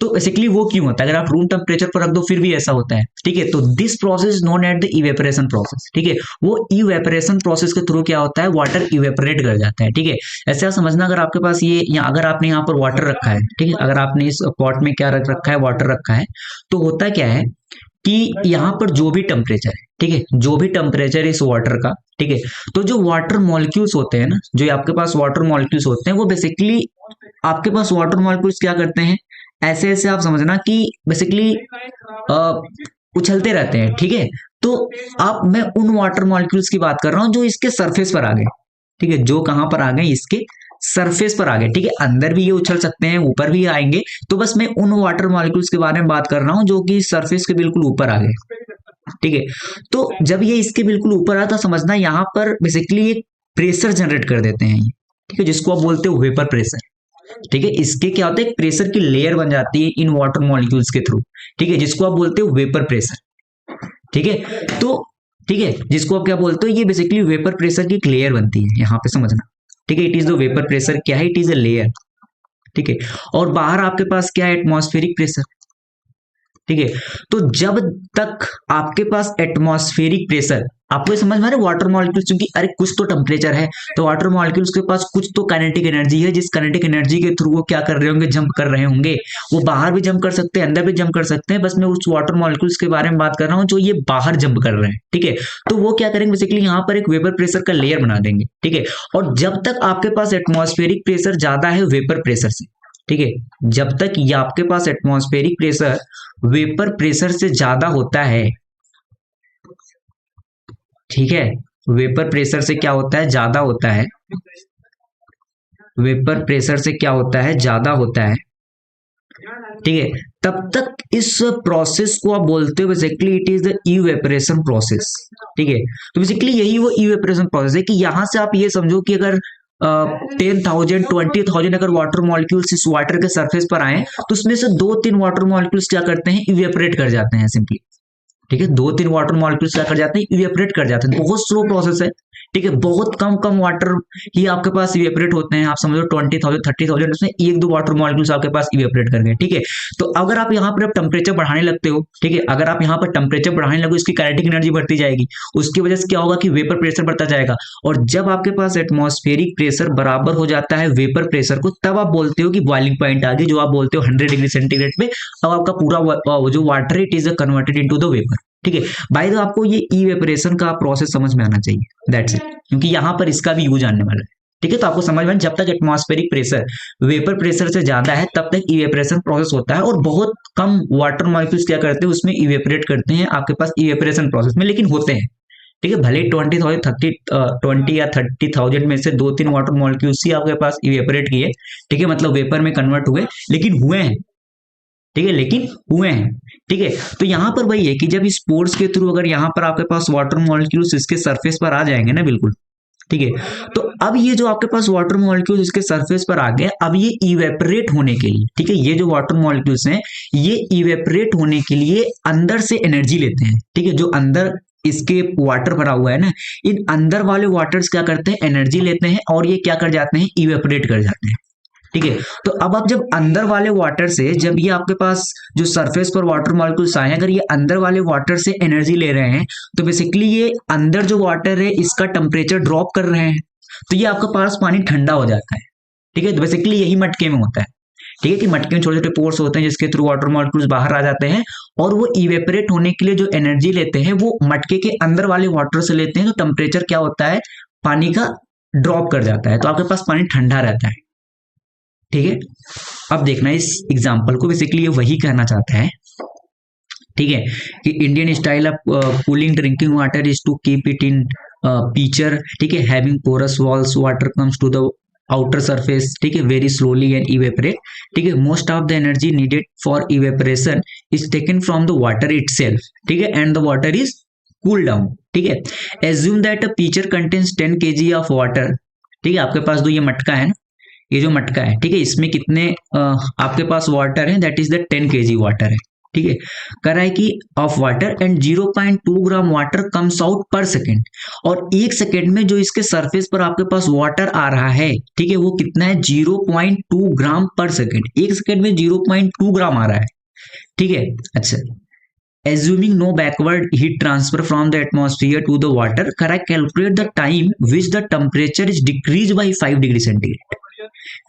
तो बेसिकली वो क्यों होता है, अगर आप रूम टेम्परेचर पर रख दो फिर भी ऐसा होता है, ठीक है, तो this process known at the evaporation process, ठीक है, वो इवेपोरेशन प्रोसेस के थ्रू क्या होता है, वाटर इवेपोरेट कर जाता है, ठीक है। ऐसे आप समझना अगर आपके पास ये या अगर आपने यहाँ पर वाटर रखा है, ठीक है, अगर आपने इस पॉट में क्या रख रखा है, वाटर रखा है, तो होता क्या है कि यहाँ पर जो भी टेम्परेचर है, ठीक है, जो भी टेम्परेचर इस वाटर का, ठीक है, तो जो वाटर मॉलिक्यूल्स होते हैं ना, जो आपके पास वाटर मॉलिक्यूल्स होते हैं वो बेसिकली आपके पास वाटर मॉलिक्यूल्स क्या करते हैं, ऐसे ऐसे आप समझना कि बेसिकली उछलते रहते हैं, ठीक है, तो आप मैं उन वाटर मॉलिक्यूल्स की बात कर रहा हूँ जो इसके सरफेस पर आ गए, ठीक है, जो कहां पर आ गए, इसके सरफेस पर आ गए, ठीक है, अंदर भी ये उछल सकते हैं, ऊपर भी आएंगे, तो बस मैं उन वाटर मॉलिक्यूल्स के बारे में बात कर रहा हूँ जो कि सरफेस के बिल्कुल ऊपर आ गए, ठीक है, तो जब ये इसके बिल्कुल ऊपर आता समझना यहाँ पर बेसिकली एक प्रेशर जनरेट कर देते हैं ये, ठीक है, जिसको आप बोलते हो वेपर प्रेशर, ठीक है, इसके क्या होता है, एक प्रेशर की लेयर बन जाती है इन वाटर मॉलिक्यूल्स के थ्रू, ठीक है, जिसको आप बोलते हो वेपर प्रेशर, ठीक है, तो ठीक है, जिसको आप क्या बोलते हो, ये बेसिकली वेपर प्रेशर की एक लेयर बनती है, यहाँ पे समझना, ठीक है, it is the vapour pressure, क्या है, इट इज अ लेयर, ठीक है, और बाहर आपके पास क्या है, एटमॉस्फेरिक प्रेशर, ठीक है, तो जब तक आपके पास एटमॉस्फेरिक प्रेशर, आपको समझ में आ रहा है, वाटर मॉलिक्यूल्स क्योंकि अरे कुछ तो टेम्परेचर है, तो वाटर मॉलिक्यूल्स के पास कुछ तो काइनेटिक एनर्जी है, जिस काइनेटिक एनर्जी के थ्रू वो क्या कर रहे होंगे, जंप कर रहे होंगे, वो बाहर भी जंप कर सकते हैं, अंदर भी जंप कर सकते हैं, बस मैं उस वाटर मॉलिक्यूल्स के बारे में बात कर रहा हूँ जो ये बाहर जंप कर रहे हैं, ठीक है, तो वो क्या करेंगे बेसिकली यहाँ पर एक वेपर प्रेशर का लेयर बना देंगे, ठीक है, और जब तक आपके पास एटमॉस्फेरिक प्रेशर ज्यादा है वेपर प्रेशर से, ठीक है, जब तक ये आपके पास एटमॉस्फेरिक प्रेशर वेपर प्रेशर से ज्यादा होता है, ठीक है, वेपर प्रेशर से क्या होता है, ज्यादा होता है, वेपर प्रेशर से क्या होता है, ज्यादा होता है, ठीक है, तब तक इस प्रोसेस को आप बोलते हो basically it is the evaporation process, ठीक है, तो बेसिकली यही वो इवेपोरेशन प्रोसेस है कि यहां से आप ये समझो कि अगर 10,000 20,000 अगर वाटर मॉलिक्यूल्स इस वाटर के सरफेस पर आए, तो उसमें से 2-3 वाटर मॉलिक्यूल्स क्या करते हैं, इवेपोरेट कर जाते हैं सिंपली, ठीक है, 2-3 वाटर मॉलिक्यूल्स क्या कर जाते हैं, इवेपोरेट कर जाते हैं, बहुत स्लो प्रोसेस है, ठीक है, बहुत कम कम वाटर ही आपके पास इवेपोरेट होते हैं, आप समझो 20,000 30,000 उसमें 1-2 वाटर मॉलिक्यूल्स आपके पास इवेपोरेट कर गए, ठीक है, तो अगर आप यहाँ पर टेम्परेचर बढ़ाने लगते हो, ठीक है, अगर आप यहाँ पर टेम्परेचर बढ़ाने लगो, इसकी काइनेटिक एनर्जी बढ़ती जाएगी, उसकी वजह से क्या होगा कि वेपर प्रेशर बढ़ता जाएगा, और जब आपके पास एटमॉस्फेरिक प्रेशर बराबर हो जाता है वेपर प्रेशर को, तब आप बोलते हो कि बॉइलिंग पॉइंट आ गई, जो आप बोलते हो 100 डिग्री सेंटीग्रेड पे अब आपका पूरा जो water it is converted into the vapour, ठीक है, बाय द आपको ये इवेपोरेशन का प्रोसेस समझ में आना चाहिए, दैट्स इट, क्योंकि यहाँ पर इसका भी यूज आने वाला है, ठीक है, तो आपको समझ में जब तक एटमॉस्फेरिक प्रेशर वेपर प्रेशर से ज्यादा है तब तक इवेपोरेशन प्रोसेस होता है, और बहुत कम वाटर मॉलिक्यूल्स क्या करते हैं उसमें इवेपोरेट करते हैं आपके पास इवेपोरेशन प्रोसेस में, लेकिन होते हैं, ठीक है, भले 20 या 30,000 में से 2-3 वाटर मॉलिक्यूल्स ही आपके पास इवेपोरेट किए, ठीक है, मतलब वेपर में कन्वर्ट हुए, लेकिन हुए हैं, ठीक है, लेकिन हुए हैं, ठीक है, तो यहाँ पर वही है कि जब इस पोर्स के थ्रू अगर यहाँ पर आपके पास वाटर मॉलिक्यूल्स इसके सरफेस पर आ जाएंगे ना, बिल्कुल, ठीक है, तो अब ये जो आपके पास वाटर मॉलिक्यूल्स इसके सरफेस पर आ गए, अब ये इवेपोरेट होने के लिए, ठीक है, ये जो वाटर मॉलिक्यूल्स हैं ये इवेपोरेट होने के लिए अंदर से एनर्जी लेते हैं, ठीक है, जो अंदर इसके वाटर भरा हुआ है ना, इन अंदर वाले वाटर्स क्या करते हैं, एनर्जी लेते हैं और ये क्या कर जाते हैं, इवेपोरेट कर जाते हैं, ठीक है। तो अब आप जब अंदर वाले वाटर से, जब ये आपके पास जो सरफेस पर वाटर मॉलिक्यूल्स आए हैं, अगर ये अंदर वाले वाटर से एनर्जी ले रहे हैं, तो बेसिकली ये अंदर जो वाटर है इसका टेम्परेचर ड्रॉप कर रहे हैं, तो ये आपके पास पानी ठंडा हो जाता है। ठीक है, तो बेसिकली यही मटके में होता है। ठीक है, कि मटके में छोटे छोटे पोर्स होते हैं जिसके थ्रू वाटर मॉलिक्यूल्स बाहर आ जाते हैं, और वो इवेपोरेट होने के लिए जो एनर्जी लेते हैं वो मटके के अंदर वाले वाटर से लेते हैं, तो टेम्परेचर क्या होता है, पानी का ड्रॉप कर जाता है, तो आपके पास पानी ठंडा रहता है। ठीक है, अब देखना इस एग्जाम्पल को, बेसिकली ये वही कहना चाहता है। ठीक है, कि Indian style of cooling drinking water is to keep it in pitcher, ठीक है, having porous walls, water comes to the outer surface, ठीक है, वेरी स्लोली एंड इवेपोरेट। ठीक है, most of the energy needed for evaporation is taken from the water itself, ठीक है, and the water is cool down. ठीक है, assume that a pitcher contains 10 kg of water. ठीक है, आपके पास जो ये मटका है ना, ये जो मटका है, ठीक है, इसमें कितने आपके पास वाटर है, that is the 10 kg water है। ठीक है, कर रहा है कि of water and 0.2 gram water comes out पर सेकेंड, और एक सेकेंड में जो इसके सरफेस पर आपके पास वाटर आ रहा है, ठीक है, वो कितना है, 0.2 ग्राम पर सेकेंड। एक सेकेंड में 0.2 ग्राम आ रहा है। ठीक है, अच्छा, assuming no backward heat transfer from the atmosphere to the water, correct, calculate the time which the temperature is decreased by 5 degree centigrade.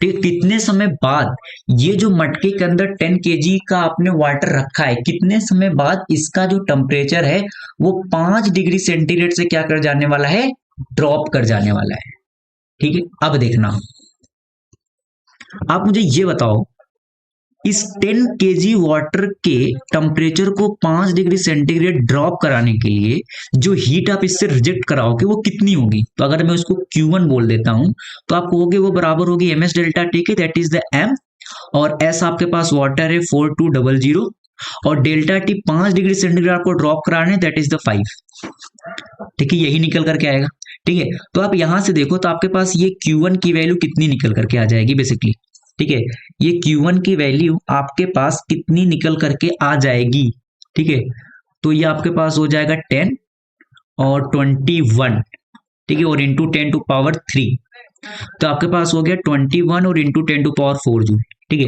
ठीक है, कितने समय बाद ये जो मटके के अंदर 10 kg का आपने वाटर रखा है, कितने समय बाद इसका जो टेम्परेचर है वो 5 डिग्री सेंटीग्रेड से क्या कर जाने वाला है, ड्रॉप कर जाने वाला है। ठीक है, अब देखना, आप मुझे ये बताओ, इस 10 kg वाटर के टेम्परेचर को 5 डिग्री सेंटीग्रेड ड्रॉप कराने के लिए जो हीट आप इससे रिजेक्ट कराओगे वो कितनी होगी। तो अगर मैं उसको Q1 बोल देता हूं, तो आप कहोगे वो बराबर होगी ms डेल्टा टी के, दैट इज द m, और s आपके पास वाटर है 4200, और डेल्टा टी 5 डिग्री सेंटीग्रेड आपको ड्रॉप कराने, दैट इज द 5। ठीक है, यही निकल करके आएगा। ठीक है, तो आप यहां से देखो तो आपके पास ये Q1 की वैल्यू कितनी निकल करके आ जाएगी बेसिकली। ठीक है, ये Q1 की वैल्यू आपके पास कितनी निकल करके आ जाएगी। ठीक है, तो ये आपके पास हो जाएगा 10 और 21, ठीक है, और इंटू 10 टू पावर 3, तो आपके पास हो गया 21 और इंटू 10 टू पावर 4 जूल। ठीक है,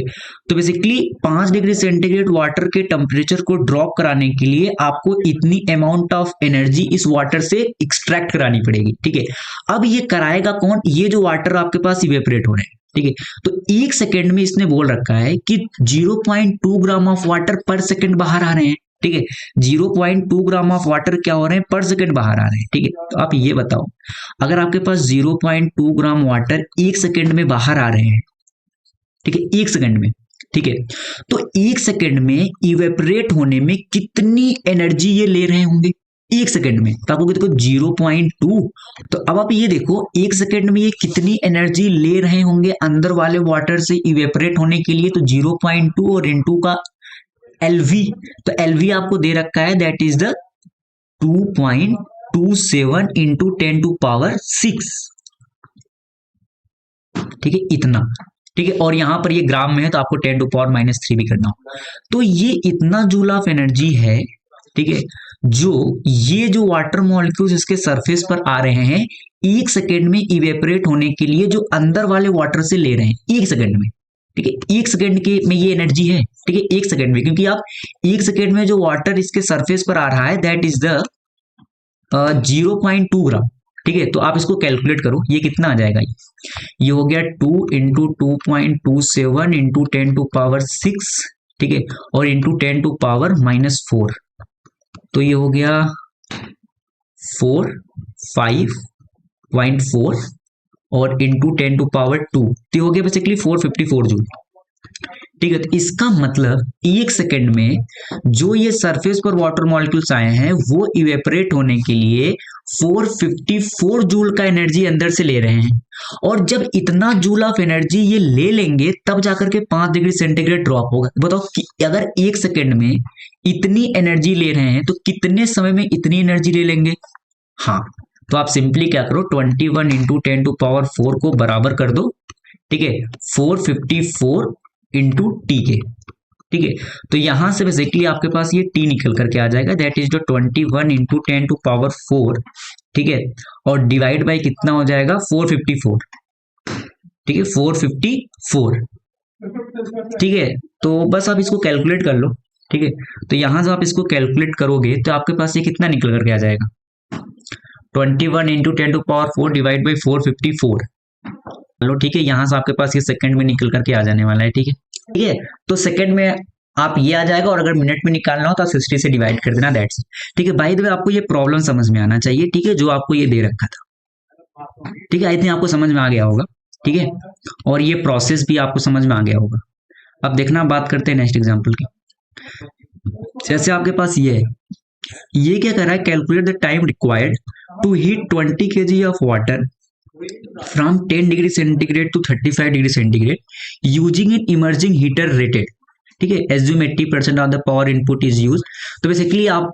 तो बेसिकली 5 डिग्री सेंटीग्रेड वाटर के टेम्परेचर को ड्रॉप कराने के लिए आपको इतनी अमाउंट ऑफ एनर्जी इस वाटर से एक्सट्रैक्ट करानी पड़ेगी। ठीक है, अब ये कराएगा कौन, ये जो वाटर आपके पास इवेपोरेट हो रहे हैं। ठीक है, तो एक सेकेंड में इसने बोल रखा है कि 0.2 ग्राम ऑफ वाटर पर सेकेंड बाहर आ रहे हैं। ठीक है, 0.2 ग्राम ऑफ वाटर क्या हो रहे हैं, पर सेकेंड बाहर आ रहे हैं। ठीक है, तो आप ये बताओ, अगर आपके पास 0.2 ग्राम वाटर एक सेकेंड में बाहर आ रहे हैं, ठीक है, एक सेकेंड में, ठीक है, तो एक सेकेंड में इवेपोरेट होने में कितनी एनर्जी ये ले रहे होंगे एक सेकेंड में। तो आपको देखो 0.2, तो अब आप ये देखो एक सेकेंड में ये कितनी एनर्जी ले रहे होंगे अंदर वाले वाटर से इवेपोरेट होने के लिए। तो 0.2 और इंटू का एलवी, तो एलवी आपको दे रखा है, that is the 2.27 into 10 to power 6। ठीक है, इतना। ठीक है, और यहां पर ये ग्राम में है तो आपको 10 टू पावर -3 भी करना हो। तो ये इतना जूल ऑफ एनर्जी है, ठीक है, जो ये जो वाटर मॉलिक्यूल्स इसके सरफेस पर आ रहे हैं एक सेकेंड में इवेपोरेट होने के लिए, जो अंदर वाले वाटर से ले रहे हैं एक सेकेंड में। ठीक है, एक सेकेंड के में ये एनर्जी है। ठीक है, एक सेकेंड में, क्योंकि आप एक सेकेंड में जो वाटर इसके सरफेस पर आ रहा है दैट इज द 0.2 ग्राम। ठीक है, तो आप इसको कैलकुलेट करो, ये कितना आ जाएगा, ये हो गया 2 इंटू 2.27 इंटू 10 टू पावर 6, ठीक है, और इंटू 10 टू पावर -4, तो ये हो गया 5.4 और इंटू 10 टू पावर 2, तो हो गया बेसिकली 454 जूल। ठीक है, तो इसका मतलब एक सेकेंड में जो ये सरफेस पर वाटर मॉलिक्यूल्स आए हैं वो इवेपोरेट होने के लिए 454 जूल का एनर्जी अंदर से ले रहे हैं, और जब इतना जूल ऑफ एनर्जी ये ले लेंगे तब जाकर के 5 डिग्री सेंटीग्रेड ड्रॉप होगा। बताओ कि अगर एक सेकेंड में इतनी एनर्जी ले रहे हैं तो कितने समय में इतनी एनर्जी ले लेंगे। हाँ, तो आप सिंपली क्या करो, 21 इंटू 10 टू पावर 4 को बराबर कर दो। ठीक है, 454 इंटू टी के। ठीक है, तो यहां से बेसिकली आपके पास ये टी निकल करके आ जाएगा, that is the 21 into 10 to power 4। ठीक है, और डिवाइड बाय कितना हो जाएगा, 454। ठीक है 454, ठीक है। तो बस आप इसको कैलकुलेट कर लो, ठीक है। तो यहां से आप इसको कैलकुलेट करोगे तो आपके पास ये कितना निकल करके आ जाएगा, 21 इंटू 10⁴ डिवाइड बाई 454, लो ठीक है। यहां से आपके पास ये सेकंड में निकल करके आ जाने वाला है, ठीक है ठीक है। तो सेकंड में आप ये आ जाएगा, और अगर मिनट में निकालना हो तो 60 से डिवाइड कर देना, दैट्स ठीक है। बाय द वे आपको ये प्रॉब्लम समझ में आना चाहिए, ठीक है, जो आपको ये दे रखा था, ठीक है। आई थिंक आपको समझ में आ गया होगा, ठीक है, और ये प्रोसेस भी आपको समझ में आ गया होगा। अब देखना, बात करते हैं नेक्स्ट एग्जांपल की। जैसे आपके पास ये है, ये क्या कर रहा है, calculate the time required to heat 20 kg of water from 10 degree centigrade to 35 degree centigrade using an emerging heater rated, ठीक है। Assume 80% of the power input is use. तो बेसिकली आप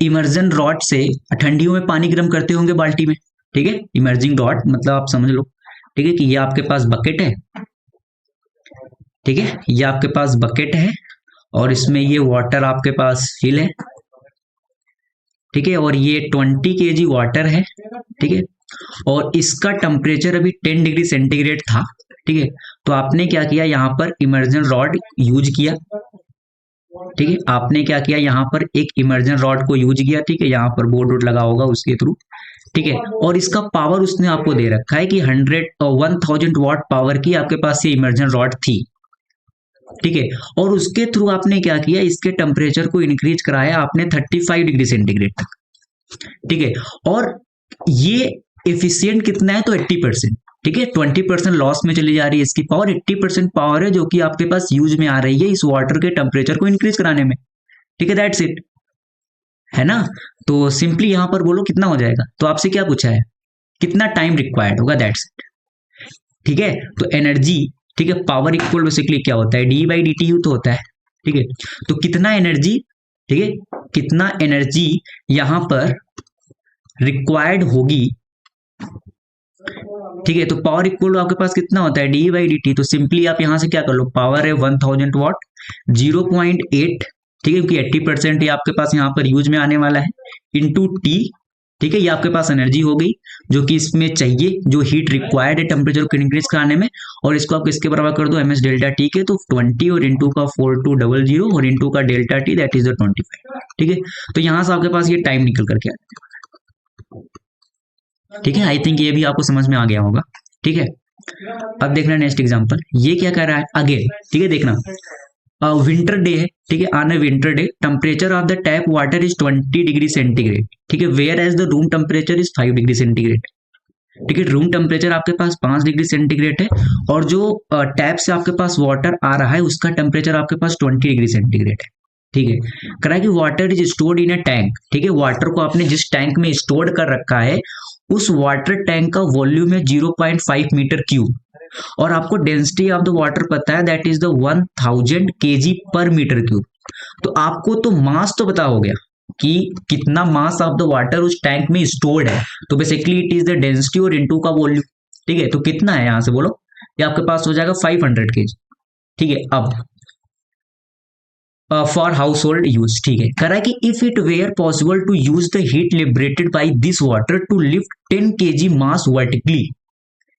इमर्जन रॉड से ठंडियों में पानी गर्म करते होंगे बाल्टी में, ठीक है। इमर्जिंग रॉड मतलब आप समझ लो, ठीक है, कि ये आपके पास बकेट है, ठीक है, ये आपके पास बकेट है, और इसमें ये वाटर आपके पास फिल है, ठीक है, और ये 20 kg वाटर है, ठीक है, और इसका टेम्परेचर अभी 10 डिग्री सेंटीग्रेड था, ठीक है। तो आपने क्या किया, यहाँ पर इमर्जन रॉड यूज किया, ठीक है। आपने क्या किया, यहाँ पर एक इमर्जन रॉड को यूज किया, ठीक है, यहाँ पर बोर्ड वोर्ड लगा होगा उसके थ्रू, ठीक है। और इसका पावर उसने आपको दे रखा है कि 1000 वाट पावर की आपके पास ये इमर्जन रॉड थी, ठीक है। और उसके थ्रू आपने क्या किया, इसके टेम्परेचर को इंक्रीज कराया आपने 35 डिग्री सेंटीग्रेड तक, ठीक है। और ये एफिशिएंट कितना है, तो 80%, ठीक है। 20% लॉस में चली जा रही है इसकी पावर, 80% पावर है जो कि आपके पास यूज में आ रही है इस वाटर के टेम्परेचर को इंक्रीज कराने में, ठीक है, दैट्स इट, है ना। तो सिंपली यहां पर बोलो कितना हो जाएगा, तो आपसे क्या पूछा है, कितना टाइम रिक्वायर्ड होगा, दैट्स इट, ठीक है। तो एनर्जी, ठीक है, पावर इक्वल बेसिकली क्या होता है, D by D T U तो होता है, ठीक है। तो कितना एनर्जी, ठीक है, कितना एनर्जी यहां पर रिक्वायर्ड होगी, ठीक है। तो पावर इक्वल आपके पास कितना होता है, डी बाई डी टी। तो सिंपली आप यहां से क्या कर लो, पावर है 1000 वाट 0.8, ठीक है, क्योंकि 80% ये आपके पास यहाँ पर यूज में आने वाला है, इंटू टी, ठीक है। ये आपके पास एनर्जी हो गई जो कि इसमें चाहिए, जो हीट रिक्वायर्ड है टेम्परेचर को इंक्रीज कराने में, और इसको आप किसके बराबर कर दो, एम एस डेल्टा टी के। तो 20 और इंटू का 4200 और इंटू का delta T, that is the 25, ठीक है। तो यहां से आपके पास ये टाइम निकल करके आ जाएगा, ठीक है। आई थिंक ये भी आपको समझ में आ गया होगा, ठीक है। अब देखना नेक्स्ट एग्जांपल, ये क्या कर रहा है अगेन, ठीक है, देखना विंटर डे है, ठीक है, on a winter day temperature of the tap water is 20 degree centigrade, ठीक है, whereas the room temperature is 5 degree centigrade, ठीक है। रूम टेम्परेचर आपके पास 5 डिग्री सेंटीग्रेड है, और जो टैप से आपके पास वाटर आ रहा है उसका टेम्परेचर आपके पास 20 डिग्री सेंटीग्रेड है, ठीक है। करा कि water is stored in a tank, ठीक है, वाटर को आपने जिस टैंक में स्टोर कर रखा है उस वाटर टैंक का वॉल्यूम है 0.5 मीटर क्यूब, और आपको डेंसिटी ऑफ द वाटर पता है, that is the 1000 kg per metre cube. तो आपको तो मास तो पता हो गया कि कितना मास ऑफ द वाटर उस टैंक में स्टोर्ड है, तो basically it is the density और इनटू का वॉल्यूम, ठीक है। तो कितना है यहां से बोलो, ये आपके पास हो जाएगा 500 kg, ठीक है। अब फॉर हाउस होल्ड यूज, ठीक है, करा कि if it were possible to use the heat liberated by this water to lift 10 kg mass vertically,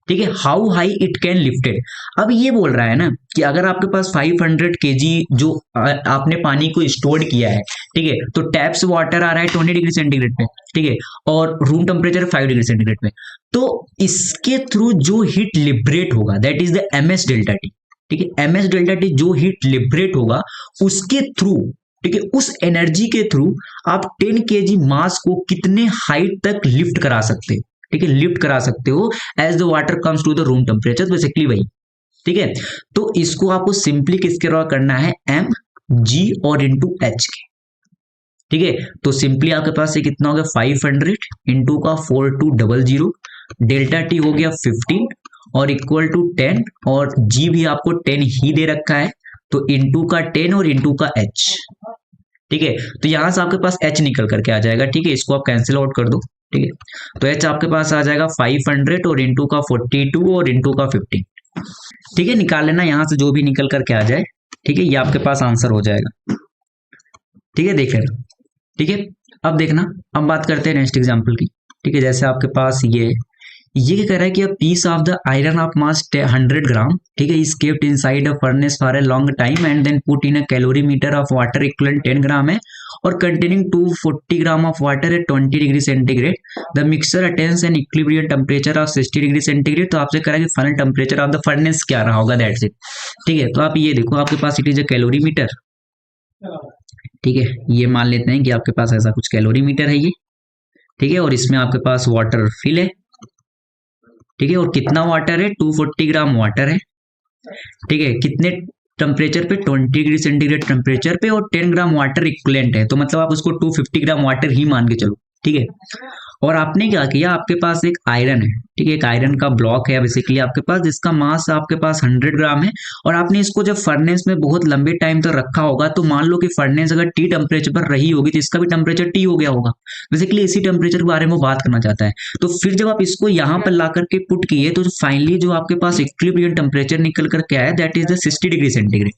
ठीक है, how high it can lifted. अब ये बोल रहा है ना कि अगर आपके पास 500 kg जो आपने पानी को स्टोर किया है, ठीक है, तो टैप से वाटर आ रहा है 20 डिग्री सेंटीग्रेड पे, ठीक है, और रूम टेम्परेचर 5 डिग्री सेंटीग्रेड पे, तो इसके थ्रू जो हीट लिबरेट होगा that is the M S delta T, ठीक है। एम एस डेल्टा टी जो हीट लिबरेट होगा उसके थ्रू, ठीक है, उस एनर्जी के थ्रू आप 10 kg मास को कितने हाइट तक लिफ्ट करा सकते हो, ठीक है, लिफ्ट करा सकते हो as the water comes to the room temperature, basically वही, ठीक है। तो इसको आपको सिंपली किसके द्वारा करना है, एम जी और इंटू एच के, ठीक है। तो सिंपली आपके पास ये कितना हो गया, 500 इंटू का 4200, डेल्टा टी हो गया 15 और इक्वल टू 10, और जी भी आपको 10 ही दे रखा है, तो इंटू का 10 और इंटू का एच, ठीक है। तो यहां से आपके पास एच निकल करके आ जाएगा, ठीक है, इसको आप कैंसिल आउट कर दो, ठीक है। तो एच आपके पास आ जाएगा 500 और इंटू का 42 और इंटू का 15, ठीक है, निकाल लेना यहां से जो भी निकल करके आ जाए, ठीक है, ये आपके पास आंसर हो जाएगा, ठीक है, देख लेना, ठीक है। अब देखना, अब बात करते हैं नेक्स्ट एग्जांपल की, ठीक है। जैसे आपके पास ये क्या कह रहा है कि a piece of the iron of mass 100 gram, ठीक है, is kept inside a furnace for a long time and then put in a calorimeter of water equivalent 10 gram है और containing 240 gram of water at 20 degree centigrade. The mixture attains an equilibrium temperature of 60 degree centigrade. तो आपसे कह रहा है कि final temperature of the furnace क्या रहा होगा, दैट्स इट। ठीक है, तो आप ये देखो, आपके पास इट इज अ कैलोरीमीटर, ठीक है, ये मान लेते हैं कि आपके पास ऐसा कुछ कैलोरीमीटर है ये, ठीक है, और इसमें आपके पास वाटर फिल है, ठीक है, और कितना वाटर है, 240 ग्राम वाटर है, ठीक है, कितने टेम्परेचर पे, 20 डिग्री सेंटीग्रेड टेम्परेचर पे, और 10 ग्राम वाटर इक्विवेलेंट है, तो मतलब आप उसको 250 ग्राम वाटर ही मान के चलो, ठीक है। और आपने क्या किया, आपके पास एक आयरन है, ठीक है, एक आयरन का ब्लॉक है बेसिकली आपके पास, जिसका मास आपके पास 100 ग्राम है, और आपने इसको जब फर्नेस में बहुत लंबे टाइम तक रखा होगा, तो मान लो कि फर्नेस अगर टी टेम्परेचर पर रही होगी तो इसका भी टेम्परेचर टी हो गया होगा, बेसिकली इसी टेम्परेचर के बारे में बात करना चाहता है। तो फिर जब आप इसको यहाँ पर ला करके पुट किए, तो फाइनली जो आपके पास इक्विलिब्रियम टेम्परेचर निकल कर क्या है, that is the 60 degree centigrade,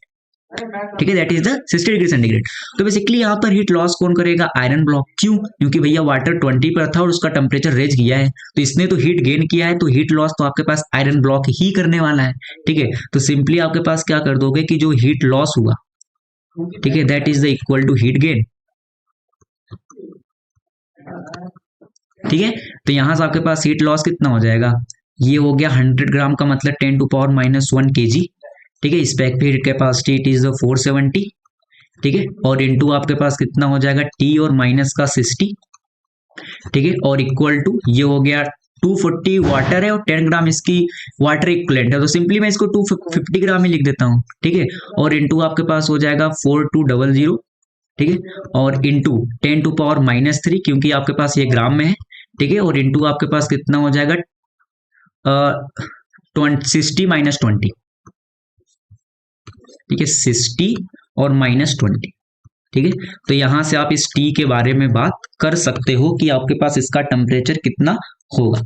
ठीक है, that is the 60 degree centigrade. तो बेसिकली यहाँ पर हीट लॉस कौन करेगा, आयरन ब्लॉक। क्यों, क्योंकि भैया वाटर 20 पर था और उसका टेम्परेचर रेज किया है, तो इसने तो हीट गेन किया है, तो हीट लॉस तो आपके पास आयरन ब्लॉक ही करने वाला है, ठीक है। तो सिंपली आपके पास क्या कर दोगे कि जो हीट लॉस हुआ, ठीक है, that is the equal to heat gain, ठीक है। तो यहां से आपके पास हीट लॉस कितना हो जाएगा, ये हो गया 100 ग्राम का मतलब 10⁻⁻1 kg, ठीक है। Specific heat capacity it is 470, ठीक है, और इनटू आपके पास कितना हो जाएगा, टी और माइनस का 60, ठीक है, और इक्वल टू ये हो गया 240 वाटर है और 10 ग्राम इसकी वाटर इक्वलेंट है, तो सिंपली मैं इसको 250 ग्राम ही लिख देता हूँ, ठीक है, और इनटू आपके पास हो जाएगा 4200, ठीक है, और इनटू 10⁻⁻3 क्योंकि आपके पास ये ग्राम में है, ठीक है, और इनटू आपके पास कितना हो जाएगा 60 - 20, ठीक है, 60 और -20, ठीक है। तो यहां से आप इस टी के बारे में बात कर सकते हो कि आपके पास इसका टेम्परेचर कितना होगा,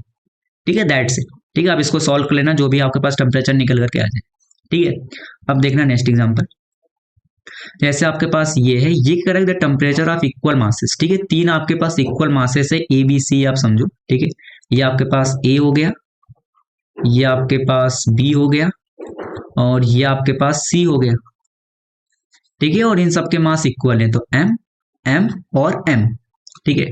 ठीक है, दैट्स इट, ठीक है। आप इसको सॉल्व कर लेना, जो भी आपके पास टेम्परेचर निकल करके आ जाए, ठीक है। अब देखना नेक्स्ट एग्जांपल, जैसे आपके पास ये है, ये correct the temperature of equal masses, ठीक है, तीन आपके पास इक्वल मासेस है, ए बी सी आप समझो, ठीक है, ये आपके पास ए हो गया, ये आपके पास बी हो गया, और ये आपके पास सी हो गया, ठीक है, और इन सबके मास इक्वल है, तो एम एम और एम, ठीक है।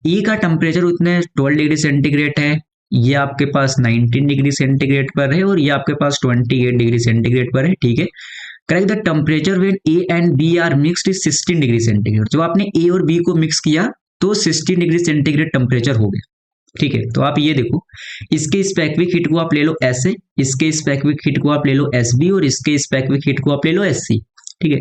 ई का टेम्परेचर उतने 12 डिग्री सेंटीग्रेड है, ये आपके पास 19 डिग्री सेंटीग्रेड पर है, और ये आपके पास 28 डिग्री सेंटीग्रेड पर है, ठीक है। Correct the temperature when A and B are mixed is 16 degree centigrade. जब आपने ए और बी को मिक्स किया तो 16 डिग्री सेंटीग्रेड टेम्परेचर हो गया, ठीक है। तो आप ये देखो, इसके स्पेसिफिक हीट को आप ले लो एस ए, इसके स्पेसिफिक हीट को आप ले लो एस बी, और इसके स्पेसिफिक हीट को आप ले लो एस सी, ठीक है।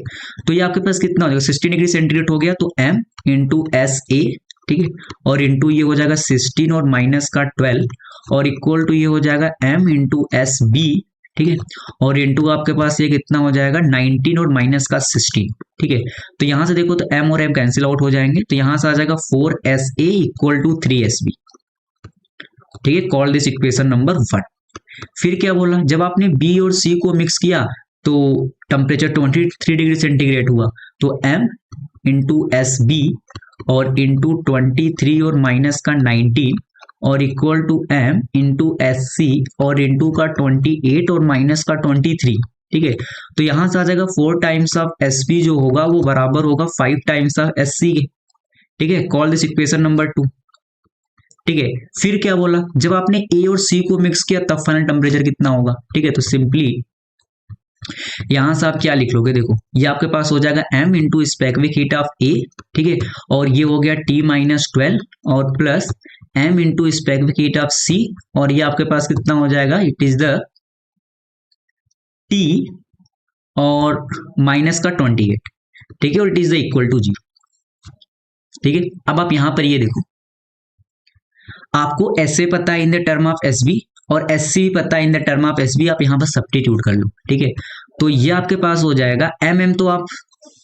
तो ये आपके पास कितना हो जाएगा, 60 डिग्री सेंटीग्रेड हो गया, तो एम इंटू एस ए, ठीक है, और इंटू ये हो जाएगा 16 और माइनस का 12, और इक्वल टू ये हो जाएगा एम इंटू एस बी, ठीक है, और इंटू आपके पास ये कितना हो जाएगा 19 और माइनस का 16, ठीक है। तो यहां से देखो तो एम और एम कैंसिल आउट हो जाएंगे, तो यहां से आ जाएगा 4sa इक्वल टू 3sb, ठीक है। Call this equation number 1। फिर क्या बोला, जब आपने बी और सी को मिक्स किया तो टेम्परेचर 23 डिग्री सेंटीग्रेड हुआ, तो m इंटू एस बी और इंटू 23 और माइनस का 19 और equal to m into S C और इंटू का 28 और माइनस का 23, ठीक है। तो यहां से आ जाएगा 4 टाइम्स ऑफ एस बी जो होगा वो बराबर होगा 5 टाइम्स ऑफ एस सी के, ठीक है। कॉल दिस इक्वेशन नंबर 2, ठीक है। फिर क्या बोला, जब आपने ए और सी को मिक्स किया तब फाइनल टेम्परेचर कितना होगा, ठीक है। तो सिंपली यहां से आप क्या लिख लोगे, देखो ये आपके पास हो जाएगा m into specific heat of A, ठीक है, और ये हो गया t -12 और plus m into specific heat of C, और ये आपके पास कितना हो जाएगा, इट इज द t और माइनस का 28, ठीक है, और it is the equal to 0, ठीक है। अब आप यहां पर ये देखो, आपको ऐसे पता है in the term of S B और एस सी पता है in the term of S B, आप यहाँ पर सब्स्टिट्यूट कर लो, ठीक है। तो ये आपके पास हो जाएगा एम एम तो आप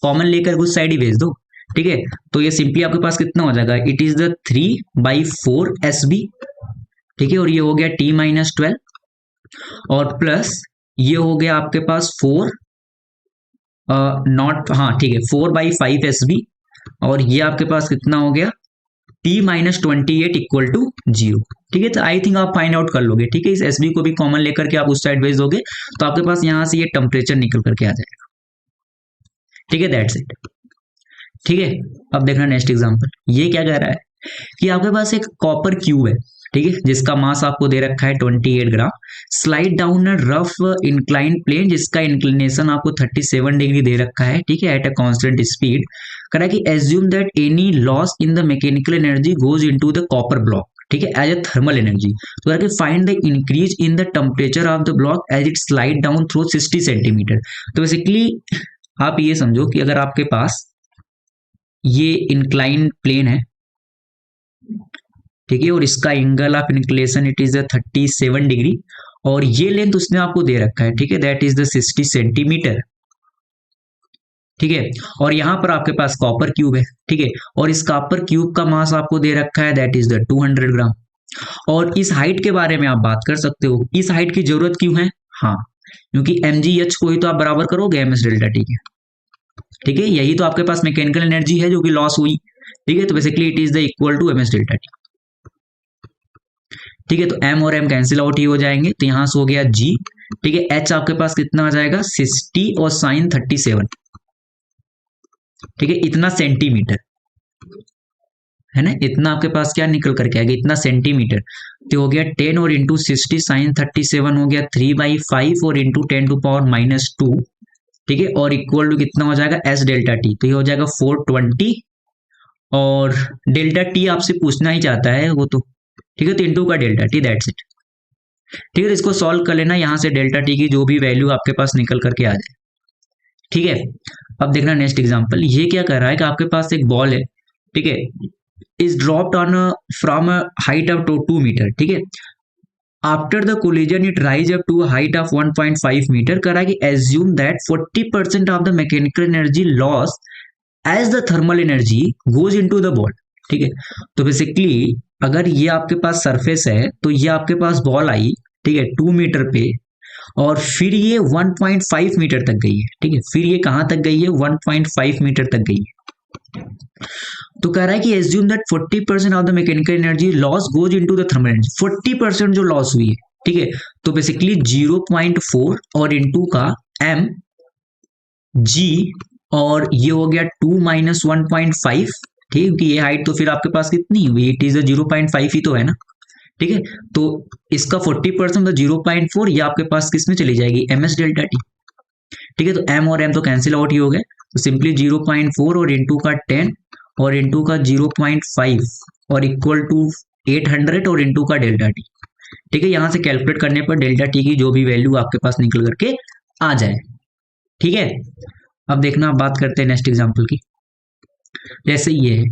कॉमन लेकर उस साइड ही भेज दो, ठीक है। तो ये सिंपली आपके पास कितना हो जाएगा, it is the 3/4 S B, ठीक है, और ये हो गया t -12 और प्लस ये हो गया आपके पास 4 नॉट, हाँ ठीक है, 4/5 एस बी, और ये आपके पास कितना हो गया t -28 इक्वल टू 0, ठीक है, तो आई थिंक आप फाइंड आउट कर लोगे। ठीक है, इस एस बी को भी कॉमन लेकर के आप उस साइड भेज दोगे तो आपके पास यहाँ से ये टेम्परेचर निकल करके आ जाएगा। ठीक है, दैट्स इट। ठीक है, अब देखना नेक्स्ट एग्जांपल। ये क्या कह रहा है कि आपके पास एक कॉपर क्यूब है, ठीक है, जिसका मास आपको दे रखा है 28 gram. Slide down a rough incline plane, जिसका इंक्लिनेशन आपको 37 डिग्री दे रखा है, ठीक है, एट अ कांस्टेंट स्पीड। कह रहा है कि assume that any loss in the mechanical energy goes into the copper block, ठीक है, एज अ थर्मल एनर्जी। तो कह रहा है कि find the increase in the temperature of the block as it slide down through 60 centimetre. तो basically आप ये समझो कि अगर आपके पास ये इंक्लाइन प्लेन है, ठीक है, और इसका angle of inclination it is 37 degree, और ये लेंथ उसने आपको दे रखा है, ठीक है, दैट इज द 60 सेंटीमीटर। ठीक है, और यहां पर आपके पास कॉपर क्यूब है, ठीक है, और इस कॉपर क्यूब का मास आपको दे रखा है दैट इज द 200 ग्राम। और इस हाइट के बारे में आप बात कर सकते हो, इस हाइट की जरूरत क्यों है? हाँ, क्योंकि mgh को ही तो आप बराबर करोगे ms डेल्टा टी के। ठीक है, यही तो आपके पास मैकेनिकल एनर्जी है जो कि लॉस हुई। ठीक है, तो basically it is the equal to ms delta T. ठीक है, तो m और m कैंसिल आउट ही हो जाएंगे, तो यहां से हो गया g। ठीक है, h आपके पास कितना आ जाएगा 60 और साइन 37। ठीक है, इतना सेंटीमीटर है ना, इतना आपके पास क्या निकल करके आएगा, इतना सेंटीमीटर। तो हो गया 10 और इंटू 60 साइन 37 हो गया 3/5 और इंटू 10⁻²। ठीक है, और इक्वल टू कितना हो जाएगा एस डेल्टा टी, तो ये हो जाएगा 420। और डेल्टा टी आपसे पूछना ही चाहता है वो तो, ठीक है, तो इंटू का डेल्टा टी, दैट्स इट। ठीक है, तो इसको सॉल्व कर लेना, यहां से डेल्टा टी की जो भी वैल्यू आपके पास निकल करके आ जाए। ठीक है, अब देखना नेक्स्ट एग्जांपल। ये क्या कर रहा है कि आपके पास एक बॉल है, ठीक है, is dropped on from a height of 2 metre. ठीक है, after the collision it rise up to height of 1.5 metre. करा कि assume that 40% of the mechanical energy loss as the thermal energy goes into the ball. ठीक है, तो basically अगर ये आपके पास सरफेस है तो ये आपके पास बॉल आई, ठीक है, 2 मीटर पे, और फिर ये 1.5 मीटर तक गई है। ठीक है, फिर ये कहां तक गई है, 1.5 मीटर तक गई है। तो कह रहा है कि assume that 40% of the mechanical energy loss goes into the thermal energy. 40% जो लॉस हुई है, ठीक है, तो बेसिकली 0.4 और इनटू का m g, और ये हो गया 2 माइनस 1.5। ठीक है, क्योंकि ये हाइट तो फिर आपके पास कितनी हुई, इट इज 0.5 ही तो है ना। ठीक है, तो इसका 40% 0.4 ये आपके पास किस में चली जाएगी, ms डेल्टा टी। ठीक है, तो m और m तो कैंसिल आउट ही हो गए, तो सिंपली 0.4 और इंटू का 10 और इंटू का 0.5 और इक्वल टू 800 और इंटू का डेल्टा टी। ठीक है, यहां से कैलकुलेट करने पर डेल्टा टी की जो भी वैल्यू आपके पास निकल करके आ जाए। ठीक है, अब देखना, आप बात करते हैं नेक्स्ट एग्जांपल की। जैसे ये है,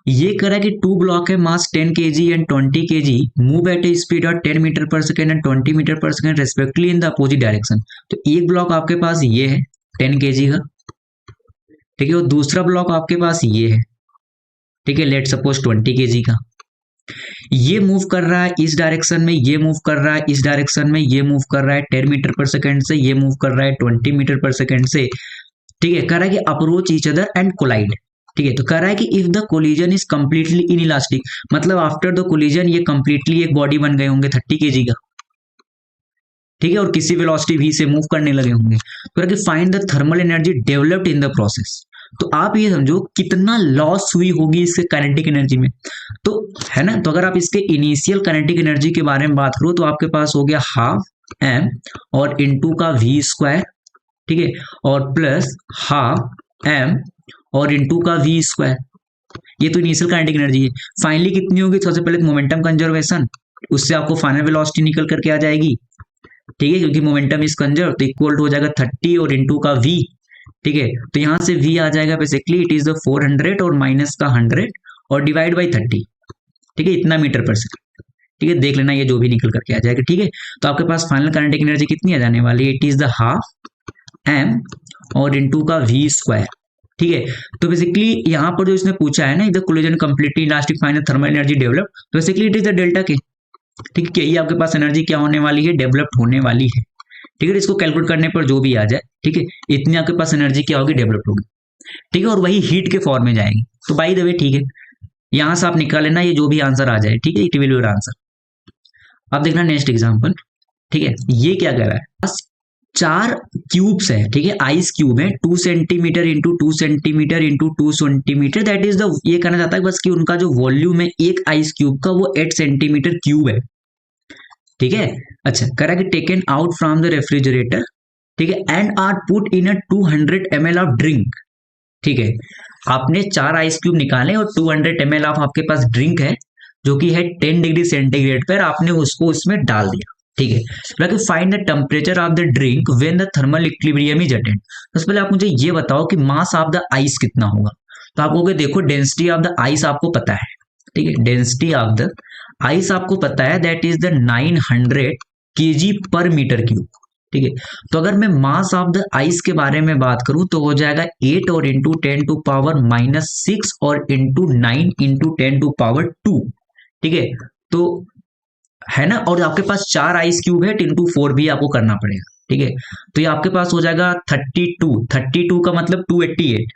ये करा कि 2 ब्लॉक है, mass 10 kg and 20 kg, move at a speed of 10 metre per second and 20 metre per second respectively in the opposite direction. तो एक ब्लॉक आपके पास ये है 10 kg का, ठीक है, और दूसरा ब्लॉक आपके पास ये है, ठीक है, लेट सपोज 20 kg का। ये मूव कर रहा है इस डायरेक्शन में, ये मूव कर रहा है इस डायरेक्शन में, ये मूव कर रहा है 10 मीटर पर सेकेंड से, ये मूव कर रहा है 20 मीटर पर सेकेंड से। ठीक है, कह रहा है कि approach each other and collide. ठीक है, तो कह रहा है कि if the collision is completely inelastic, मतलब आफ्टर द कोलिजन ये कंप्लीटली एक बॉडी बन गए होंगे 30 kg का। ठीक है, और किसी वेलोसिटी v से मूव करने लगे होंगे। तो find the thermal energy developed in the process. तो आप ये समझो कितना लॉस हुई होगी इसके काइनेटिक एनर्जी में, तो है ना। तो अगर आप इसके इनिशियल काइनेटिक एनर्जी के बारे में बात करो तो आपके पास हो गया हाफ m और इंटू का v स्क्वायर, ठीक है, और प्लस हाफ m और इंटू का v स्क्वायर। ये तो इनिशियल काइनेटिक एनर्जी है। फाइनली कितनी होगी, सबसे पहले मोमेंटम कंजर्वेशन, उससे आपको फाइनल वेलोसिटी निकल करके आ जाएगी। ठीक है, क्योंकि मोमेंटम इज कंजर्व, तो इक्वल हो जाएगा 30 और इंटू का v। ठीक है, तो यहां से v आ जाएगा बेसिकली इट इज द 400 और माइनस का 100 और डिवाइड बाई 30। ठीक है, इतना मीटर पर सेकेंड। ठीक है, देख लेना ये जो भी निकल करके आ जाएगा। ठीक है, तो आपके पास फाइनल काइनेटिक एनर्जी कितनी आ जाने वाली है, it is the half m और इंटू का v स्क्वायर। ठीक है, तो बेसिकली यहाँ पर जो इसने पूछा है ना, the collision completely elastic final thermal energy develop, तो basically it is the delta K. ठीक है, यही आपके पास एनर्जी क्या होने वाली है, डेवलप्ड होने वाली है। ठीक है, इसको कैलकुलेट करने पर जो भी आ जाए, ठीक है, इतनी आपके पास एनर्जी क्या होगी, डेवलप्ड होगी। ठीक है, और वही हीट के फॉर्म में जाएगी। तो बाय द वे, ठीक है, यहां से आप निकाल लेना ये जो भी आंसर आ जाए। ठीक है, it will be your answer. अब देखना नेक्स्ट एग्जांपल, ठीक है। ये क्या कर रहा है, बस 4 क्यूब्स है, ठीक है, आइस क्यूब है 2 centimetre into 2 centimetre into 2 centimetre, that is the, ये कहना चाहता है बस कि उनका जो वॉल्यूम है एक आइस क्यूब का वो 8 सेंटीमीटर क्यूब है, ठीक है। अच्छा, करा कि taken out from the refrigerator, ठीक है, and are put in a 200 ml of drink, ठीक है। आपने 4 आइस क्यूब निकाले और 200 ml ऑफ आपके पास ड्रिंक है जो कि है 10 डिग्री सेंटीग्रेड पर, आपने उसको उसमें डाल दिया, ठीक है। मतलब find the temperature of the drink when the thermal equilibrium is attend. सबसे पहले आप मुझे ये बताओ कि मास ऑफ द आइस कितना होगा। तो आप कहोगे देखो डेंसिटी ऑफ द आइस आपको पता है, ठीक है, डेंसिटी ऑफ द आइस आपको पता है, that is the 900 kg per metre cube, ठीक है। तो अगर मैं मास ऑफ द आइस के बारे में बात करूं तो हो जाएगा 8 और इंटू 10 टू पावर -6 और इंटू 9 इंटू 10 टू पावर 2, ठीक है। तो है ना, और आपके पास 4 आइस क्यूब है, 10 to 4 भी आपको करना पड़ेगा, ठीक है। तो ये आपके पास हो जाएगा 32 का मतलब 288,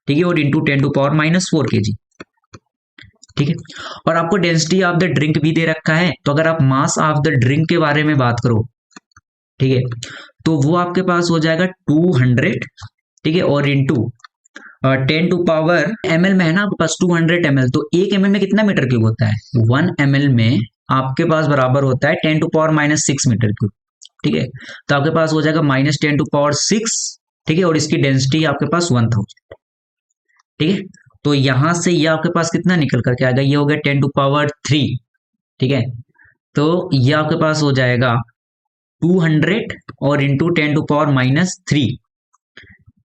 ठीक है, और इंटू 10 टू पावर -4 kg, ठीक है। और आपको डेंसिटी ऑफ द ड्रिंक भी दे रखा है, तो अगर आप मास ऑफ द ड्रिंक के बारे में बात करो, ठीक है, तो वो आपके पास हो जाएगा 200, ठीक है, और इंटू 10 टू पावर ml में है ना आपके पास 200 ml, तो 1 ml में कितना मीटर क्यूब होता है, 1 ml में आपके पास बराबर होता है 10 टू पावर -6 मीटर क्यूब, ठीक है। तो आपके पास हो जाएगा -10 टू पावर 6, ठीक है, और इसकी डेंसिटी आपके पास 1000, ठीक है। तो यहां से ये आपके पास कितना निकल करके आएगा, ये हो गया 10 टू पावर 3, ठीक है। तो ये आपके पास हो जाएगा 200 और इंटू 10 टू पावर -3,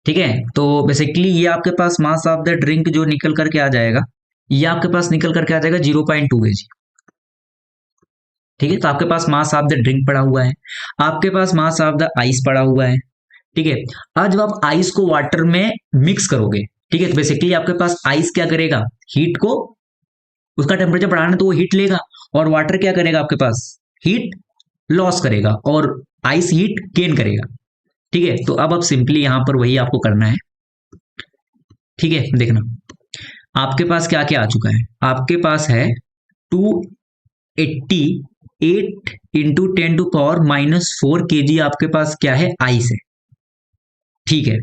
ठीक है। तो बेसिकली ये आपके पास मास ऑफ द ड्रिंक जो निकल करके आ जाएगा, ये आपके पास निकल करके आ जाएगा 0.2 kg, ठीक है। तो आपके पास मास ऑफ द ड्रिंक पड़ा हुआ है, आपके पास मास ऑफ द आइस पड़ा हुआ है, ठीक है। आज जब आप आइस को वाटर में मिक्स करोगे, ठीक है, तो बेसिकली आपके पास आइस क्या करेगा, हीट को, उसका टेम्परेचर बढ़ाना तो वो हीट लेगा, और वाटर क्या करेगा आपके पास, हीट लॉस करेगा, और आइस हीट गेन करेगा, ठीक है। तो अब सिंपली यहां पर वही आपको करना है, ठीक है। देखना आपके पास क्या क्या आ चुका है, आपके पास है 288 इंटू 10 टू पावर -4 kg आपके पास क्या है, आइस है, ठीक है।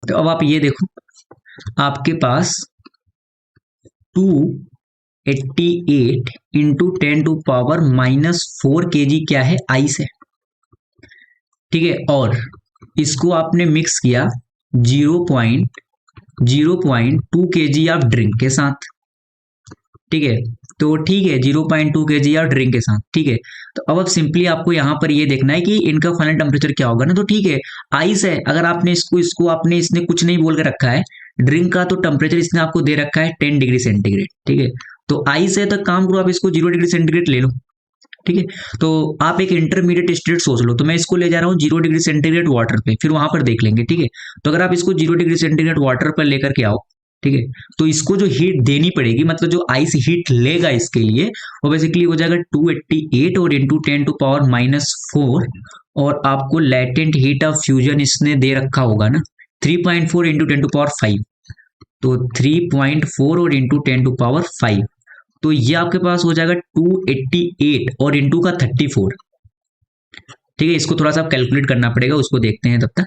तो अब आप ये देखो, आपके पास 288 इंटू 10 टू पावर -4 kg क्या है, आइस है, ठीक है। और इसको आपने मिक्स किया 0.2 kg ऑफ ड्रिंक के साथ, ठीक है। तो ठीक है 0.2 kg ऑफ ड्रिंक के साथ, ठीक है। तो अब सिंपली आपको यहाँ पर ये देखना है कि इनका फाइनल टेम्परेचर क्या होगा ना, तो ठीक है आइस है, अगर आपने इसको आपने इसने कुछ नहीं बोल के रखा है, ड्रिंक का तो टेम्परेचर इसने आपको दे रखा है 10 डिग्री सेंटीग्रेड, ठीक है। तो आइस है तो काम करो आप इसको 0 डिग्री सेंटीग्रेड ले लो, ठीक है। तो आप एक इंटरमीडिएट स्टेट सोच लो, तो मैं इसको ले जा रहा हूँ 0 डिग्री सेंटीग्रेड वाटर पे, फिर वहां पर देख लेंगे, ठीक है। तो अगर आप इसको 0 डिग्री सेंटीग्रेड वाटर पर लेकर के आओ, ठीक है, तो इसको जो हीट देनी पड़ेगी, मतलब जो आइस हीट लेगा इसके लिए, वो बेसिकली हो जाएगा 288 और इंटू 10 टू पावर -4, और आपको लेटेंट हीट ऑफ फ्यूजन इसने दे रखा होगा ना 3.4 इंटू 10 टू पावर 5, तो 3.4 और इंटू 10 टू पावर 5, तो ये आपके पास हो जाएगा 288 और इंटू का 34, ठीक है। इसको थोड़ा सा कैलकुलेट करना पड़ेगा, उसको देखते हैं तब तक,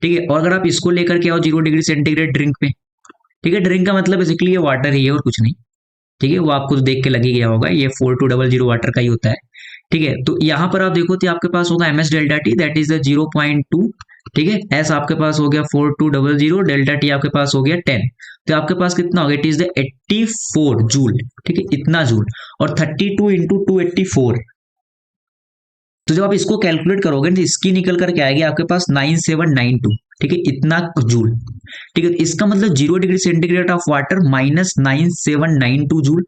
ठीक है। और अगर आप इसको लेकर के आओ 0 डिग्री सेंटीग्रेड ड्रिंक पे, ठीक है, ड्रिंक का मतलब बेसिकली ये वाटर ही है और कुछ नहीं, ठीक है, वो आपको देख के लग ही गया होगा, ये 4200 वाटर का ही होता है, ठीक है। तो यहाँ पर आप देखो तो आपके पास होगा ms delta T, that is the 0.2, ठीक है। एस आपके पास हो गया 4200, डेल्टा टी आपके पास हो गया 10, तो आपके पास कितना हो गया, इट इज द 84 जूल, ठीक है, इतना जूल, और 32 इंटू 284, तो जब आप इसको कैलकुलेट करोगे तो इसकी निकल करके आएगी आपके पास 9792, ठीक है, इतना जूल, ठीक है। इसका मतलब 0 degree centigrade of water -9792 joule,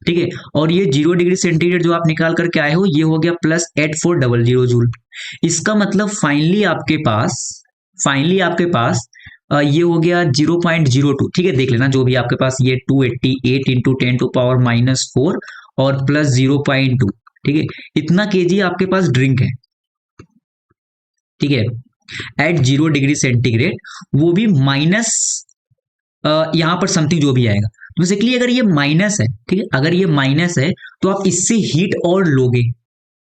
ठीक है। और ये 0 डिग्री सेंटीग्रेड जो आप निकाल करके आए हो, ये हो गया +8400 जूल। इसका मतलब फाइनली आपके पास ये हो गया 0.02, ठीक है। देख लेना जो भी आपके पास, ये 288 इंटू 10 टू पावर -4 और प्लस 0.2, ठीक है, इतना केजी आपके पास ड्रिंक है, ठीक है, एट 0 डिग्री सेंटीग्रेड, वो भी माइनस यहाँ पर समथिंग जो भी आएगा, तो बेसिकली अगर ये माइनस है, ठीक है, अगर ये माइनस है तो आप इससे हीट और लोगे,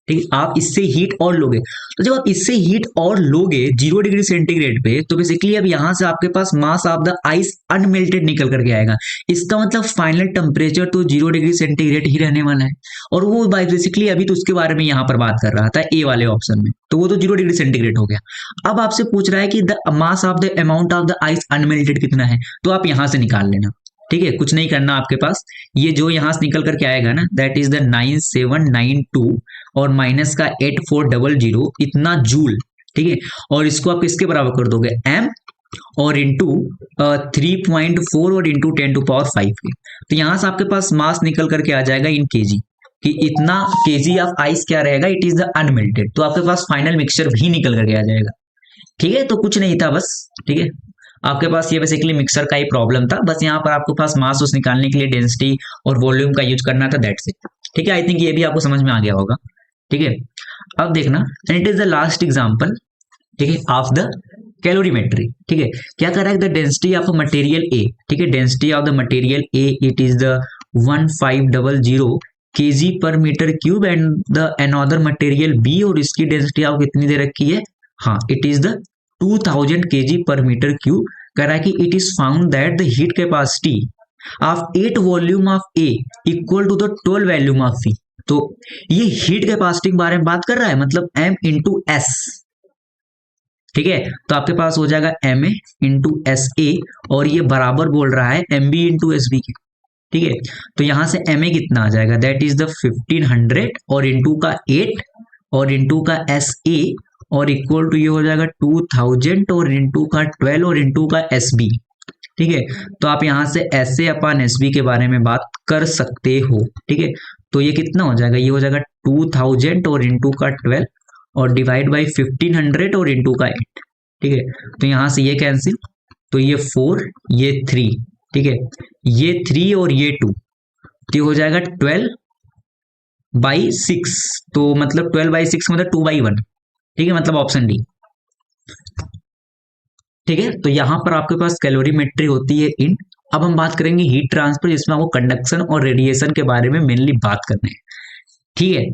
ठीक है, आप इससे हीट और लोगे। तो जब आप इससे हीट और लोगे 0 डिग्री सेंटीग्रेड पे, तो बेसिकली अब यहां से आपके पास मास ऑफ द आइस अनमेल्टेड निकल करके आएगा। इसका मतलब फाइनल टेम्परेचर तो 0 डिग्री सेंटीग्रेड ही रहने वाला है। और वो बेसिकली अभी तो उसके बारे में यहाँ पर बात कर रहा था ए वाले ऑप्शन में, तो वो तो 0 डिग्री सेंटीग्रेड हो गया। अब आपसे पूछ रहा है कि the mass of the amount of the ice unmelted कितना है, तो आप यहां से निकाल लेना, ठीक है, कुछ नहीं करना आपके पास। ये जो यहां से निकल करके आएगा ना, दैट इज द 9792 और माइनस का 8400 इतना जूल, ठीक है, और इसको आप किसके बराबर कर दोगे, एम और इंटू 3.4 और इंटू 10⁵ के। तो यहां से आपके पास मास निकल करके आ जाएगा इन केजी, कि इतना केजी ऑफ आइस क्या रहेगा, इट इज द अनमेल्टेड। तो आपके पास फाइनल मिक्सचर भी निकल करके आ जाएगा, ठीक है। तो कुछ नहीं था बस, ठीक है, आपके पास ये बेसिकली मिक्सर का ही प्रॉब्लम था, बस यहाँ पर आपके पास मास उस निकालने के लिए डेंसिटी और वॉल्यूम का यूज करना था, दैट्स इट, ठीक है। आई थिंक ये भी आपको समझ में आ गया होगा, ठीक है। अब देखना, and it is the last example, ठीक है, ऑफ द कैलोरीमेट्री, ठीक है। क्या कर रहा है, the density of material A, ठीक है, density of the material A it is the 1500 kg per metre cube and the another material B, और इसकी डेंसिटी आपको कितनी दे रखी है, हाँ, it is the 2000 kg per metre cube. कह रहा है कि it is found that the heat capacity of 8 volume of A equal to the 12 volume of B. तो ये हीट कैपेसिटी के बारे में बात कर रहा है, मतलब m इंटू एस, ठीक है। तो आपके पास हो जाएगा M A into S A, और ये बराबर बोल रहा है M B into S B के, ठीक है। तो यहां से एम ए कितना आ जाएगा, दैट इज द 1500 और इंटू का 8 और इंटू का एस ए, और इक्वल टू ये हो जाएगा 2000 और इंटू का 12 और इंटू का एस बी, ठीक है। तो आप यहां से एस ए अपन एस बी के बारे में बात कर सकते हो, ठीक है। तो ये कितना हो जाएगा, ये हो जाएगा 2000 और इंटू का 12 और डिवाइड बाई 1500 और इंटू का 8, ठीक है। तो यहां से ये कैंसिल, तो ये 4 ये 3, ठीक है, ये 3 और ये 2, तो हो जाएगा 12/6, तो मतलब 12/6 मतलब 2/1, ठीक है, मतलब ऑप्शन डी, ठीक है। तो यहां पर आपके पास कैलोरीमेट्री होती है इन। अब हम बात करेंगे हीट ट्रांसफर, जिसमें आपको कंडक्शन और रेडिएशन के बारे में मेनली बात करना है, ठीक है।